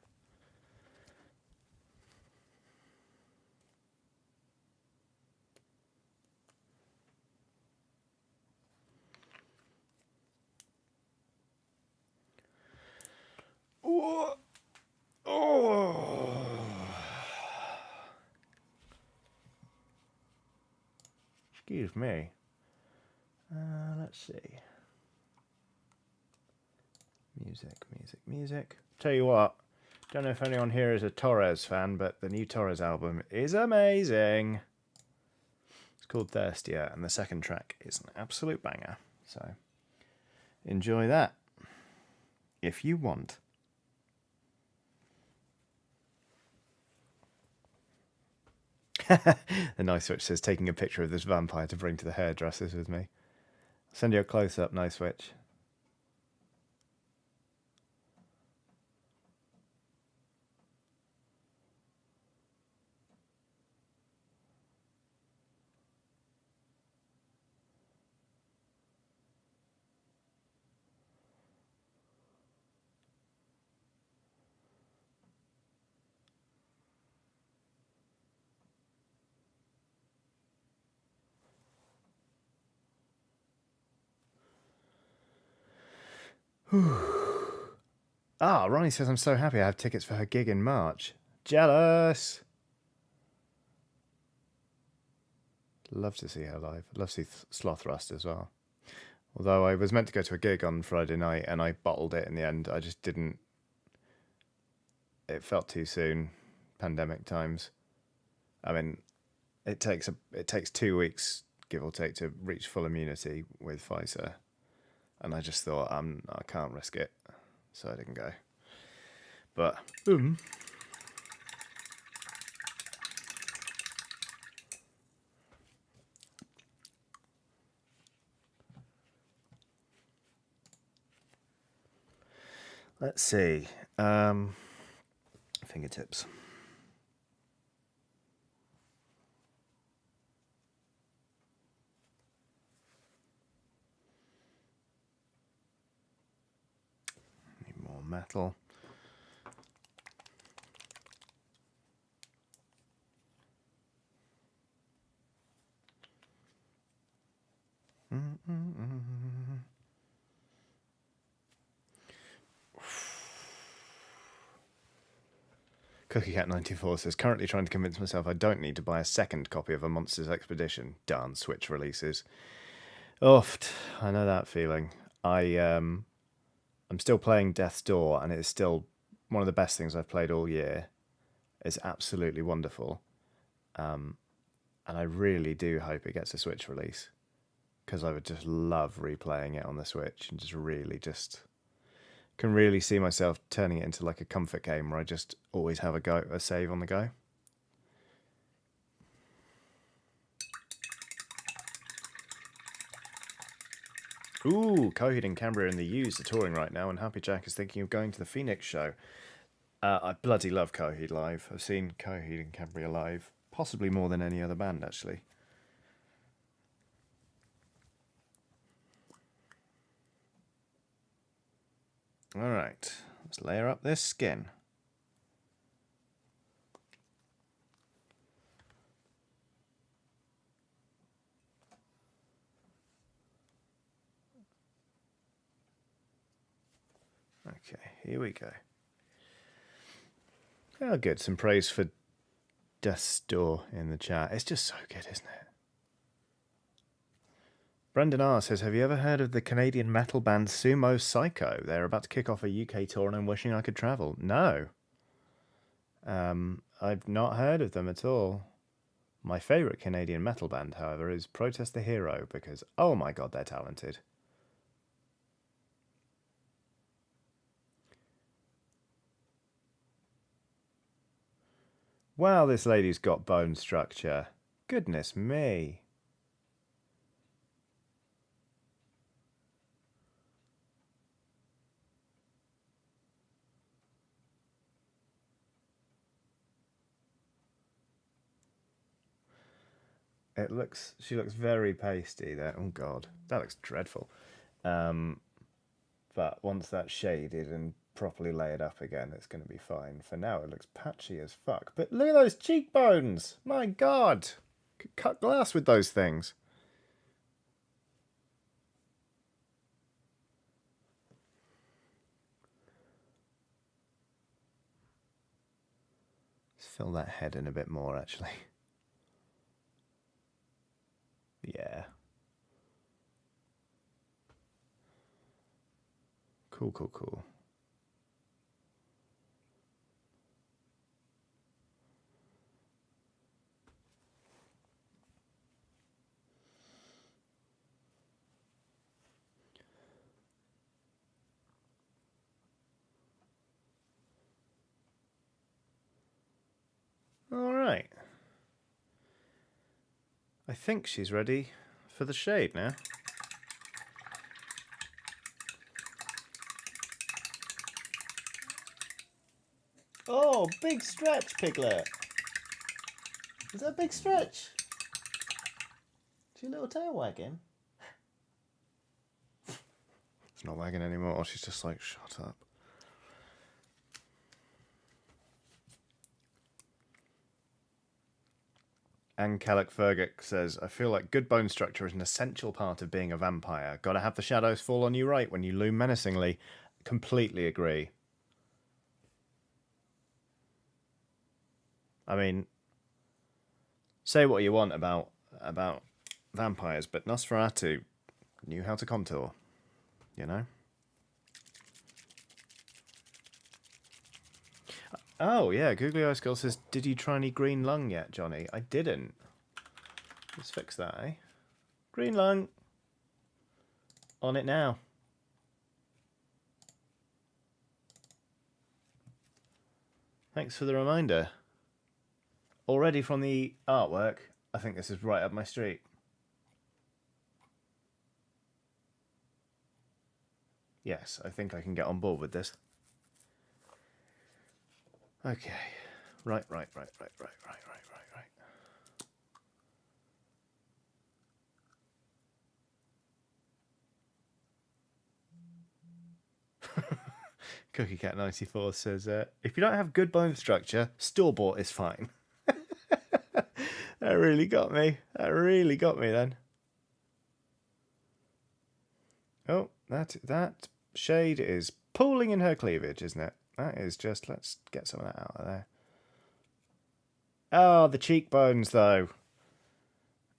Oh! Oh! Excuse me. Let's see. Music. Tell you what, don't know if anyone here is a Torres fan, but the new Torres album is amazing. It's called Thirstier, and the second track is an absolute banger. So enjoy that if you want. The nice switch says taking a picture of this vampire to bring to the hairdressers with me. I'll send you a close up, nice switch. Ah, Ronnie says I'm so happy I have tickets for her gig in March. Jealous! Love to see her live. Love to see Sloth Rust as well. Although I was meant to go to a gig on Friday night and I bottled it in the end. I just didn't. It felt too soon. Pandemic times. I mean, it takes 2 weeks, give or take, to reach full immunity with Pfizer. And I just thought, I can't risk it. So I didn't go. But, let's see. Fingertips. Need more metal. CookieCat94 says, currently trying to convince myself I don't need to buy a second copy of A Monster's Expedition. Darn Switch releases. Oof, I know that feeling. I'm still playing Death's Door, and it is still one of the best things I've played all year. It's absolutely wonderful. And I really do hope it gets a Switch release, because I would just love replaying it on the Switch and just can really see myself turning it into like a comfort game where I just always have a save on the go. Ooh, Coheed and Cambria and the U's are touring right now, and Happy Jack is thinking of going to the Phoenix show. I bloody love Coheed live. I've seen Coheed and Cambria live, possibly more than any other band, actually. All right, let's layer up this skin. Okay, here we go. Oh, good. Some praise for Death Store in the chat. It's just so good, isn't it? Brendan R says, have you ever heard of the Canadian metal band Sumo Psycho? They're about to kick off a UK tour and I'm wishing I could travel. No. I've not heard of them at all. My favourite Canadian metal band, however, is Protest the Hero because, oh my god, they're talented. Wow, this lady's got bone structure. Goodness me. She looks very pasty there. Oh god, that looks dreadful. But once that's shaded and properly layered up again, it's going to be fine. For now, it looks patchy as fuck. But look at those cheekbones! My god! Could cut glass with those things. Let's fill that head in a bit more, actually. Yeah. Cool, cool, cool. All right. I think she's ready for the shade now. Oh, big stretch, Piglet. Is that a big stretch? Is your little tail wagging? It's not wagging anymore. She's just like, shut up. Ankalik Fergic says, I feel like good bone structure is an essential part of being a vampire. Gotta have the shadows fall on you right when you loom menacingly. Completely agree. I mean, say what you want about vampires, but Nosferatu knew how to contour, you know? Oh, yeah, Googly Eyes Girl says, did you try any green lung yet, Johnny? I didn't. Let's fix that, eh? Green lung. On it now. Thanks for the reminder. Already from the artwork, I think this is right up my street. Yes, I think I can get on board with this. Okay. Right. Cookie Cat 94 says, if you don't have good bone structure, store-bought is fine. That really got me. That really got me then. Oh, that shade is pooling in her cleavage, isn't it? That is just, let's get some of that out of there. Oh, the cheekbones, though.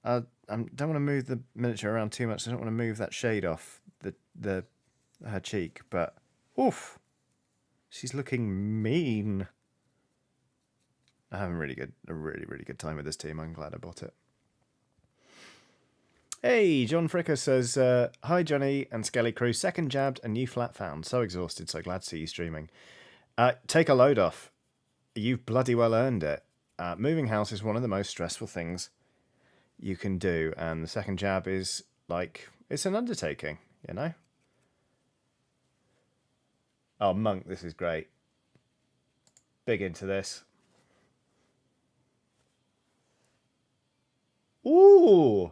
I don't want to move the miniature around too much. I don't want to move that shade off her cheek, but oof, she's looking mean. I'm having a really good time with this team. I'm glad I bought it. Hey, John Fricker says, hi Johnny and Skelly Crew. Second jabbed and new flat found. So exhausted, so glad to see you streaming. Take a load off. You've bloody well earned it. Moving house is one of the most stressful things you can do, and the second jab is like, it's an undertaking. you know? Oh, monk, this is great. Big into this. Ooh!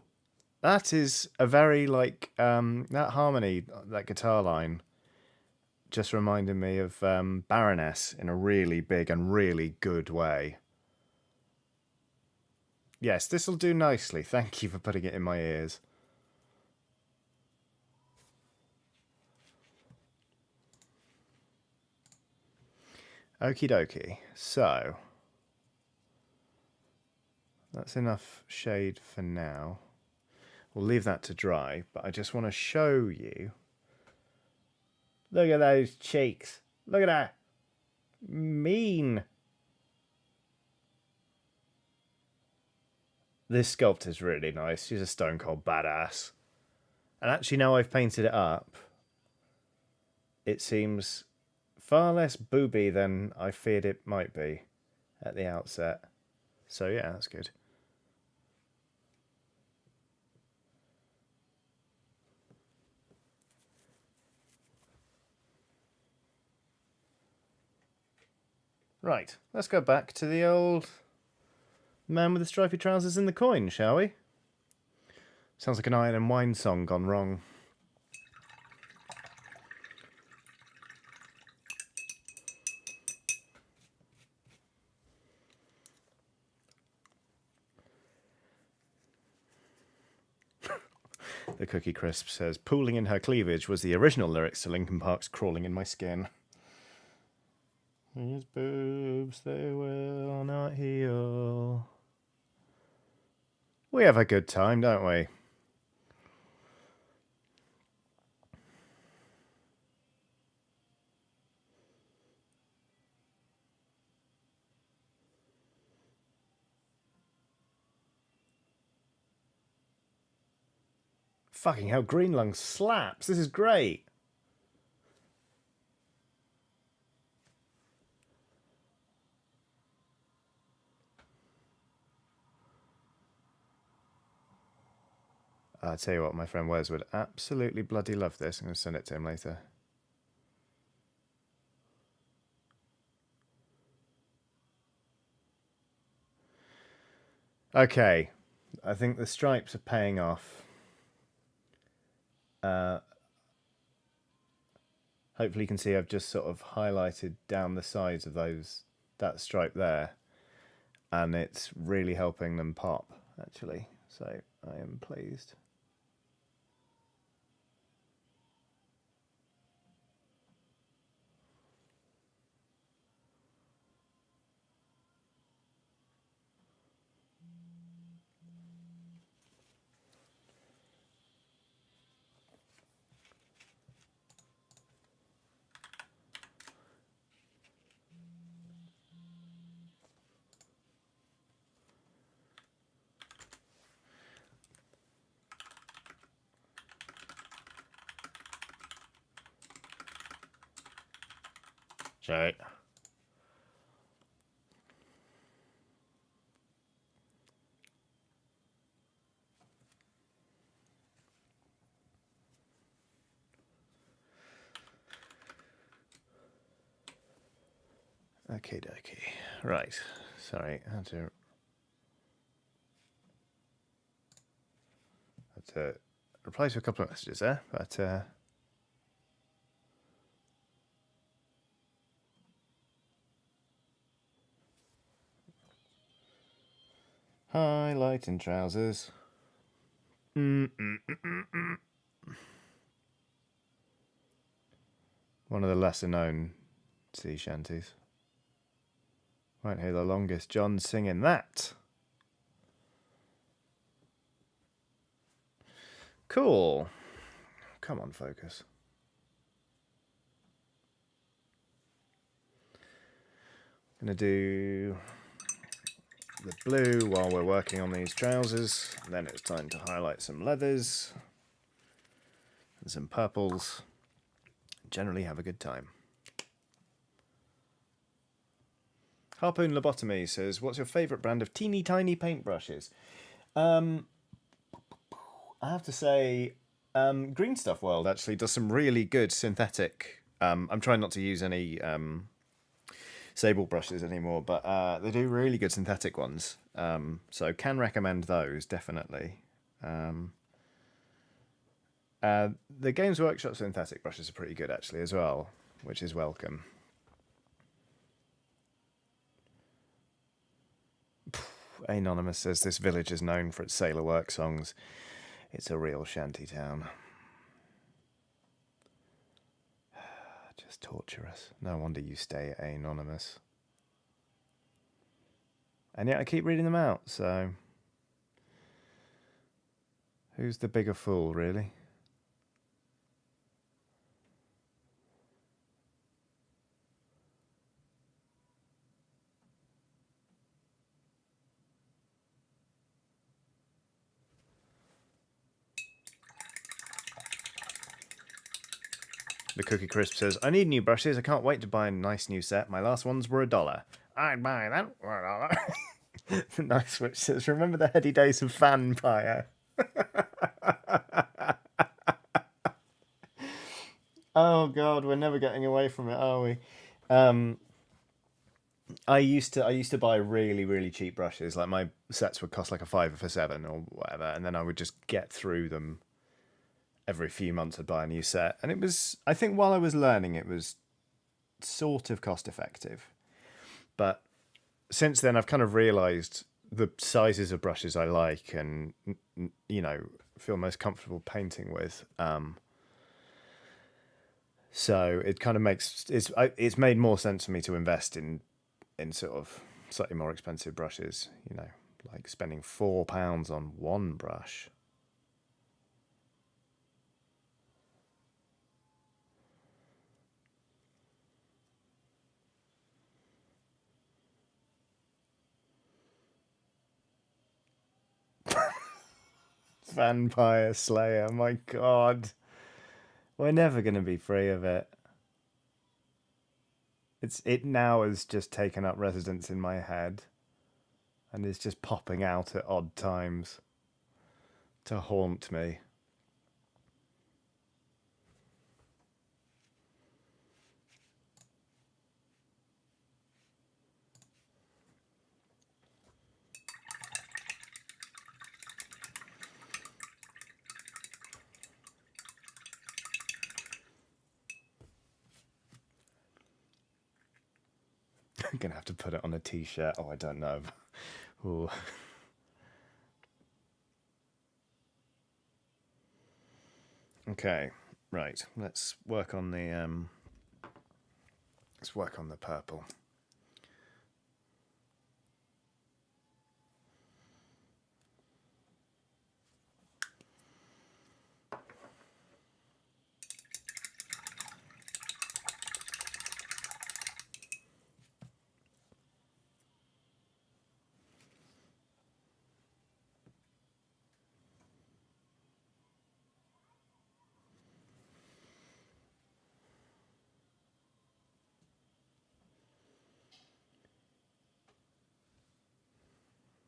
That is a very, like, that harmony, that guitar line, just reminded me of Baroness in a really big and really good way. Yes, this will do nicely. Thank you for putting it in my ears. Okie dokie. So, that's enough shade for now. We'll leave that to dry, but I just want to show you. Look at those cheeks. Look at that. Mean. This sculptor's really nice. She's a stone cold badass. And actually, now I've painted it up, it seems far less booby than I feared it might be at the outset. So yeah, that's good. Right, let's go back to the old man with the stripy trousers and the coin, shall we? Sounds like an Iron and Wine song gone wrong. The Cookie Crisp says, "Pooling in her cleavage" was the original lyrics to Linkin Park's "Crawling in My Skin." These boobs, they will not heal. We have a good time, don't we? Fucking hell, Green Lung slaps. This is great. I'll tell you what, my friend Wes would absolutely bloody love this. I'm going to send it to him later. Okay, I think the stripes are paying off. Hopefully you can see I've just sort of highlighted down the sides of that stripe there, and it's really helping them pop, actually. So I am pleased. So okie dokie. Right. Sorry, I had to reply to a couple of messages there, but highlighting trousers. One of the lesser known sea shanties. Won't hear the longest John singing that. Cool. Come on, focus. Gonna do the blue while we're working on these trousers. Then it's time to highlight some leathers and some purples. Generally have a good time. Harpoon Lobotomy says, "What's your favourite brand of teeny tiny paintbrushes?" I have to say, Green Stuff World actually does some really good synthetic. I'm trying not to use any sable brushes anymore, but they do really good synthetic ones. So can recommend those definitely. Um, the Games Workshop synthetic brushes are pretty good actually as well, which is welcome. Anonymous says this village is known for its sailor work songs. It's a real shanty town. Just torturous. No wonder you stay anonymous. And yet I keep reading them out, so who's the bigger fool, really? The Cookie Crisp says, I need new brushes. I can't wait to buy a nice new set. My last ones were $1. I'd buy that for $1. Nice Switch says, remember the heady days of Fanpire? Oh God, we're never getting away from it, are we? I used to buy really really cheap brushes. Like my sets would cost like a fiver for seven or whatever, and then I would just get through them every few months. I'd buy a new set, and it was, I think while I was learning, it was sort of cost effective. But since then, I've kind of realised the sizes of brushes I like and feel most comfortable painting with. So it kind of makes it's made more sense for me to invest in sort of slightly more expensive brushes. Like spending £4 on one brush. Vampire Slayer, my God. We're never going to be free of it. It now has just taken up residence in my head and is just popping out at odd times to haunt me. I'm going to have to put it on a t-shirt. Oh, I don't know. Ooh. Okay, right. Let's work on the purple.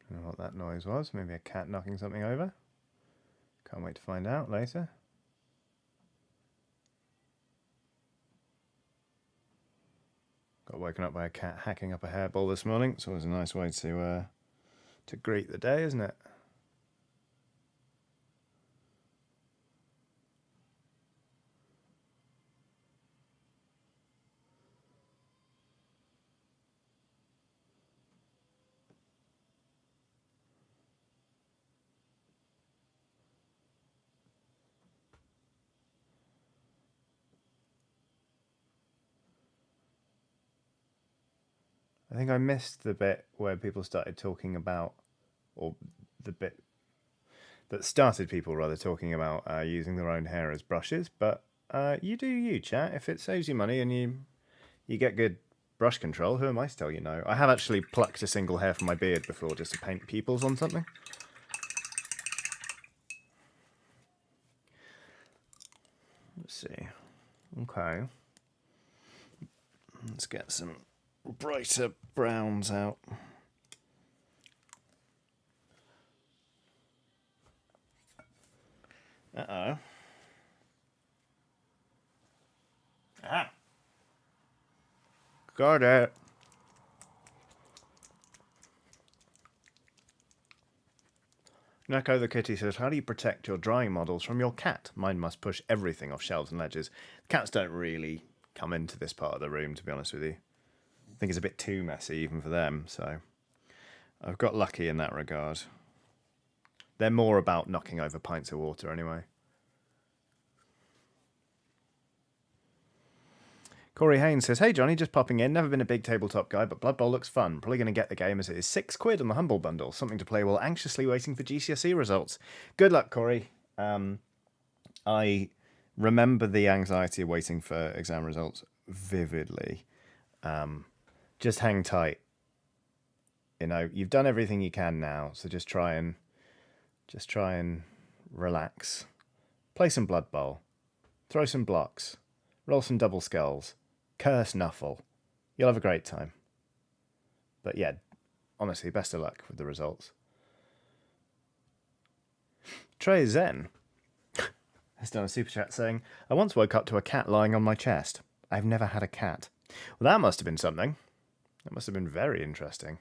I don't know what that noise was. Maybe a cat knocking something over. Can't wait to find out later. Got woken up by a cat hacking up a hairball this morning. It's always a nice way to greet the day, isn't it? I think I missed the bit where people started talking about, or the bit that started people rather talking about using their own hair as brushes. But you do you, chat. If it saves you money and you get good brush control, who am I to tell you no? I have actually plucked a single hair from my beard before just to paint pupils on something. Let's see. Okay. Let's get some brighter browns out. Uh-oh. Got it. Neko the kitty says, how do you protect your drawing models from your cat? Mine must push everything off shelves and ledges. Cats don't really come into this part of the room, to be honest with you. I think it's a bit too messy even for them, so I've got lucky in that regard. They're more about knocking over pints of water anyway. Corey Haynes says, hey Johnny, just popping in. Never been a big tabletop guy, but Blood Bowl looks fun. Probably going to get the game as it is £6 on the Humble Bundle. Something to play while anxiously waiting for GCSE results. Good luck, Corey. I remember the anxiety of waiting for exam results vividly. Just hang tight. You know, you've done everything you can now, so just try and relax. Play some Blood Bowl. Throw some blocks. Roll some double skulls. Curse Nuffle. You'll have a great time. But yeah, honestly, best of luck with the results. Trey Zen has done a super chat saying, I once woke up to a cat lying on my chest. I've never had a cat. Well, that must have been something. That must have been very interesting.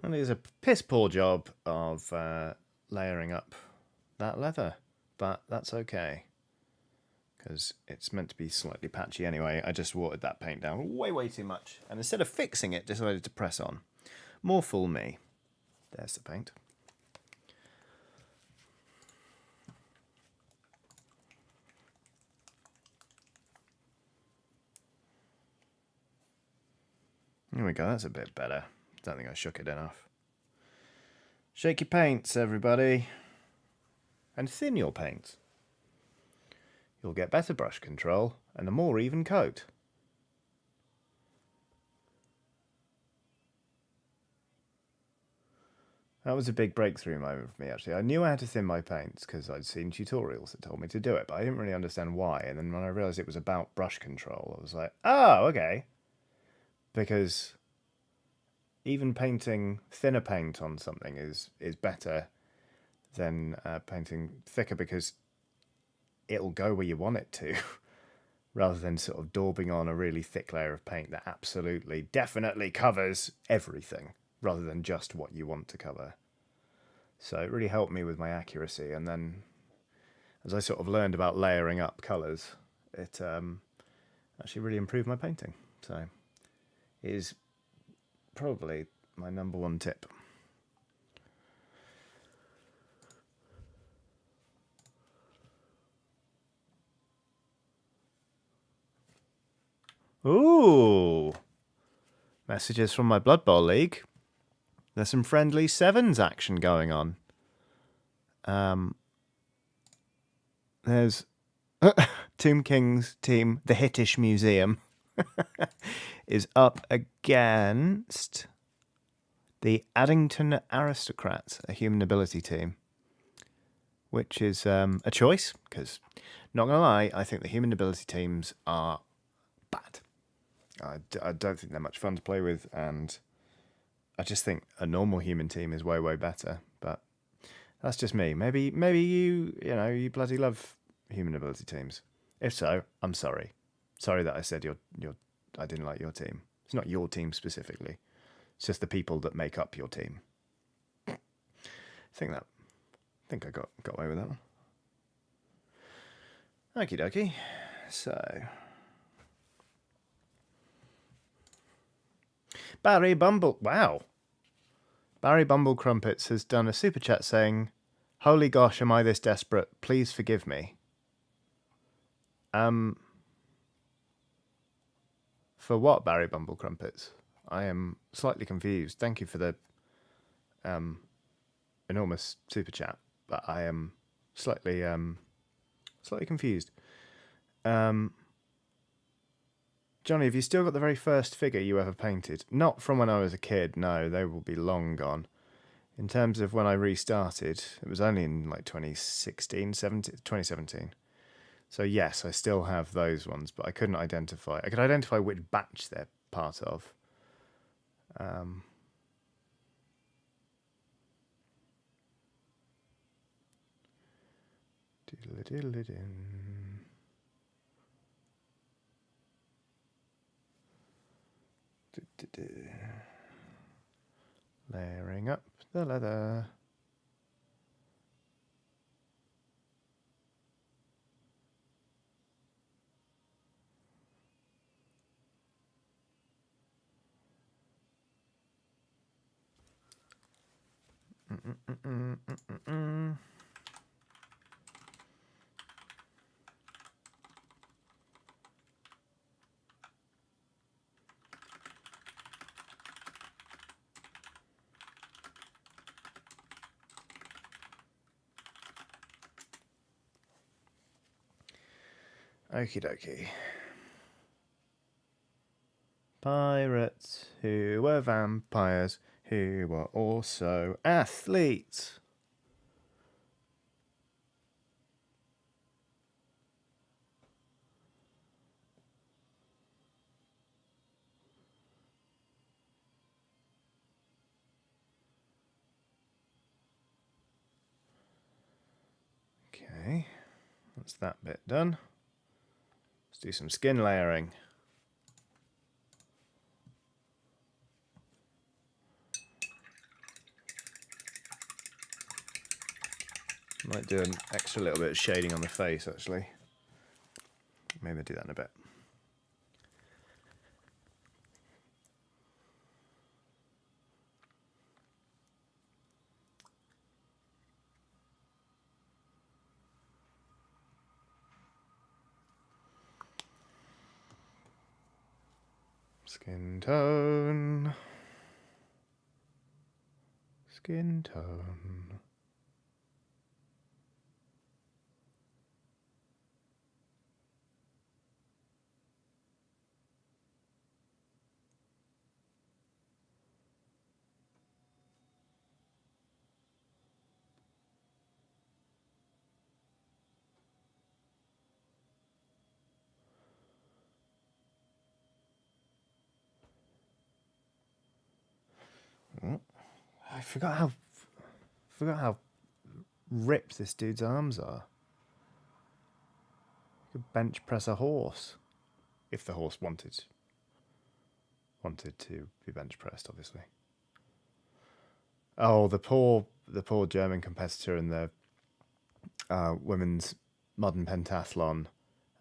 And it is a piss poor job of layering up that leather, but that's okay. Because it's meant to be slightly patchy anyway. I just watered that paint down way too much. And instead of fixing it, decided to press on. More fool me. There's the paint. Here we go, that's a bit better. Don't think I shook it enough. Shake your paints, everybody. And thin your paints. You'll get better brush control and a more even coat. That was a big breakthrough moment for me, actually. I knew I had to thin my paints because I'd seen tutorials that told me to do it, but I didn't really understand why. And then when I realised it was about brush control, I was like, oh, okay. Because even painting thinner paint on something is better than painting thicker because it'll go where you want it to, rather than sort of daubing on a really thick layer of paint that absolutely, definitely covers everything, rather than just what you want to cover. So it really helped me with my accuracy. And then as I sort of learned about layering up colours, it actually really improved my painting. So it is probably my number one tip. Ooh! Messages from my Blood Bowl League. There's some friendly sevens action going on. There's Tomb King's team, the Hittish Museum, is up against the Addington Aristocrats, a human ability team, which is a choice, because, not going to lie, I think the human ability teams are bad. I don't think they're much fun to play with, and I just think a normal human team is way better. But that's just me. Maybe you bloody love human ability teams. If so, I'm sorry. Sorry that I said I didn't like your team. It's not your team specifically. It's just the people that make up your team. I think I got away with that one. Okie dokie. So Barry Bumble, wow. Barry Bumble Crumpets has done a super chat saying, "Holy gosh, am I this desperate? Please forgive me." For what, Barry Bumble Crumpets? I am slightly confused. Thank you for the enormous super chat, but I am slightly confused. Johnny, have you still got the very first figure you ever painted? Not from when I was a kid, no, they will be long gone. In terms of when I restarted, it was only in like 2017. So yes, I still have those ones, but I couldn't identify. I could identify which batch they're part of. Layering up the leather. Okie dokie. Pirates who were vampires who were also athletes. Okay, that's that bit done. Let's do some skin layering. Might do an extra little bit of shading on the face, actually. Maybe I'll do that in a bit. Skin tone. Skin tone. I forgot how ripped this dude's arms are. You could bench press a horse, if the horse wanted to be bench pressed, obviously. Oh, the poor German competitor in the women's modern pentathlon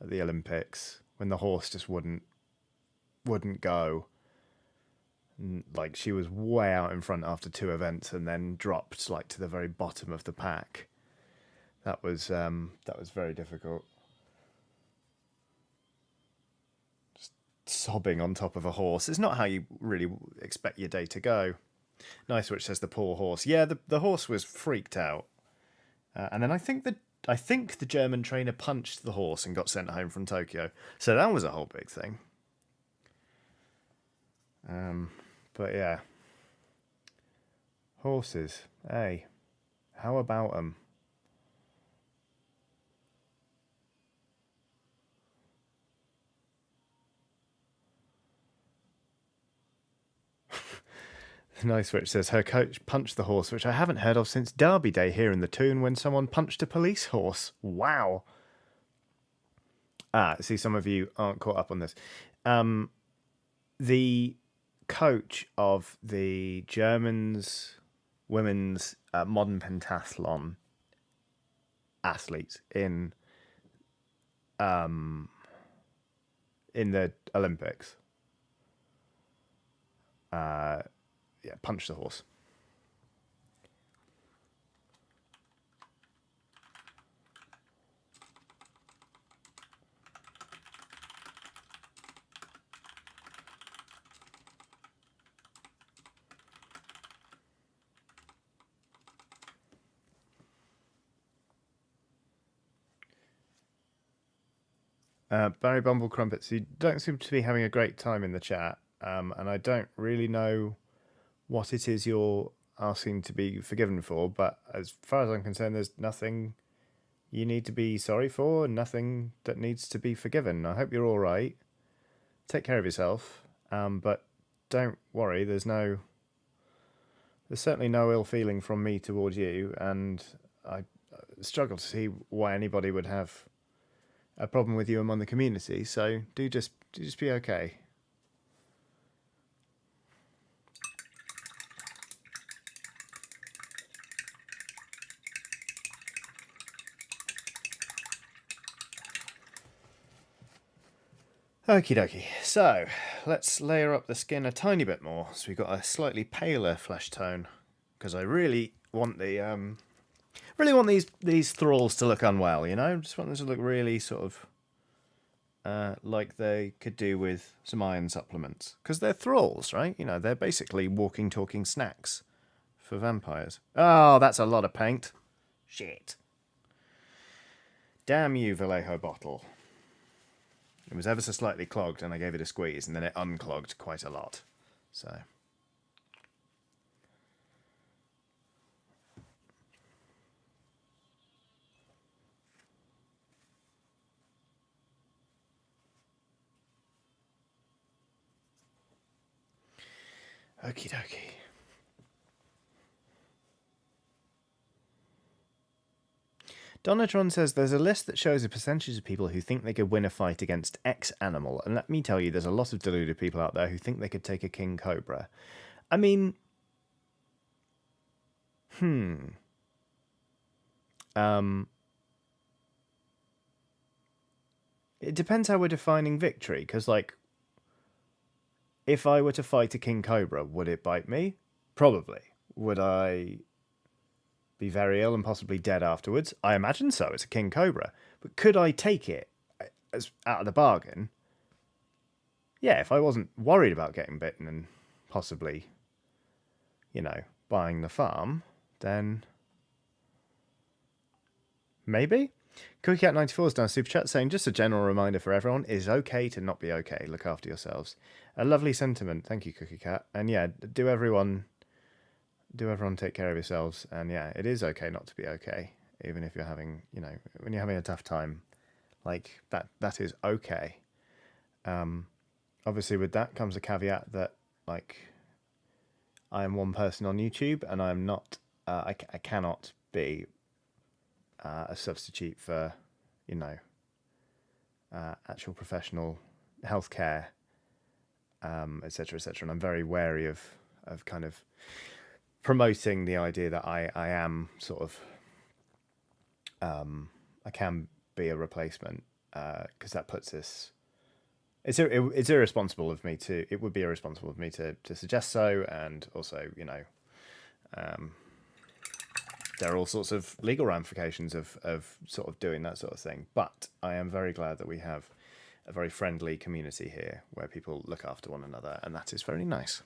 at the Olympics, when the horse just wouldn't go. Like, she was way out in front after 2 events and then dropped like to the very bottom of the pack. That was very difficult. Just sobbing on top of a horse. It's not how you really expect your day to go. Nice, which says the poor horse. Yeah, the horse was freaked out, and then I think the German trainer punched the horse and got sent home from Tokyo. So that was a whole big thing. But yeah, horses. Hey, how about them? Nice, which says her coach punched the horse, which I haven't heard of since Derby Day here in the Toon when someone punched a police horse. Wow. See, some of you aren't caught up on this. The coach of the Germans women's modern pentathlon athletes in the Olympics, punched the horse. Barry Bumble Crumpets, you don't seem to be having a great time in the chat, and I don't really know what it is you're asking to be forgiven for, but as far as I'm concerned, there's nothing you need to be sorry for, and nothing that needs to be forgiven. I hope you're all right. Take care of yourself, but don't worry. There's certainly no ill feeling from me towards you, and I struggle to see why anybody would have a problem with you among the community. So do just be okay. Okie dokie. So let's layer up the skin a tiny bit more, so we've got a slightly paler flesh tone, because I really want these thralls to look unwell. You know, just want them to look really sort of like they could do with some iron supplements, because they're thralls, right? You know, they're basically walking, talking snacks for vampires. Oh, that's a lot of paint. Shit. Damn you, Vallejo bottle. It was ever so slightly clogged, and I gave it a squeeze, and then it unclogged quite a lot. So. Okie dokie. Donatron says there's a list that shows a percentage of people who think they could win a fight against X animal, and let me tell you, there's a lot of deluded people out there who think they could take a king cobra. I mean, it depends how we're defining victory, because, like, if I were to fight a king cobra, would it bite me? Probably. Would I be very ill and possibly dead afterwards? I imagine so. It's a king cobra. But could I take it as out of the bargain? Yeah, if I wasn't worried about getting bitten and possibly, you know, buying the farm, then maybe. CookieCat94 has done a super chat saying, just a general reminder for everyone, it is okay to not be okay. Look after yourselves. A lovely sentiment. Thank you, Cookie Cat. And yeah, do everyone take care of yourselves. And yeah, it is okay not to be okay, even if you're having, you know, when you're having a tough time, like that is okay. Obviously with that comes a caveat that, like, I am one person on YouTube, and I'm not, I cannot be a substitute for, you know, actual professional healthcare, etc., etc. And I'm very wary of kind of promoting the idea that I am sort of I can be a replacement, because that puts us. It's irresponsible of me to. It would be irresponsible of me to suggest so, and also, you know, there are all sorts of legal ramifications of sort of doing that sort of thing. But I am very glad that we have a very friendly community here where people look after one another, and that is very nice.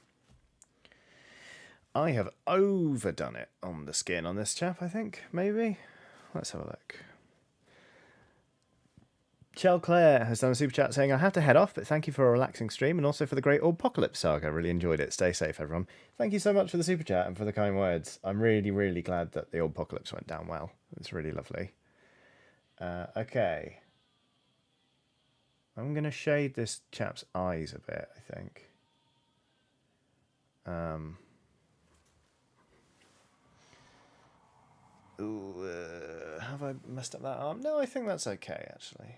I have overdone it on the skin on this chap, I think, maybe. Let's have a look. Chell Claire has done a super chat saying, I have to head off, but thank you for a relaxing stream and also for the great Apocalypse saga. Really enjoyed it. Stay safe, everyone. Thank you so much for the super chat and for the kind words. I'm really, really glad that the Apocalypse went down well. It's really lovely. Okay. I'm going to shade this chap's eyes a bit, I think. Have I messed up that arm? No, I think that's okay, actually.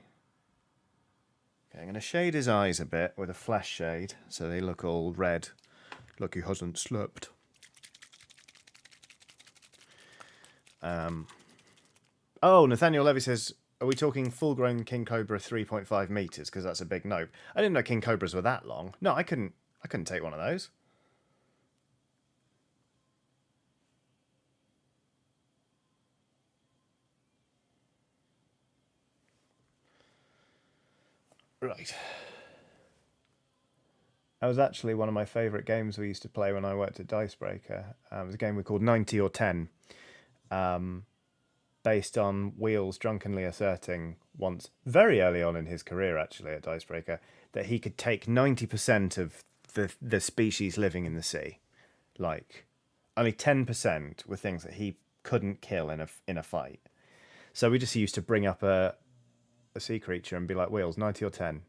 Okay, I'm going to shade his eyes a bit with a flash shade so they look all red. Look, he hasn't slept. Oh, Nathaniel Levy says, are we talking full-grown king cobra 3.5 meters? Because that's a big nope. I didn't know king cobras were that long. No, I couldn't take one of those. Right. That was actually one of my favourite games we used to play when I worked at Dicebreaker. It was a game we called 90 or 10, based on Wheels drunkenly asserting once, very early on in his career, actually, at Dicebreaker, that he could take 90% of the species living in the sea. Like, only 10% were things that he couldn't kill in a fight. So we just used to bring up a sea creature and be like, Wheels, 90 or 10.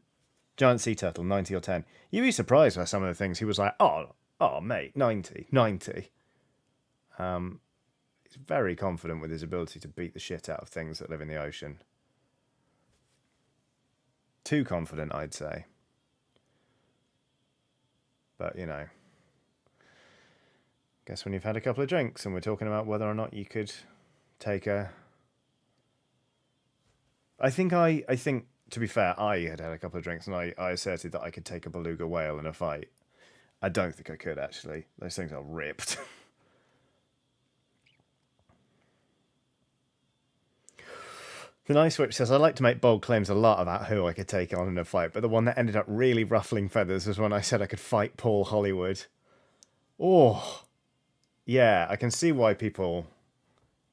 Giant sea turtle, 90 or 10. You'd be surprised by some of the things he was like, oh, mate, 90, 90. He's very confident with his ability to beat the shit out of things that live in the ocean. Too confident, I'd say. But, you know, guess when you've had a couple of drinks and we're talking about whether or not you could take a... I think, to be fair, I had a couple of drinks and I asserted that I could take a beluga whale in a fight. I don't think I could, actually. Those things are ripped. The Nice Witch says, I like to make bold claims a lot about who I could take on in a fight, but the one that ended up really ruffling feathers was when I said I could fight Paul Hollywood. Oh, yeah, I can see why people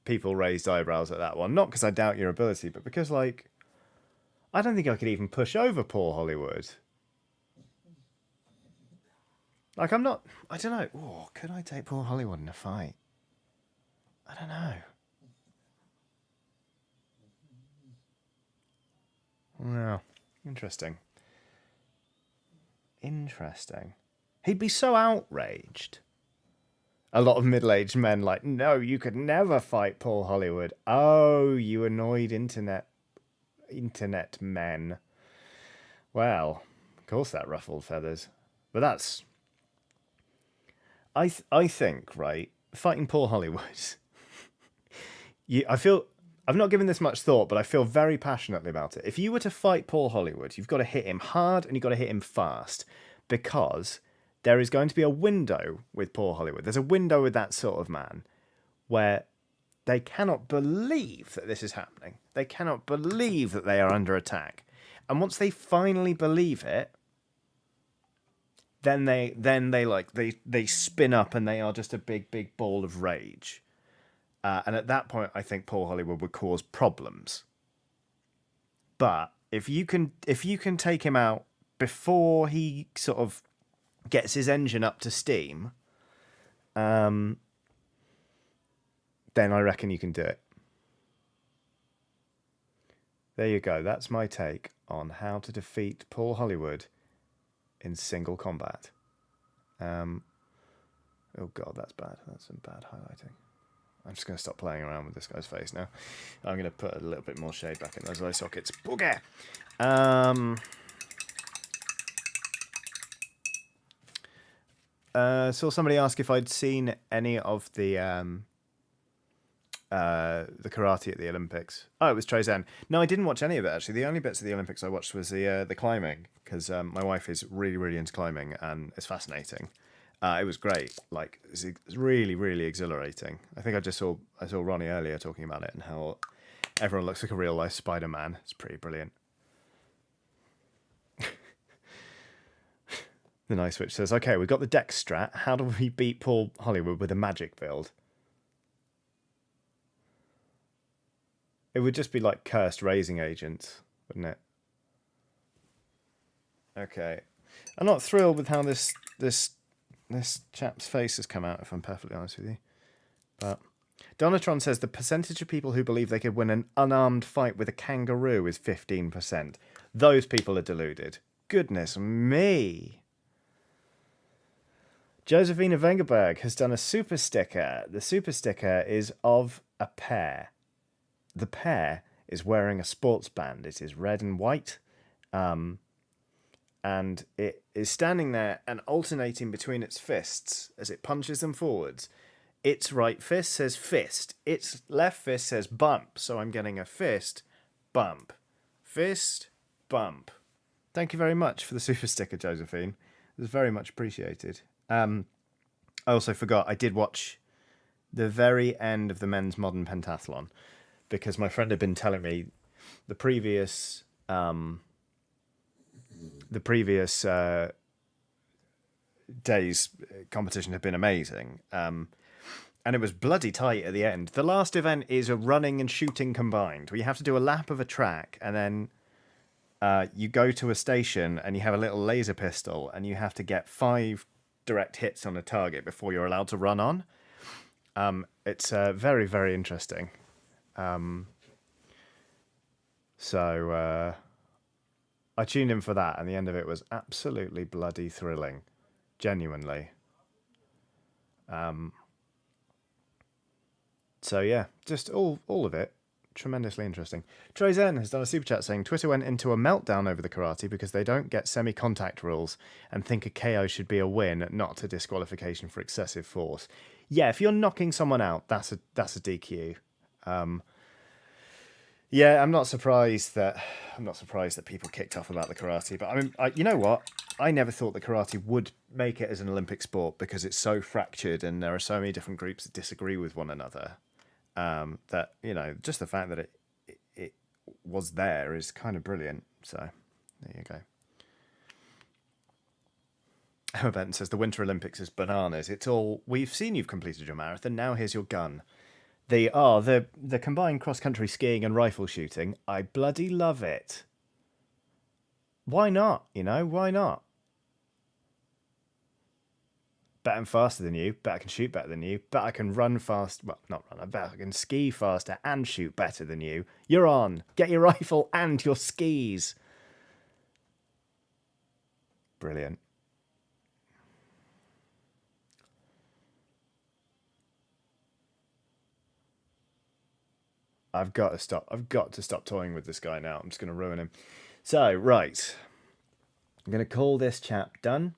raised eyebrows at that one. Not because I doubt your ability, but because, like, I don't think I could even push over Paul Hollywood. Like, I don't know. Oh, could I take Paul Hollywood in a fight? I don't know. No. Interesting. He'd be so outraged. A lot of middle-aged men like, no, you could never fight Paul Hollywood. Oh, you annoyed internet men. Well, of course that ruffled feathers. But that's... I think, right, fighting Paul Hollywood... I've not given this much thought, but I feel very passionately about it. If you were to fight Paul Hollywood, you've got to hit him hard and you've got to hit him fast, because there is going to be a window with Paul Hollywood. There's a window with that sort of man where they cannot believe that this is happening. They cannot believe that they are under attack. And once they finally believe it, then they spin up and they are just a big ball of rage. And at that point, I think Paul Hollywood would cause problems. But if you can take him out before he sort of gets his engine up to steam, then I reckon you can do it. There you go. That's my take on how to defeat Paul Hollywood in single combat. Oh God, that's bad. That's some bad highlighting. I'm just going to stop playing around with this guy's face now. I'm going to put a little bit more shade back in those eye sockets. Booger! Saw somebody ask if I'd seen any of the karate at the Olympics. Oh, it was Trezen. No, I didn't watch any of it, actually. The only bits of the Olympics I watched was the climbing, because my wife is really into climbing, and it's fascinating. It was great. Like, it's really exhilarating. I think I saw Ronnie earlier talking about it and how everyone looks like a real life Spider-Man. It's pretty brilliant. The Nice Witch says, okay, we've got the dex strat. How do we beat Paul Hollywood with a magic build? It would just be like cursed raising agents, wouldn't it? Okay. I'm not thrilled with how this chap's face has come out, if I'm perfectly honest with you. But Donatron says the percentage of people who believe they could win an unarmed fight with a kangaroo is 15%. Those people are deluded. Goodness me. Josephina Vengerberg has done a super sticker. The super sticker is of a pair. The pair is wearing a sports band. It is red and white. And it is standing there and alternating between its fists as it punches them forwards. Its right fist says fist. Its left fist says bump. So I'm getting a fist, bump. Fist, bump. Thank you very much for the super sticker, Josephine. It was very much appreciated. I also forgot, I did watch the very end of the men's modern pentathlon, because my friend had been telling me the previous day's competition had been amazing. And And it was bloody tight at the end. The last event is a running and shooting combined, where you have to do a lap of a track, and then you go to a station and you have a little laser pistol, and you have to get 5 direct hits on a target before you're allowed to run on. It's very, very interesting. So I tuned in for that, and the end of it was absolutely bloody thrilling. Genuinely. So yeah, just all of it. Tremendously interesting. Troy Zen has done a super chat saying Twitter went into a meltdown over the karate because they don't get semi-contact rules and think a KO should be a win, not a disqualification for excessive force. Yeah, if you're knocking someone out, that's a DQ. Yeah, I'm not surprised that people kicked off about the karate. But I mean, you know what? I never thought the karate would make it as an Olympic sport because it's so fractured and there are so many different groups that disagree with one another. That, you know, just the fact that it was there is kind of brilliant. So there you go. Emma Benton says the Winter Olympics is bananas. It's all, we've seen you've completed your marathon. Now here's your gun. They are the combined cross-country skiing and rifle shooting. I bloody love it. Why not? You know, why not? Bet I'm faster than you. Bet I can shoot better than you. Bet I can run fast. Well, not run. I bet I can ski faster and shoot better than you. You're on. Get your rifle and your skis. Brilliant. I've got to stop. I've got to stop toying with this guy now. I'm just going to ruin him. So, right. I'm going to call this chap done.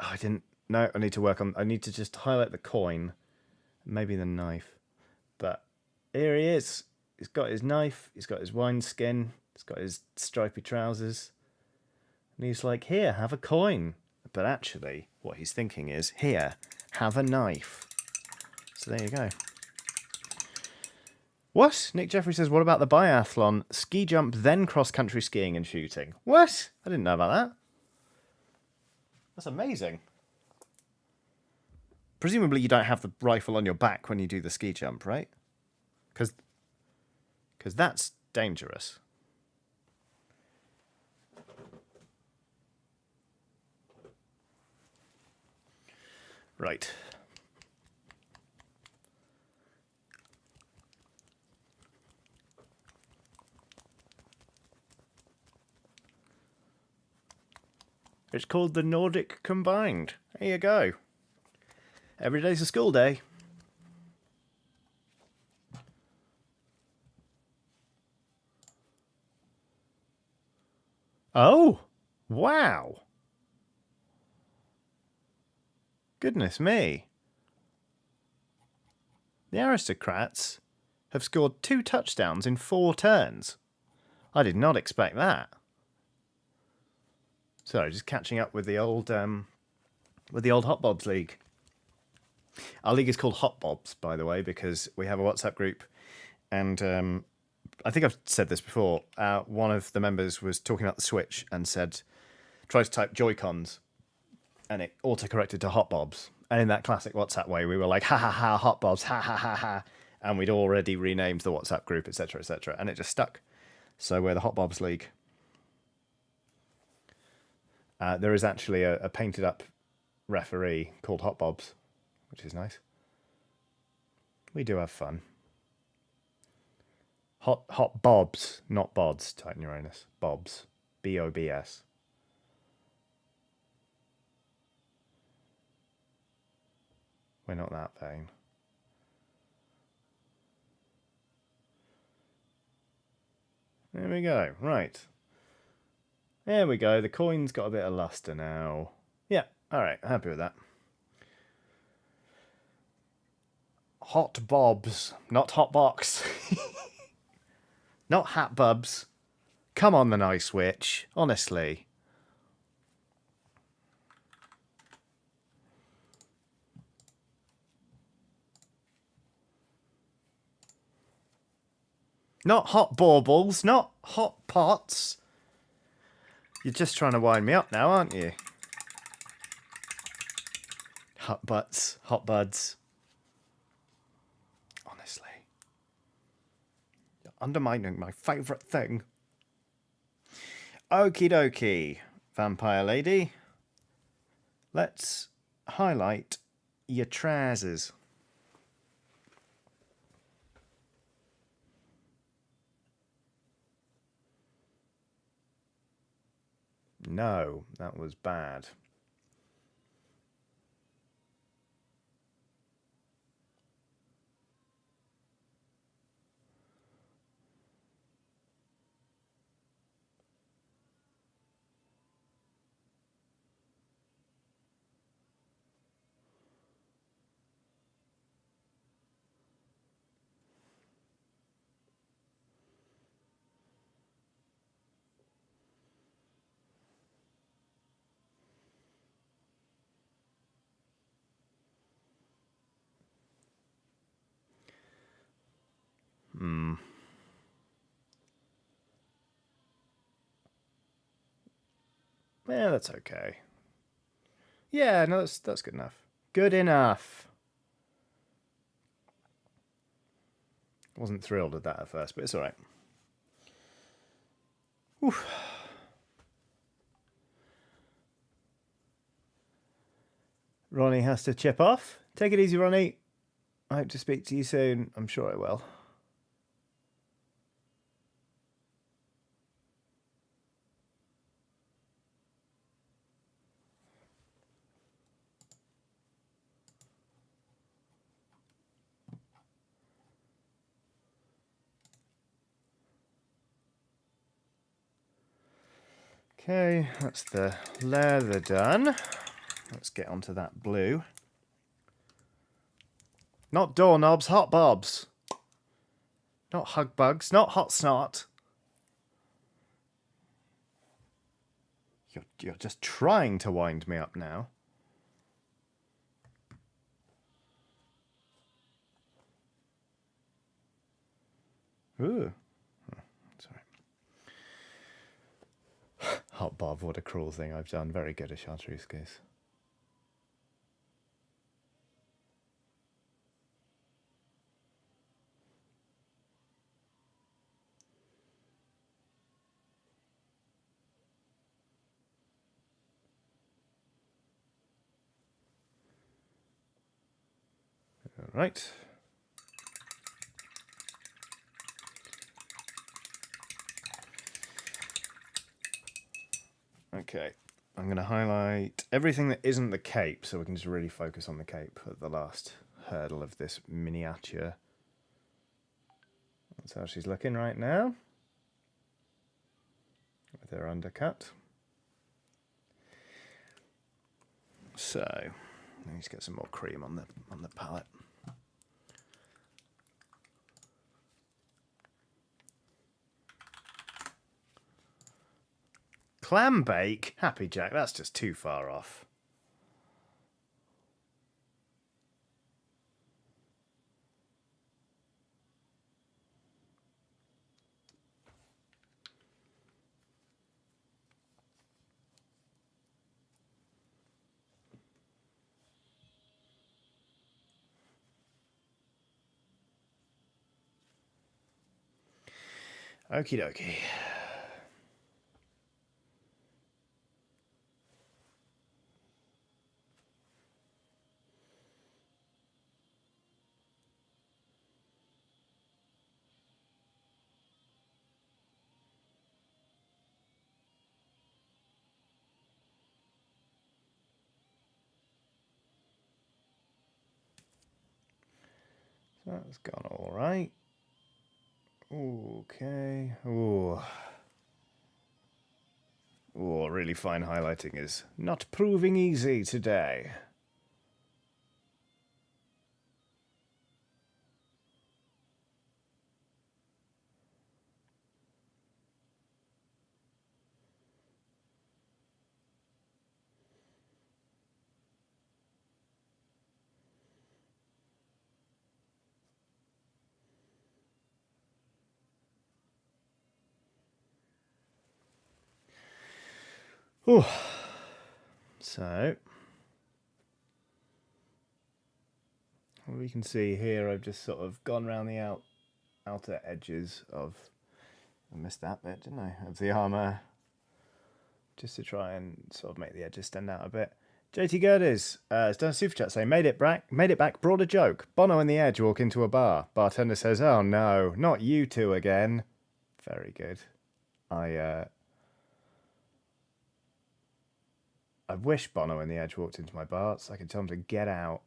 Oh, I didn't. No, I need to work on... I need to just highlight the coin. Maybe the knife. But here he is. He's got his knife. He's got his wine skin. He's got his stripy trousers. And he's like, here, have a coin. But actually, what he's thinking is, here, have a knife. So there you go. What? Nick Jeffrey says, what about the biathlon? Ski jump, then cross-country skiing and shooting. What? I didn't know about that. That's amazing. Presumably you don't have the rifle on your back when you do the ski jump, right? Because that's dangerous. Right. It's called the Nordic Combined. There you go. Every day's a school day. Oh, wow. Goodness me. The Aristocrats have scored 2 touchdowns in 4 turns. I did not expect that. Sorry, just catching up with the old Hot Bobs League. Our league is called Hot Bobs, by the way, because we have a WhatsApp group, and I think I've said this before. One of the members was talking about the Switch and said, try to type Joy-Cons, and it auto-corrected to Hot Bobs. And in that classic WhatsApp way, we were like, ha ha ha, Hot Bobs, ha ha ha ha, and we'd already renamed the WhatsApp group, etc., and it just stuck. So we're the Hot Bobs League. There is actually a painted-up referee called Hot Bobs, which is nice. We do have fun. Hot Bobs, not Bods, Titan Uranus. Bobs. B-O-B-S. We're not that vain. There we go. Right. There we go. The coin's got a bit of luster now. Yeah. All right. Happy with that. Hot Bobs, not Hot Box. Not Hat Bubs. Come on, the nice witch. Honestly. Not Hot Baubles, not Hot Pots. You're just trying to wind me up now, aren't you? Hot Butts, Hot Buds. Honestly. You're undermining my favourite thing. Okie dokie, vampire lady. Let's highlight your trousers. No, that was bad. Yeah, that's okay. Yeah, no, that's good enough. Good enough. Wasn't thrilled at that at first, but it's all right. Oof. Ronnie has to chip off. Take it easy, Ronnie. I hope to speak to you soon. I'm sure I will. Okay, that's the leather done. Let's get onto that blue. Not doorknobs, hot bobs. Not hug bugs, not hot snot. You're just trying to wind me up now. Ooh. Sorry. Hot bob, what a cruel thing I've done. Very good at chartreuse goose. All right. Okay, I'm going to highlight everything that isn't the cape so we can just really focus on the cape at the last hurdle of this miniature. That's how she's looking right now with her undercut. So, I need to get some more cream on the palette. Clam bake? Happy Jack, that's just too far off. Okie dokie. So that's gone all right. Okay. Ooh. Ooh, really fine highlighting is not proving easy today. Ooh. So, we can see here, I've just sort of gone around the outer edges of... I missed that bit, didn't I? Of the armour. Just to try and sort of make the edges stand out a bit. JT Girders has done a super chat saying, made it back, brought a joke. Bono and the Edge walk into a bar. Bartender says, oh no, not you two again. Very good. I wish Bono and the Edge walked into my bar so I could tell them to get out.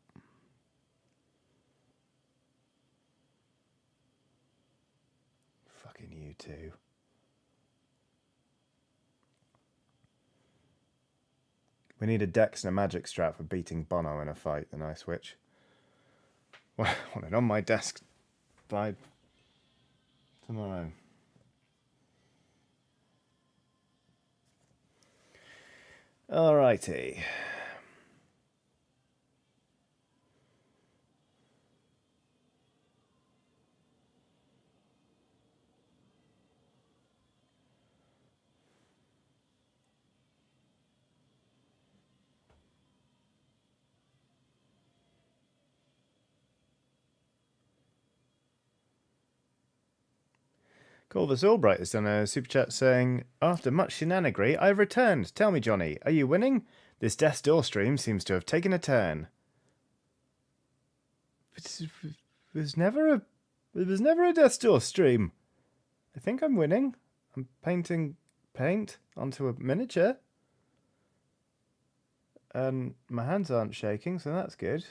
Fucking you two. We need a dex and a magic strap for beating Bono in a fight, the nice witch. Want it on my desk by tomorrow. Alrighty. Corvus Albright has done a super chat saying, after much shenanigans, I've returned. Tell me, Johnny, are you winning? This Death's Door stream seems to have taken a turn. It was never a Death's Door stream. I think I'm winning. I'm painting paint onto a miniature. And my hands aren't shaking, so that's good.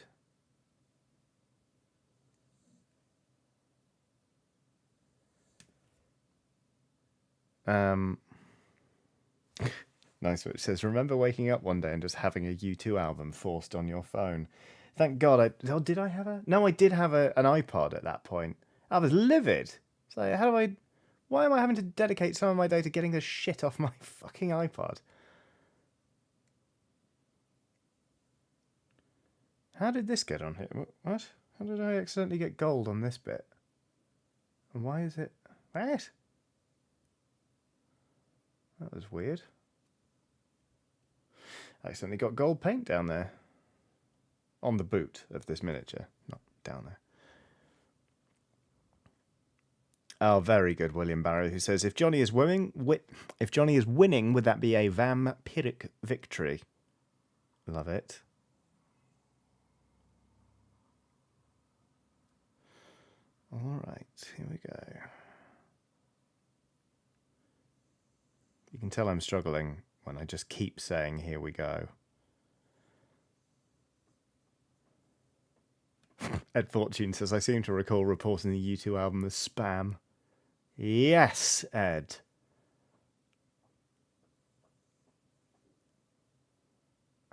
Nice, which says, remember waking up one day and just having a U2 album forced on your phone. Thank God did I have a... No, I did have an iPod at that point. I was livid. So why am I having to dedicate some of my day to getting this shit off my fucking iPod? How did this get on here? What? How did I accidentally get gold on this bit? And why is it... What? That was weird. I accidentally got gold paint down there. On the boot of this miniature. Not down there. Oh, very good, William Barrow, who says, if Johnny is winning, would that be a vampiric victory? Love it. All right, here we go. You can tell I'm struggling when I just keep saying, here we go. Ed Fortune says, I seem to recall reporting the U2 album as spam. Yes, Ed.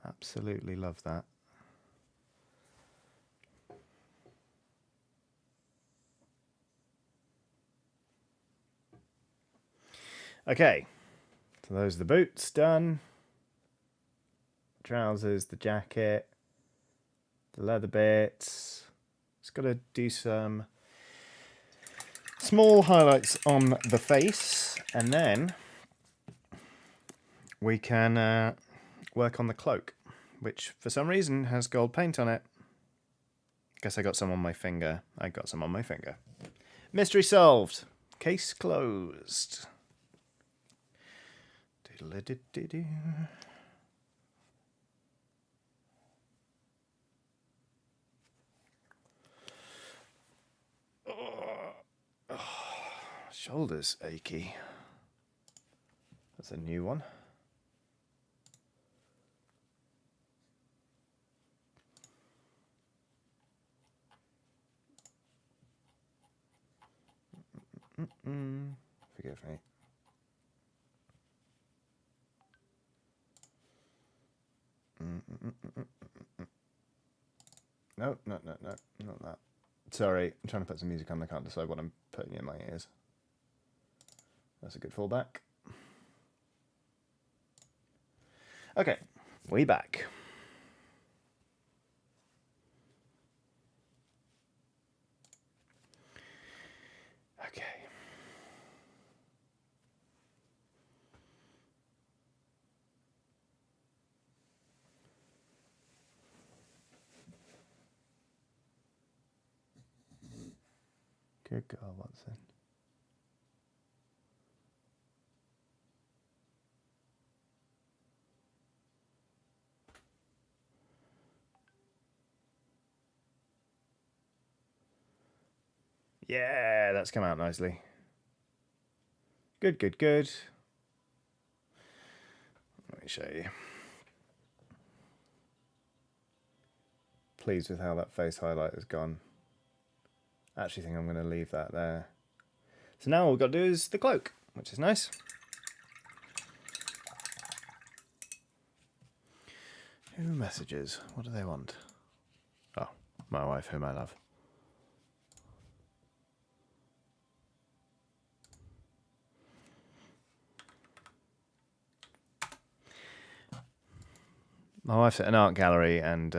Absolutely love that. Okay. So those are the boots done. Trousers, the jacket, the leather bits. Just got to do some small highlights on the face, and then we can work on the cloak, which for some reason has gold paint on it. Guess I got some on my finger. Mystery solved. Case closed. Diddle-a-did-did-doo. Shoulders achy. That's a new one. Forgive me. No, not that. Sorry, I'm trying to put some music on. I can't decide what I'm putting in my ears. That's a good fallback. Okay, we back. Okay. Good God, Watson. Yeah, that's come out nicely. Good, good, good. Let me show you. Pleased with how that face highlight has gone. I actually think I'm going to leave that there. So now all we've got to do is the cloak, which is nice. Who messages? What do they want? Oh, my wife, whom I love. My wife's at an art gallery, and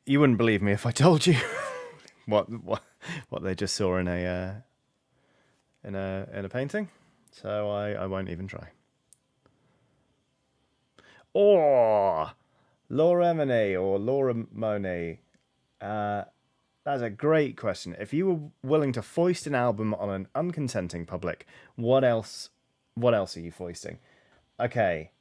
you wouldn't believe me if I told you what they just saw in a painting. So I won't even try. Or Laura Monet or Laura Monet. That's a great question. If you were willing to foist an album on an unconsenting public, what else are you foisting? Okay.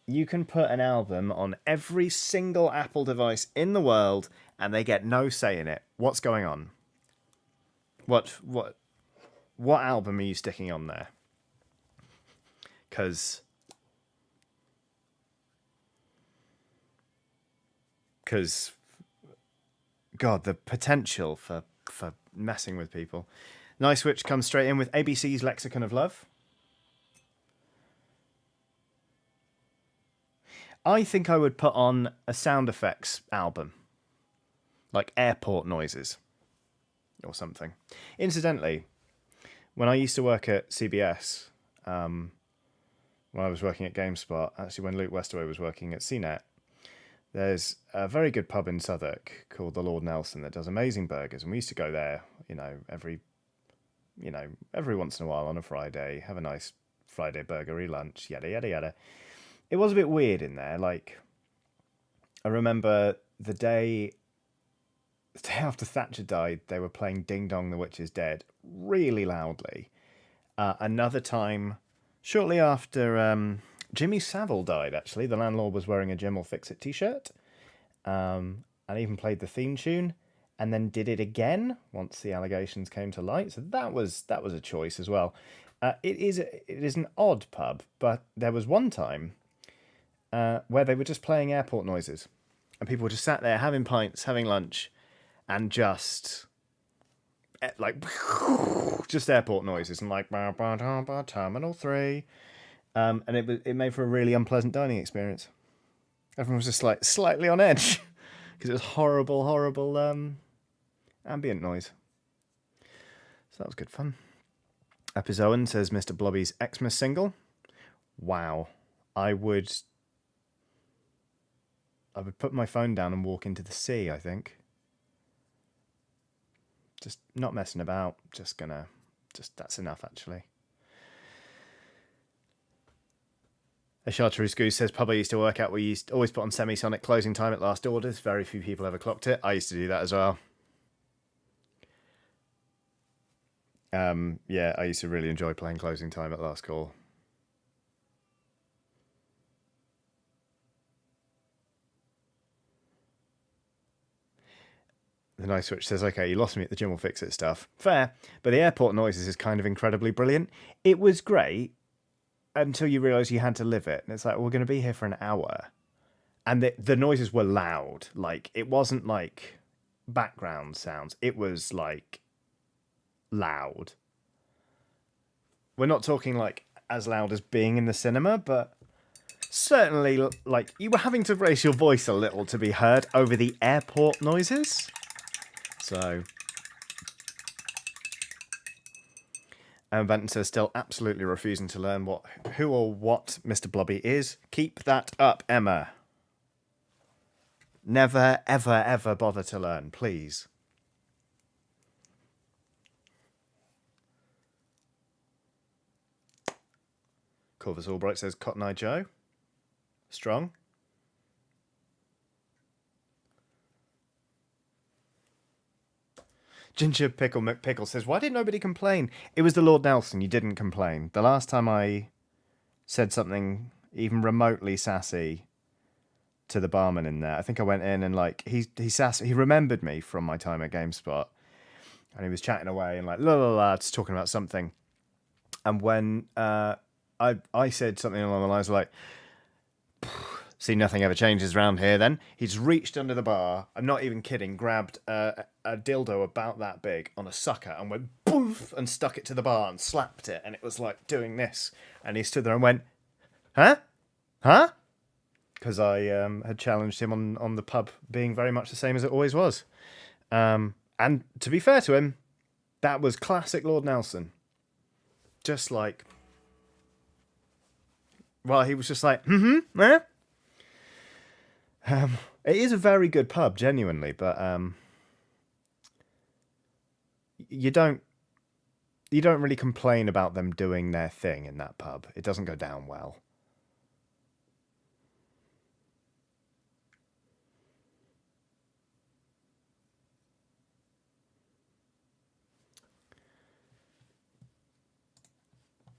You can put an album on every single Apple device in the world and they get no say in it. What's going on? What album are you sticking on there? Because God, the potential for messing with people. Nice Witch comes straight in with ABC's Lexicon of Love. I think I would put on a sound effects album. Like airport noises. Or something. Incidentally, when I used to work at CBS, when I was working at GameSpot, actually when Luke Westaway was working at CNET, there's a very good pub in Southwark called the Lord Nelson that does amazing burgers, and we used to go there, every once in a while on a Friday, have a nice Friday burgery lunch, yada yada yada. It was a bit weird in there. Like, I remember the day after Thatcher died, they were playing Ding Dong, the Witch is Dead really loudly. Another time, shortly after Jimmy Savile died, actually, the landlord was wearing a Jim will fix it t-shirt, and even played the theme tune, and then did it again once the allegations came to light. So that was a choice as well. It is an odd pub, but there was one time where they were just playing airport noises, and people were just sat there having pints, having lunch, and just just airport noises and like Terminal 3. And it made for a really unpleasant dining experience. Everyone was just like slightly on edge because it was horrible ambient noise. So that was good fun. Epizoan says Mr. Blobby's Xmas single. Wow. I would put my phone down and walk into the sea, I think. Just not messing about. That's enough, actually. A Chartreuse Goose says, pub I used to work at, we used to always put on Semisonic closing time at last orders. Very few people ever clocked it. I used to do that as well. Yeah, I used to really enjoy playing closing time at last call. The Nice Switch says, okay, you lost me at the Jim will fix it stuff. Fair, but the airport noises is kind of incredibly brilliant. It was great until you realise you had to live it. And it's like, we're going to be here for an hour. And the noises were loud. Like, it wasn't like background sounds. It was like loud. We're not talking like as loud as being in the cinema, but certainly like you were having to raise your voice a little to be heard over the airport noises. So, and Benton says, still absolutely refusing to learn who or what Mr. Blobby is. Keep that up, Emma. Never, ever, ever bother to learn, please. Corvus Albright says, Cotton Eye Joe. Strong. Ginger Pickle McPickle says, why did nobody complain? It was the Lord Nelson. You didn't complain. The last time I said something even remotely sassy to the barman in there, I think I went in and like he remembered me from my time at GameSpot, and he was chatting away and like la la la, just talking about something. And when I said something along the lines of like, see, nothing ever changes around here, then he just reached under the bar, I'm not even kidding, grabbed a dildo about that big on a sucker and went poof and stuck it to the bar and slapped it, and it was like doing this, and he stood there and went, huh? Because I had challenged him on the pub being very much the same as it always was. And to be fair to him, that was classic Lord Nelson. Just like, well, he was just like, eh? It is a very good pub, genuinely, but you don't really complain about them doing their thing in that pub. It doesn't go down well.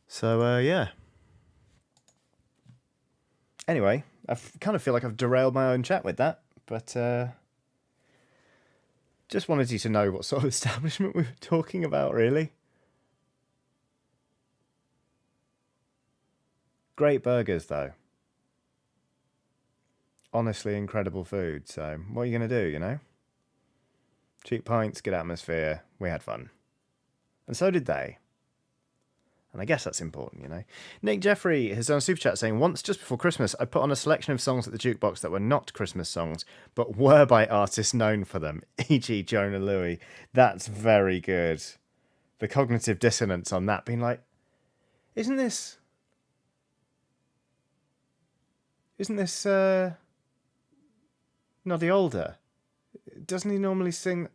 So yeah. Anyway, I kind of feel like I've derailed my own chat with that, but just wanted you to know what sort of establishment we were talking about, really. Great burgers, though. Honestly, incredible food. So, what are you going to do, you know? Cheap pints, good atmosphere. We had fun. And so did they. And I guess that's important, you know. Nick Jeffrey has done a super chat saying, once just before Christmas, I put on a selection of songs at the jukebox that were not Christmas songs, but were by artists known for them, e.g. Jonah Louie. That's very good. The cognitive dissonance on that, being like, isn't this Noddy Older? Doesn't he normally sing?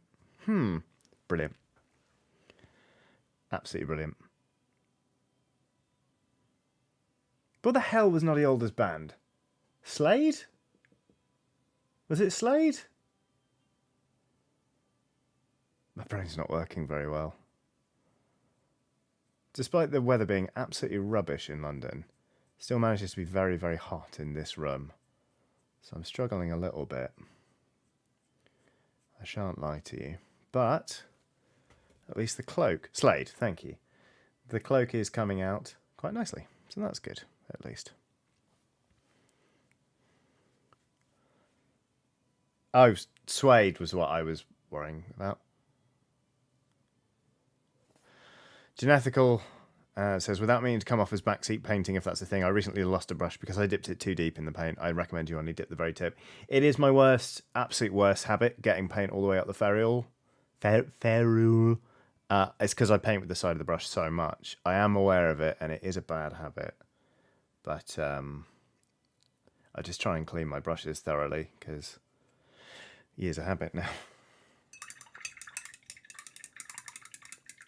Brilliant. Absolutely brilliant. What the hell was Noddy Older's band? Slade? Was it Slade? My brain's not working very well. Despite the weather being absolutely rubbish in London, still manages to be very, very hot in this room. So I'm struggling a little bit. I shan't lie to you. But at least the cloak... Slade, thank you. The cloak is coming out quite nicely. So that's good, at least. Oh, suede was what I was worrying about. Genethical says, without meaning to come off as backseat painting, if that's a thing, I recently lost a brush because I dipped it too deep in the paint. I recommend you only dip the very tip. It is my worst, absolute worst habit, getting paint all the way up the ferrule. Ferrule. It's because I paint with the side of the brush so much. I am aware of it, and it is a bad habit. But I just try and clean my brushes thoroughly, because years a habit now.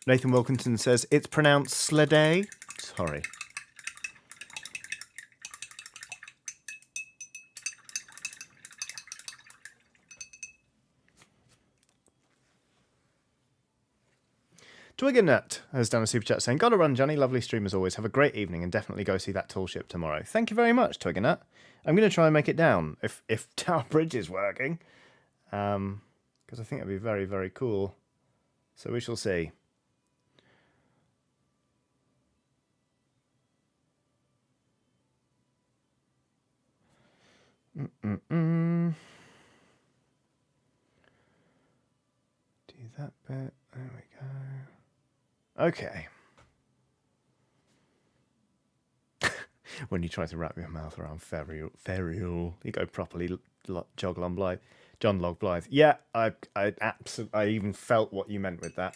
Nathan Wilkinson says, it's pronounced Slade. Sorry. Twiggernet has done a super chat saying, gotta run, Johnny. Lovely stream as always. Have a great evening and definitely go see that tall ship tomorrow. Thank you very much, Twiggernet. I'm going to try and make it down if Tower Bridge is working. Because I think it'd be very, very cool. So we shall see. Do that bit. There we go. Okay. When you try to wrap your mouth around ferrule, you go properly John Log Blythe. Yeah, I even felt what you meant with that.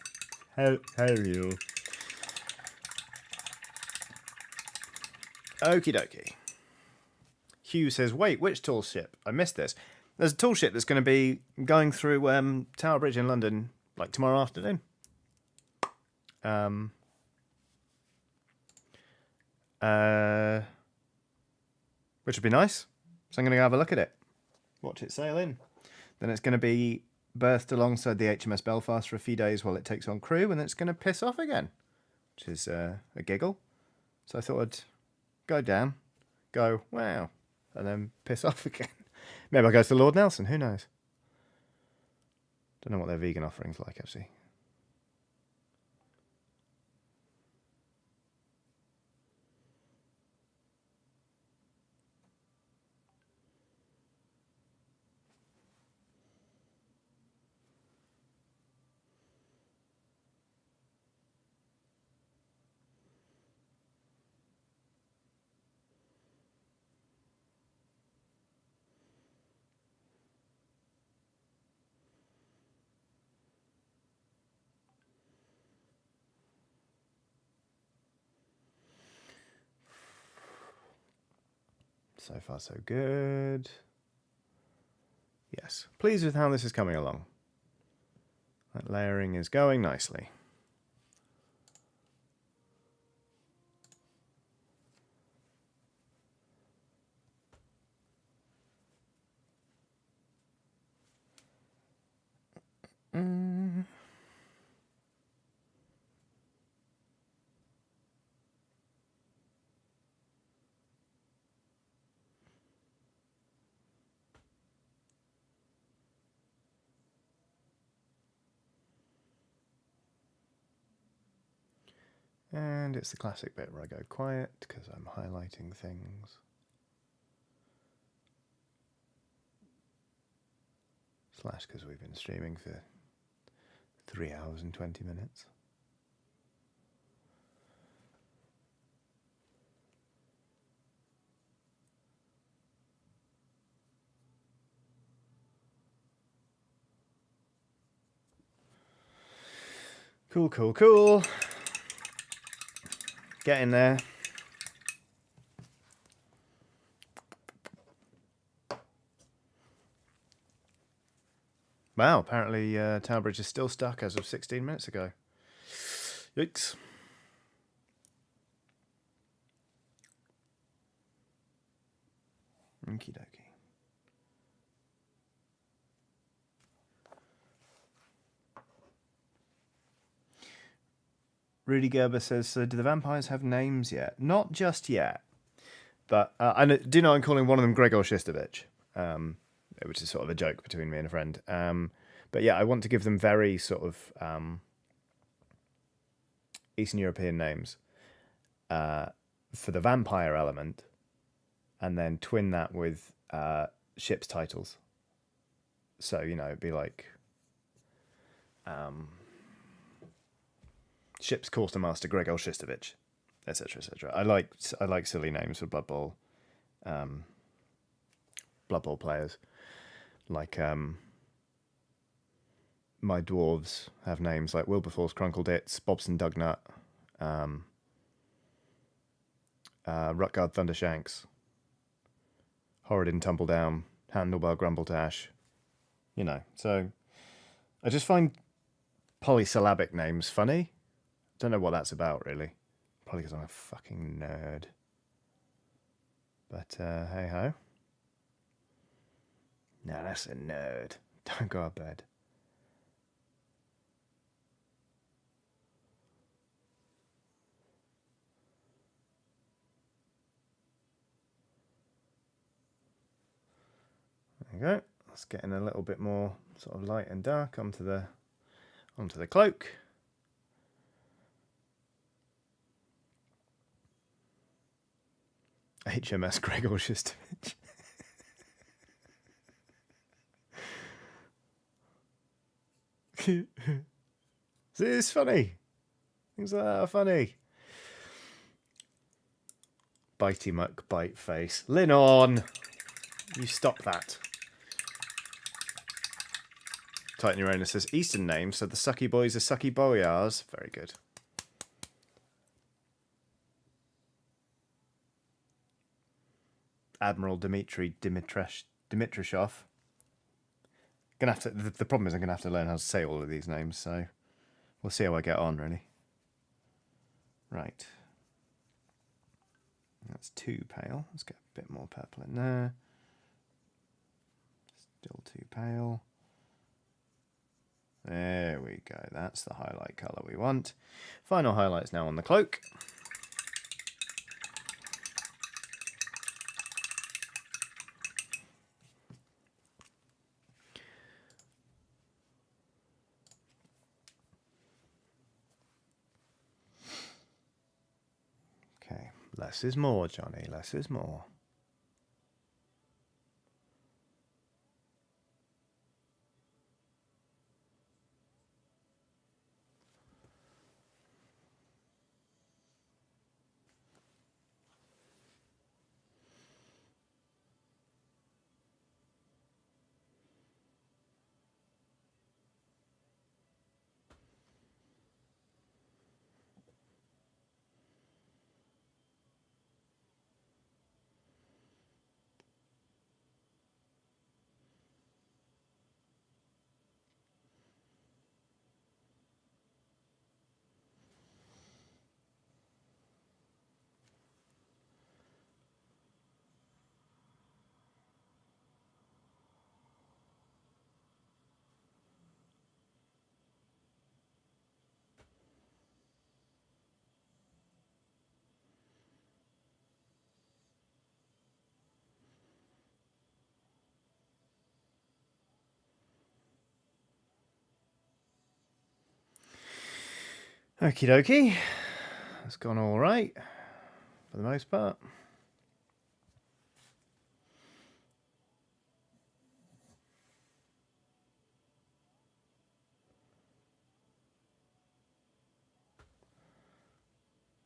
Ferrule. Okie dokie. Hugh says, wait, which tall ship? I missed this. There's a tall ship that's going to be going through Tower Bridge in London, like tomorrow afternoon. Which would be nice. So I'm going to go have a look at it. Watch it sail in. Then it's going to be berthed alongside the HMS Belfast for a few days while it takes on crew, and it's going to piss off again, which is a giggle. So I thought I'd go down, go, wow, and then piss off again. Maybe I'll go to Lord Nelson, who knows? Don't know what their vegan offering's like, actually. So far, so good. Yes, pleased with how this is coming along. That layering is going nicely. And it's the classic bit where I go quiet because I'm highlighting things. Slash because we've been streaming for 3 hours and 20 minutes. Cool, cool, cool. Getting there. Wow, apparently Tower Bridge is still stuck as of 16 minutes ago. Yikes. Okie dokie. Rudy Gerber says, do the vampires have names yet? Not just yet. But I do know I'm calling one of them Gregor Shistovich, which is sort of a joke between me and a friend. But yeah, I want to give them very sort of Eastern European names for the vampire element, and then twin that with ships' titles. So, you know, it'd be like ship's quartermaster Gregor Shistovich, etc., etc. I like silly names for Blood Bowl players. Like my dwarves have names like Wilberforce Crunkleditz, Bobson Dugnut, Rutgard Thundershanks, Horridin Tumbledown, Handlebar Grumbletash. You know, so I just find polysyllabic names funny. Don't know what that's about, really. Probably because I'm a fucking nerd. But hey ho. No, that's a nerd. Don't go to bed. There you go. Let's get in a little bit more sort of light and dark onto the cloak. HMS Gregor Shistovich. It's funny. Things like that are funny. Bitey muck bite face. Linon! You stop that. Titan Uranus says Eastern name, so the sucky boys are sucky boyars. Very good. Admiral Dmitry Dimitrishov. Gonna have to. The problem is I'm gonna have to learn how to say all of these names, so we'll see how I get on. Really. Right. That's too pale. Let's get a bit more purple in there. Still too pale. There we go. That's the highlight colour we want. Final highlights now on the cloak. Okay, less is more, Johnny. Less is more. Okie dokie. That's gone all right for the most part.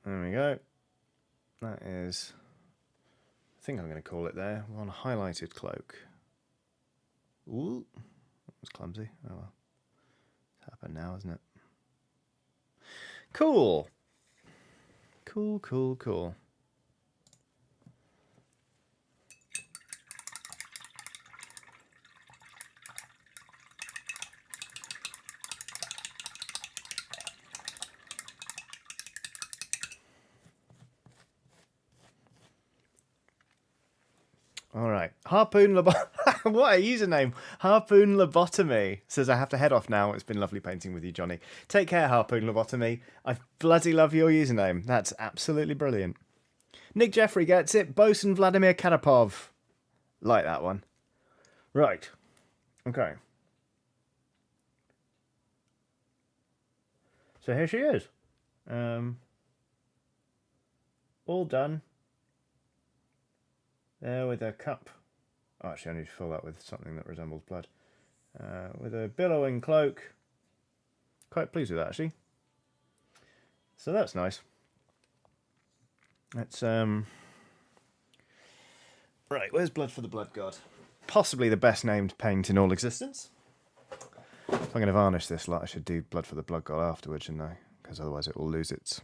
There we go. That is, I think I'm going to call it there. One highlighted cloak. Ooh, that was clumsy. Oh well. It's happened now, isn't it? Cool. Cool, cool, cool. All right. Harpoon what a username. Harpoon Lobotomy says I have to head off now. It's been lovely painting with you, Johnny. Take care, Harpoon Lobotomy. I bloody love your username. That's absolutely brilliant. Nick Jeffrey gets it. Bosun Vladimir Karapov. Like that one. Right. Okay. So here she is. All done. There with a cup. Oh, actually, I need to fill that with something that resembles blood. With a billowing cloak. Quite pleased with that, actually. So that's nice. Let's, right, where's Blood for the Blood God? Possibly the best named paint in all existence. If I'm going to varnish this lot, I should do Blood for the Blood God afterwards, shouldn't I? Because otherwise it will lose its...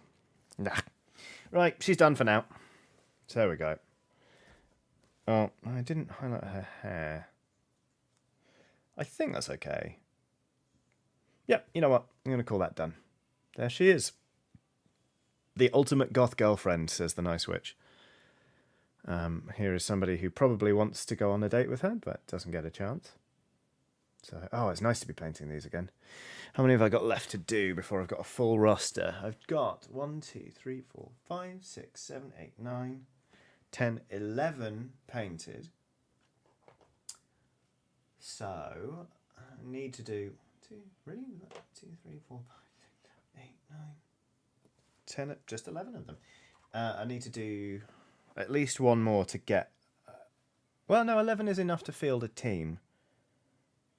Nah. Right, she's done for now. So there we go. Oh, I didn't highlight her hair. I think that's okay. Yeah, you know what? I'm going to call that done. There she is. The ultimate goth girlfriend, says the nice witch. Here is somebody who probably wants to go on a date with her, but doesn't get a chance. So, oh, it's nice to be painting these again. How many have I got left to do before I've got a full roster? I've got 1, 2, 3, 4, 5, 6, 7, 8, 9, 10, 11 painted. So, I need to do 2, 3, 4, 5, 6, 7, 8, 9, 10, just 11 of them. I need to do at least one more to get... well, no, 11 is enough to field a team.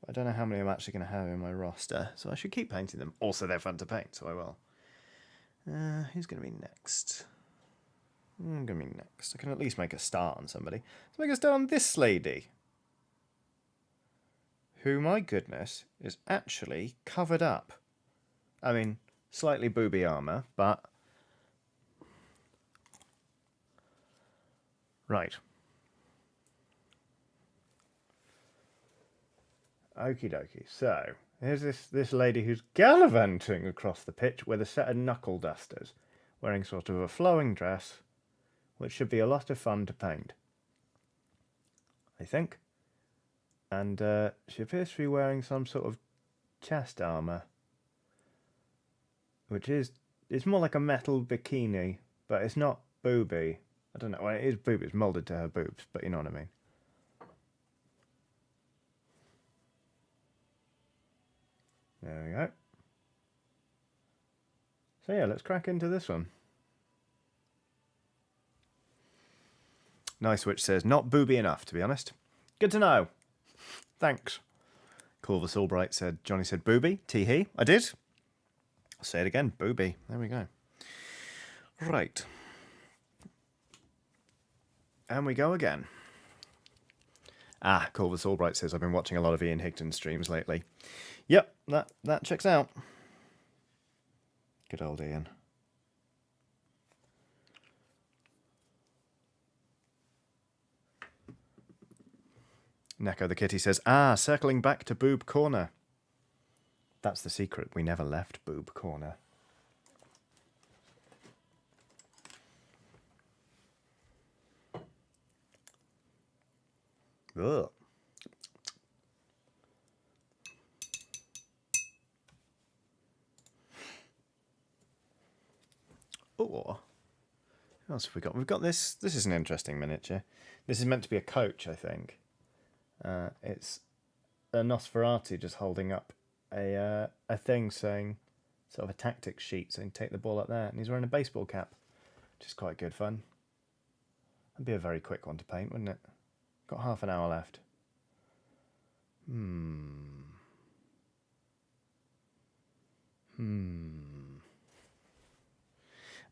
I don't know how many I'm actually going to have in my roster, so I should keep painting them. Also, they're fun to paint, so I will. Who's going to be next? I'm going to be next. I can at least make a start on somebody. Let's make a start on this lady. Who, my goodness, is actually covered up. I mean, slightly booby armour, but... right. Okie dokie. So, here's this lady who's gallivanting across the pitch with a set of knuckle dusters, wearing sort of a flowing dress, which should be a lot of fun to paint, I think. And she appears to be wearing some sort of chest armor, which is, it's more like a metal bikini, but it's not booby. I don't know. Well, it is booby. It's molded to her boobs, but you know what I mean. There we go. So yeah, let's crack into this one. Nice Witch says, not booby enough, to be honest. Good to know. Thanks. Corvus Albright said, Johnny said booby. Tee-hee. I did. I'll say it again. Booby. There we go. Right. And we go again. Ah, Corvus Albright says, I've been watching a lot of Ian Higdon streams lately. Yep, that checks out. Good old Ian. Neko the Kitty says, circling back to Boob Corner. That's the secret. We never left Boob Corner. Ugh. Oh, what else have we got? We've got this. This is an interesting miniature. This is meant to be a coach, I think. It's a Nosferatu just holding up a thing saying, sort of a tactics sheet saying take the ball up there, and he's wearing a baseball cap, which is quite good fun. That'd be a very quick one to paint, wouldn't it? Got half an hour left.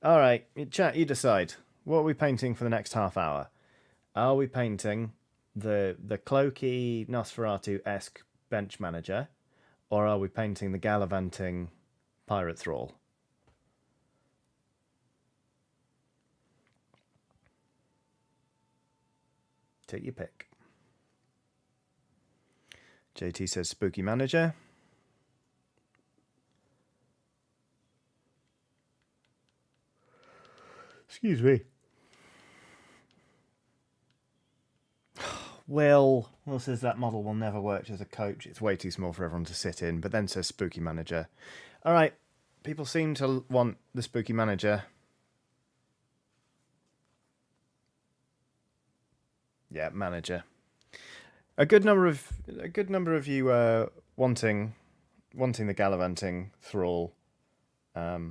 All right, chat, you decide. What are we painting for the next half hour? Are we painting the cloaky Nosferatu-esque bench manager, or are we painting the gallivanting pirate thrall? Take your pick. JT says spooky manager. Excuse me. Will says that model will never work as a coach. It's way too small for everyone to sit in, but then says spooky manager. All right, people seem to want the spooky manager. Yeah, manager. A good number of you wanting the gallivanting thrall. But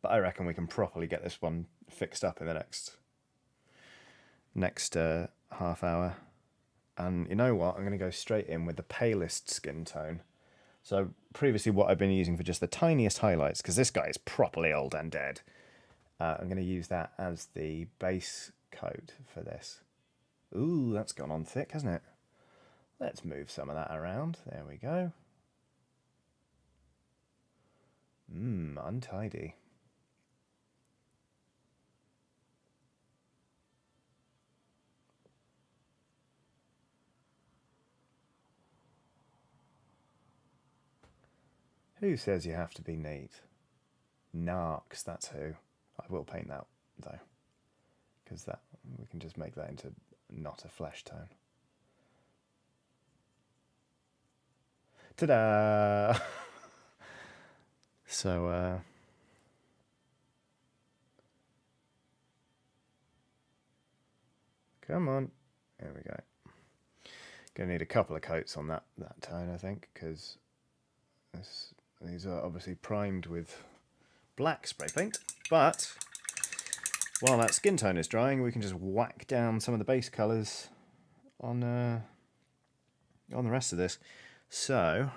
I reckon we can properly get this one fixed up in the next half hour. And you know what? I'm going to go straight in with the palest skin tone. So previously what I've been using for just the tiniest highlights, because this guy is properly old and dead, I'm going to use that as the base coat for this. Ooh, that's gone on thick, hasn't it? Let's move some of that around. There we go. Untidy. Who says you have to be neat? Narcs, that's who. I will paint that, though, because that we can just make that into not a flesh tone. Ta-da! So, come on. There we go. Gonna need a couple of coats on that tone, I think, because these are obviously primed with black spray paint, but while that skin tone is drying, we can just whack down some of the base colours on the rest of this. So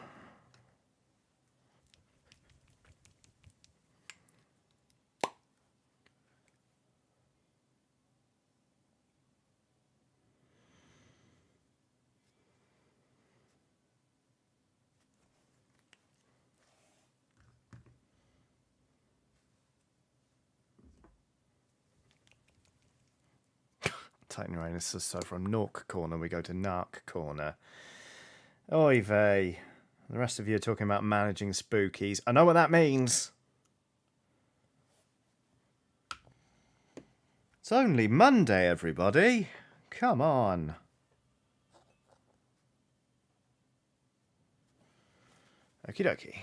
tightening around this, so from Nork corner we go to Narc corner. Oy vey. The rest of you are talking about managing spookies. I know what that means. It's only Monday, everybody. Come on. Okie dokie.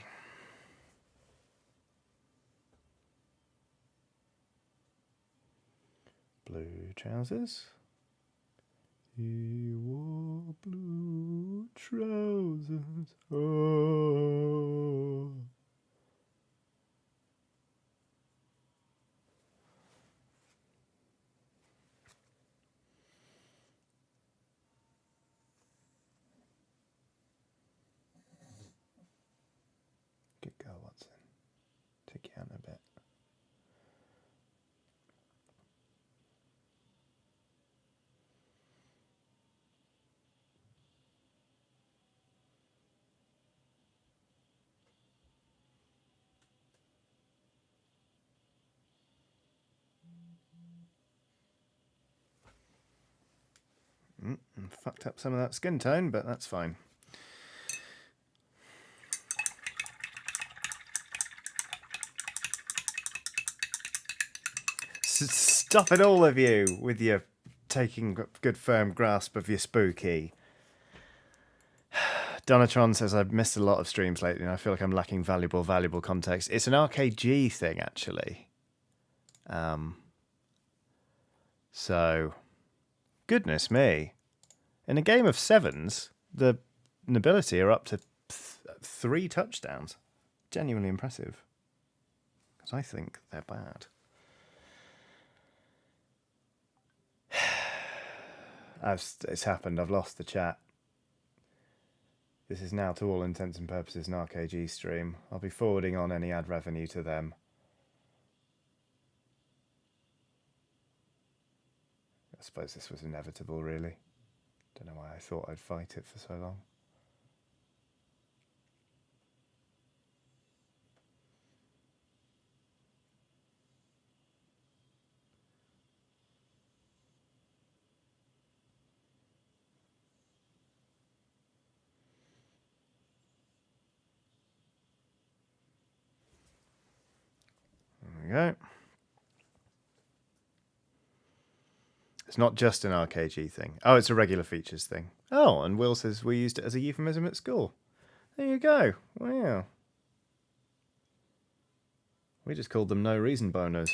Blue trousers. He wore blue trousers. Oh. Good girl, Watson. Take you out in a bit. Fucked up some of that skin tone, but that's fine. Stop it, all of you, with your taking good firm grasp of your spooky. Donatron says, I've missed a lot of streams lately and I feel like I'm lacking valuable context. It's an RKG thing, actually. So, goodness me. In a game of sevens, the nobility are up to 3 touchdowns. Genuinely impressive. Because I think they're bad. It's happened. I've lost the chat. This is now, to all intents and purposes, an RKG stream. I'll be forwarding on any ad revenue to them. I suppose this was inevitable, really. Don't know why I thought I'd fight it for so long. There we go. It's not just an RKG thing. Oh, it's a regular features thing. Oh, and Will says we used it as a euphemism at school. There you go. Wow. We just called them no reason boners.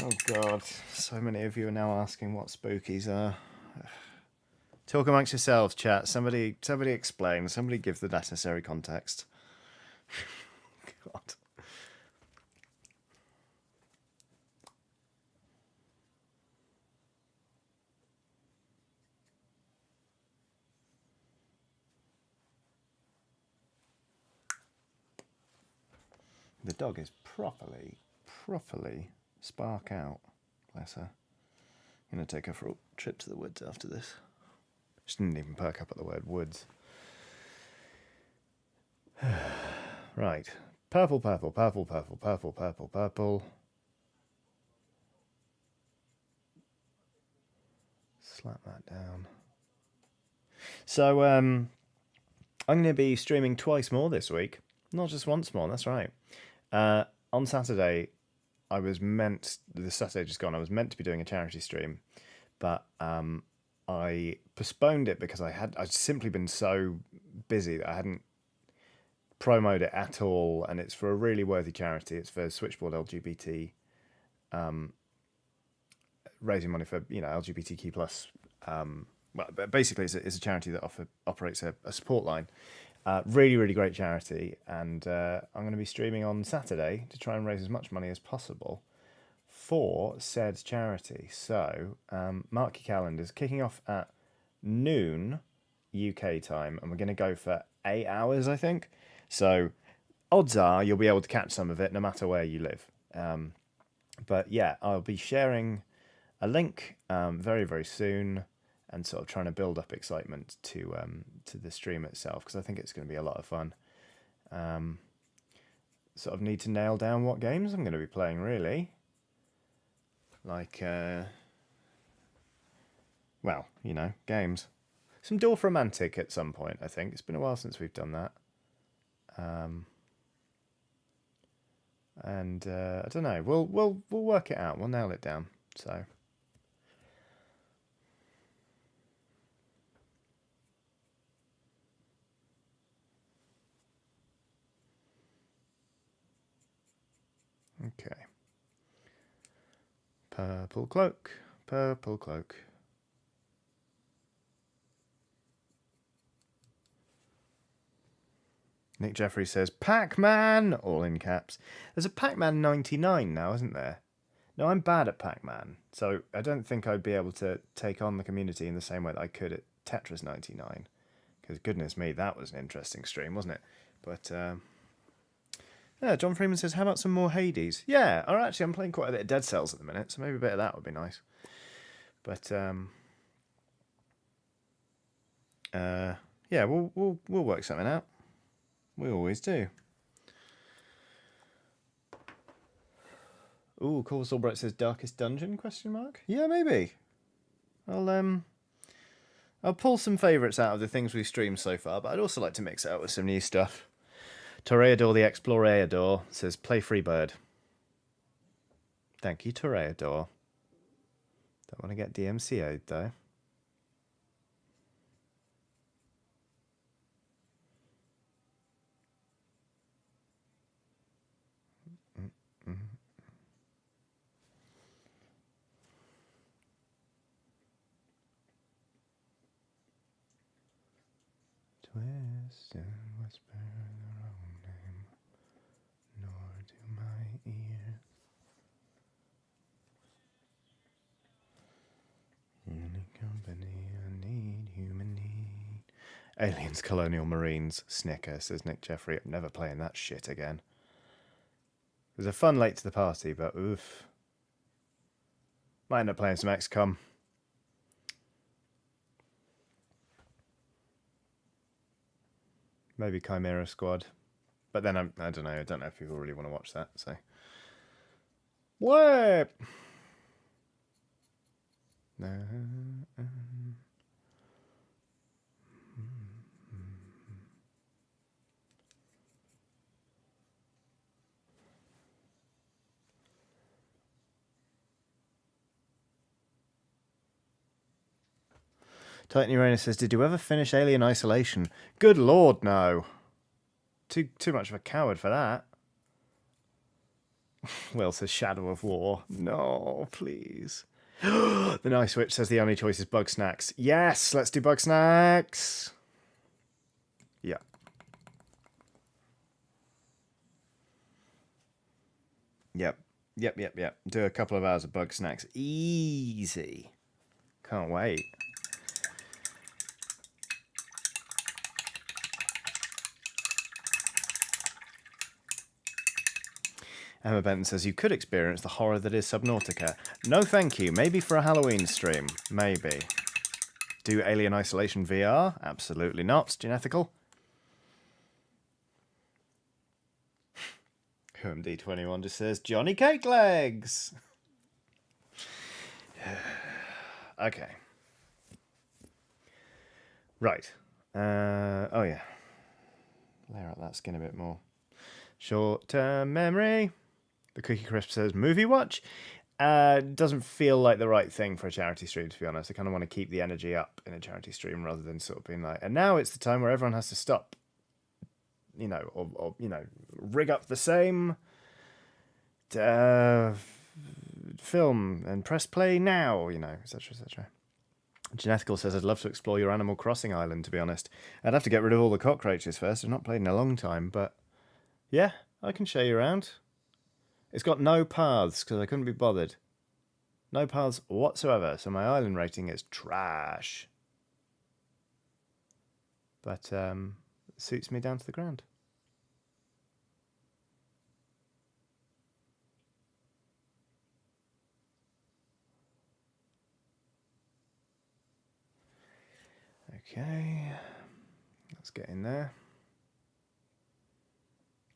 Oh God, so many of you are now asking what spookies are. Talk amongst yourselves, chat. Somebody explain. Somebody give the necessary context. God. The dog is properly spark out. Bless her. I'm going to take her for a trip to the woods after this. She didn't even perk up at the word woods. Right. Purple. Slap that down. So, I'm going to be streaming twice more this week. Not just once more, that's right. On Saturday, the Saturday just gone, I was meant to be doing a charity stream, but I postponed it because I'd simply been so busy that I hadn't promoted it at all, and it's for a really worthy charity. It's for Switchboard LGBT, raising money for LGBTQ plus. Well, basically, it's a charity that operates a support line. Really great charity, and I'm going to be streaming on Saturday to try and raise as much money as possible for said charity. So mark your calendars. Kicking off at noon UK time, and we're going to go for 8 hours, I think. So odds are you'll be able to catch some of it no matter where you live. But yeah, I'll be sharing a link very soon, and sort of trying to build up excitement to the stream itself, because I think it's going to be a lot of fun. Sort of need to nail down what games I'm going to be playing, really. Like, well, games. Some Dwarf Romantic at some point, I think. It's been a while since we've done that. And I don't know. We'll work it out. We'll nail it down. So. Okay. Purple cloak. Purple cloak. Nick Jeffrey says, Pac-Man! All in caps. There's a Pac-Man 99 now, isn't there? No, I'm bad at Pac-Man, so I don't think I'd be able to take on the community in the same way that I could at Tetris 99. Because goodness me, that was an interesting stream, wasn't it? But, yeah, John Freeman says, how about some more Hades? Yeah, or actually I'm playing quite a bit of Dead Cells at the minute, so maybe a bit of that would be nice. But, yeah, we'll work something out. We always do. Ooh, Cool Soulbright says Darkest Dungeon? Question mark. Yeah, maybe. I'll pull some favourites out of the things we've streamed so far, but I'd also like to mix it up with some new stuff. Toreador the Explorador says play Freebird. Thank you, Toreador. Don't want to get DMCA'd though. Twist and whisper the wrong name, nor to my ear. In a company I need human need. Aliens, Colonial Marines, Snicker, says Nick Jeffrey. I'm never playing that shit again. It was a fun late to the party, but oof. Might end up playing some XCOM. Maybe Chimera Squad. But then I don't know. I don't know if people really want to watch that, so. What? Titan Uranus says, did you ever finish Alien Isolation? Good lord, no. Too much of a coward for that. Will says Shadow of War. No, please. The Nice Witch says the only choice is Bug Snacks. Yes, let's do Bug Snacks. Yeah. Yep. Do a couple of hours of Bug Snacks. Easy. Can't wait. Emma Benton says, you could experience the horror that is Subnautica. No thank you. Maybe for a Halloween stream. Maybe. Do Alien Isolation VR? Absolutely not. Genethical. QMD21 just says, Johnny Cake Legs! Okay. Right. Oh yeah. Layer out that skin a bit more. Short-term memory. The Cookie Crisp says, movie watch? Doesn't feel like the right thing for a charity stream, to be honest. I kind of want to keep the energy up in a charity stream rather than sort of being like, and now it's the time where everyone has to stop, or rig up the same film and press play now, etc., etc. Genethical says, I'd love to explore your Animal Crossing island, to be honest. I'd have to get rid of all the cockroaches first. I've not played in a long time, but yeah, I can show you around. It's got no paths because I couldn't be bothered. No paths whatsoever, so my island rating is trash. But it suits me down to the ground. Okay, let's get in there.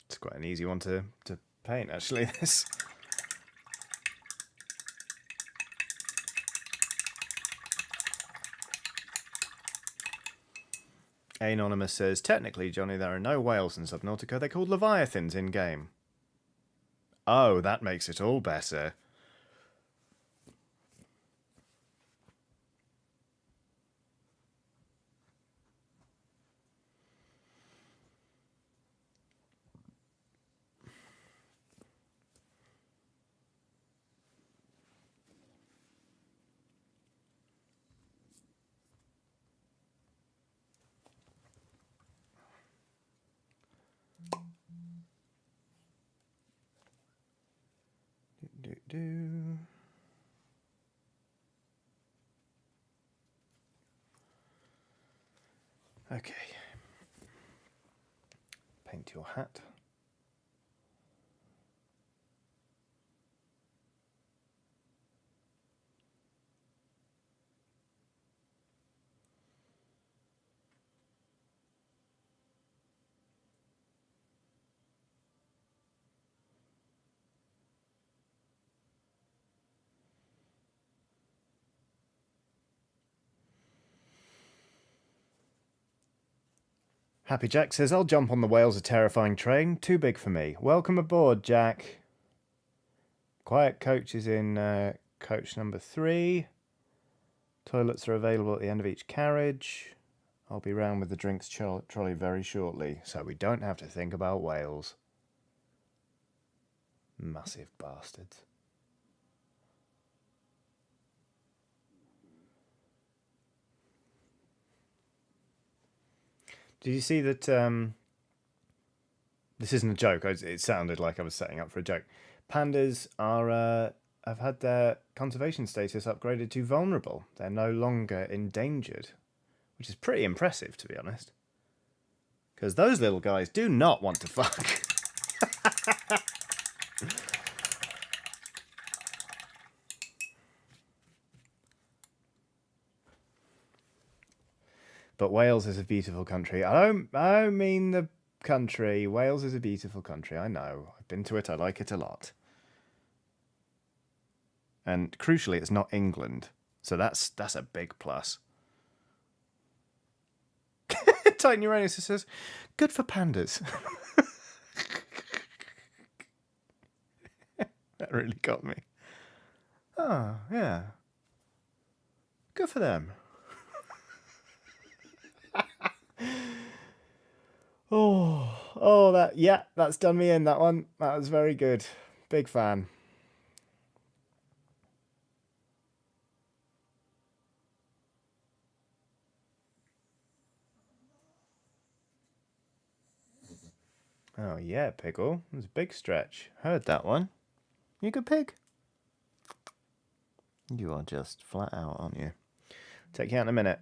It's quite an easy one to paint, actually, this. Anonymous says, technically, Johnny, there are no whales in Subnautica. They're called Leviathans in-game. Oh, that makes it all better. do. Okay. Paint your hat. Happy Jack says, I'll jump on the Wales Are Terrifying train. Too big for me. Welcome aboard, Jack. Quiet coach is in coach number 3. Toilets are available at the end of each carriage. I'll be round with the drinks trolley very shortly, so we don't have to think about Wales. Massive bastards. Did you see that? This isn't a joke. It sounded like I was setting up for a joke. Pandas have had their conservation status upgraded to vulnerable. They're no longer endangered, which is pretty impressive, to be honest. Because those little guys do not want to fuck. But Wales is a beautiful country. I don't mean the country. Wales is a beautiful country. I know. I've been to it. I like it a lot. And crucially, it's not England. So that's a big plus. Titan Uranus says, good for pandas. That really got me. Oh, yeah. Good for them. That's done me in, that one. That was very good. Big fan. Oh, yeah, Piggle. It was a big stretch. Heard that one. You a good pig? You are just flat out, aren't you? Take you out in a minute.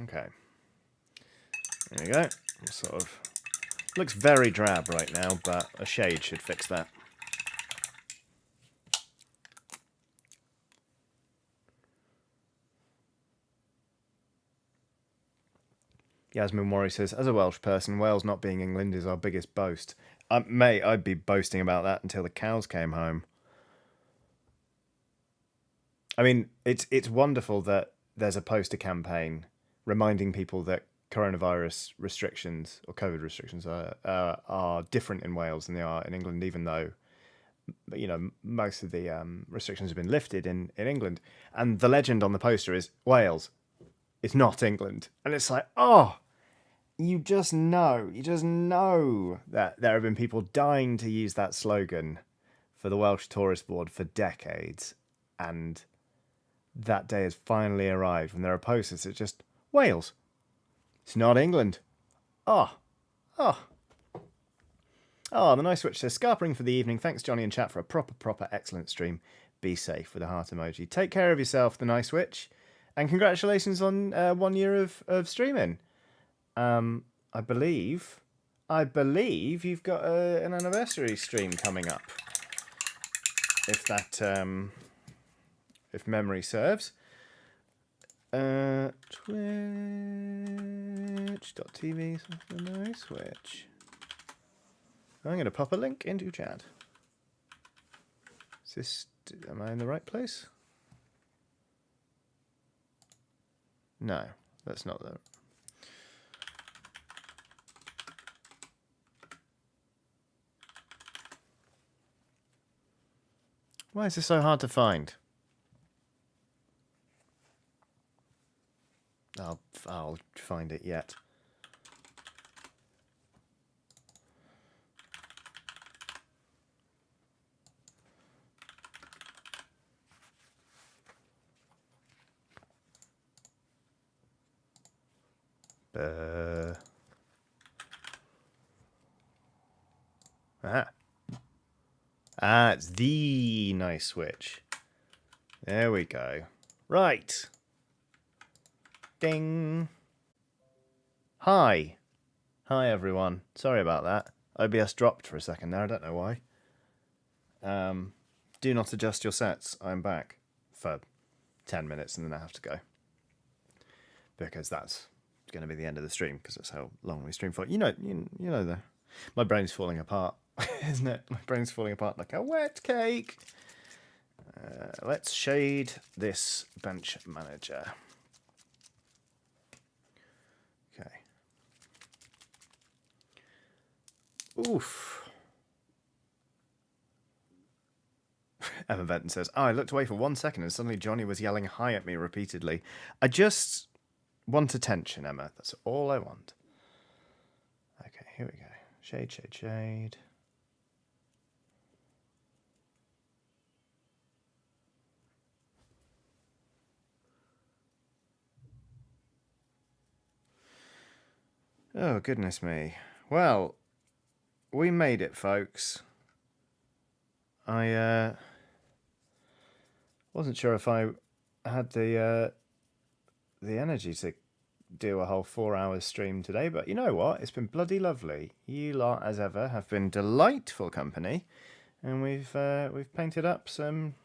Okay. There we go. Sort of looks very drab right now, but a shade should fix that. Yasmin Worry says, as a Welsh person, Wales not being England is our biggest boast. Mate, I'd be boasting about that until the cows came home. I mean, it's wonderful that there's a poster campaign reminding people that coronavirus restrictions or COVID restrictions are different in Wales than they are in England, even though, you know, most of the restrictions have been lifted in England. And the legend on the poster is Wales. It's not England. And it's like, oh, you just know that there have been people dying to use that slogan for the Welsh Tourist Board for decades. And that day has finally arrived when there are posters that just, Wales. It's not England. The nice switch says, scarpering for the evening. Thanks, Johnny and chat, for a proper, excellent stream. Be safe with a heart emoji. Take care of yourself, the nice witch. And congratulations on 1 year of streaming. I believe you've got an anniversary stream coming up. If memory serves. Twitch.tv the nice switch. I'm going to pop a link into chat. Am I in the right place? No, that's not the... Why is this so hard to find? I'll find it yet. Aha. Ah, it's the nice switch. There we go. Right. Ding. Hi. Hi, everyone. Sorry about that. OBS dropped for a second there. I don't know why. Do not adjust your sets. I'm back for 10 minutes and then I have to go. Because that's going to be the end of the stream, because that's how long we stream for. You know my brain's falling apart, isn't it? My brain's falling apart like a wet cake. Let's shade this bench manager. Okay. Oof. Emma Benton says, I looked away for 1 second and suddenly Johnny was yelling hi at me repeatedly. I just want attention, Emma. That's all I want. Okay, here we go. Shade, shade, shade. Oh, goodness me. Well, we made it, folks. I wasn't sure if I had the energy to do a whole 4 hours stream today, but you know what? It's been bloody lovely. You lot, as ever, have been delightful company, and we've painted up some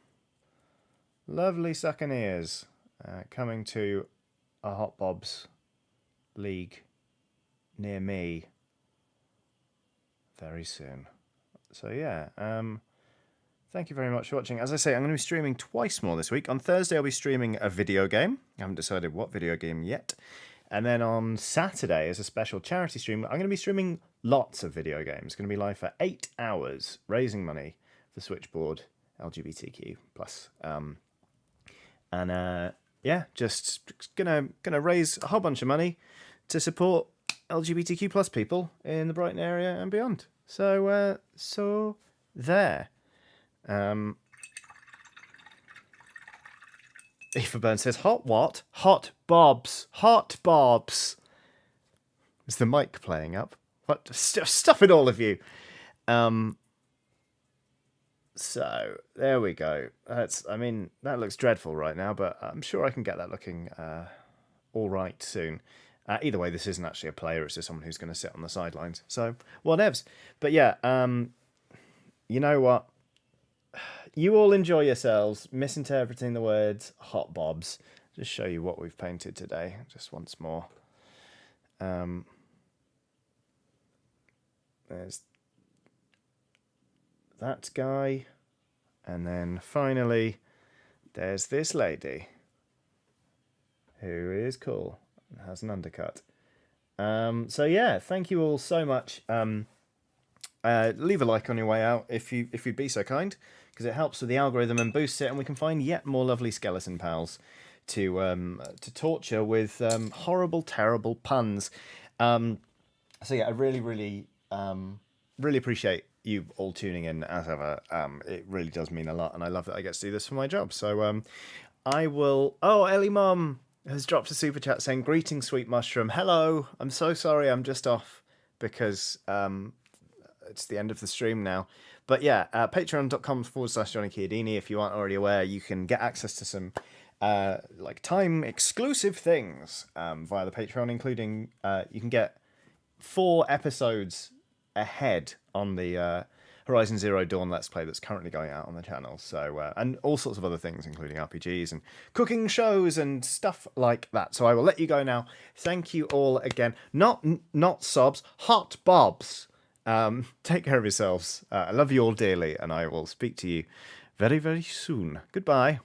lovely succaneers coming to a Hot Bob's League near me very soon. So yeah, thank you very much for watching. As I say, I'm going to be streaming twice more this week. On Thursday, I'll be streaming a video game. I haven't decided what video game yet. And then on Saturday, as a special charity stream, I'm going to be streaming lots of video games. It's going to be live for 8 hours, raising money for Switchboard LGBTQ+. Yeah, just gonna raise a whole bunch of money to support LGBTQ+ people in the Brighton area and beyond. So there. Eva Byrne says, hot what? Hot Bobs. Hot Bobs. Is the mic playing up? What? Stop it, all of you. So, there we go. That looks dreadful right now, but I'm sure I can get that looking all right soon. Either way, this isn't actually a player, it's just someone who's going to sit on the sidelines. So, whatevs. But yeah, you know what? You all enjoy yourselves, misinterpreting the words hot bobs. Just show you what we've painted today, just once more. There's that guy. And then finally, there's this lady who is cool and has an undercut. So yeah, thank you all so much. Leave a like on your way out if you'd be so kind, because it helps with the algorithm and boosts it, and we can find yet more lovely skeleton pals to torture with horrible, terrible puns. So yeah, I really appreciate you all tuning in as ever. It really does mean a lot, and I love that I get to do this for my job. So I will. Oh, Ellie Mum has dropped a super chat saying, "Greetings, sweet mushroom. Hello. I'm so sorry. I'm just off because it's the end of the stream now." But yeah, patreon.com/Johnny Chiodini. If you aren't already aware, you can get access to some time exclusive things via the Patreon, including you can get 4 episodes ahead on the Horizon Zero Dawn Let's Play that's currently going out on the channel. So and all sorts of other things, including RPGs and cooking shows and stuff like that. So I will let you go now. Thank you all again. Not sobs, hot bobs. Take care of yourselves. I love you all dearly, and I will speak to you very, very soon. Goodbye.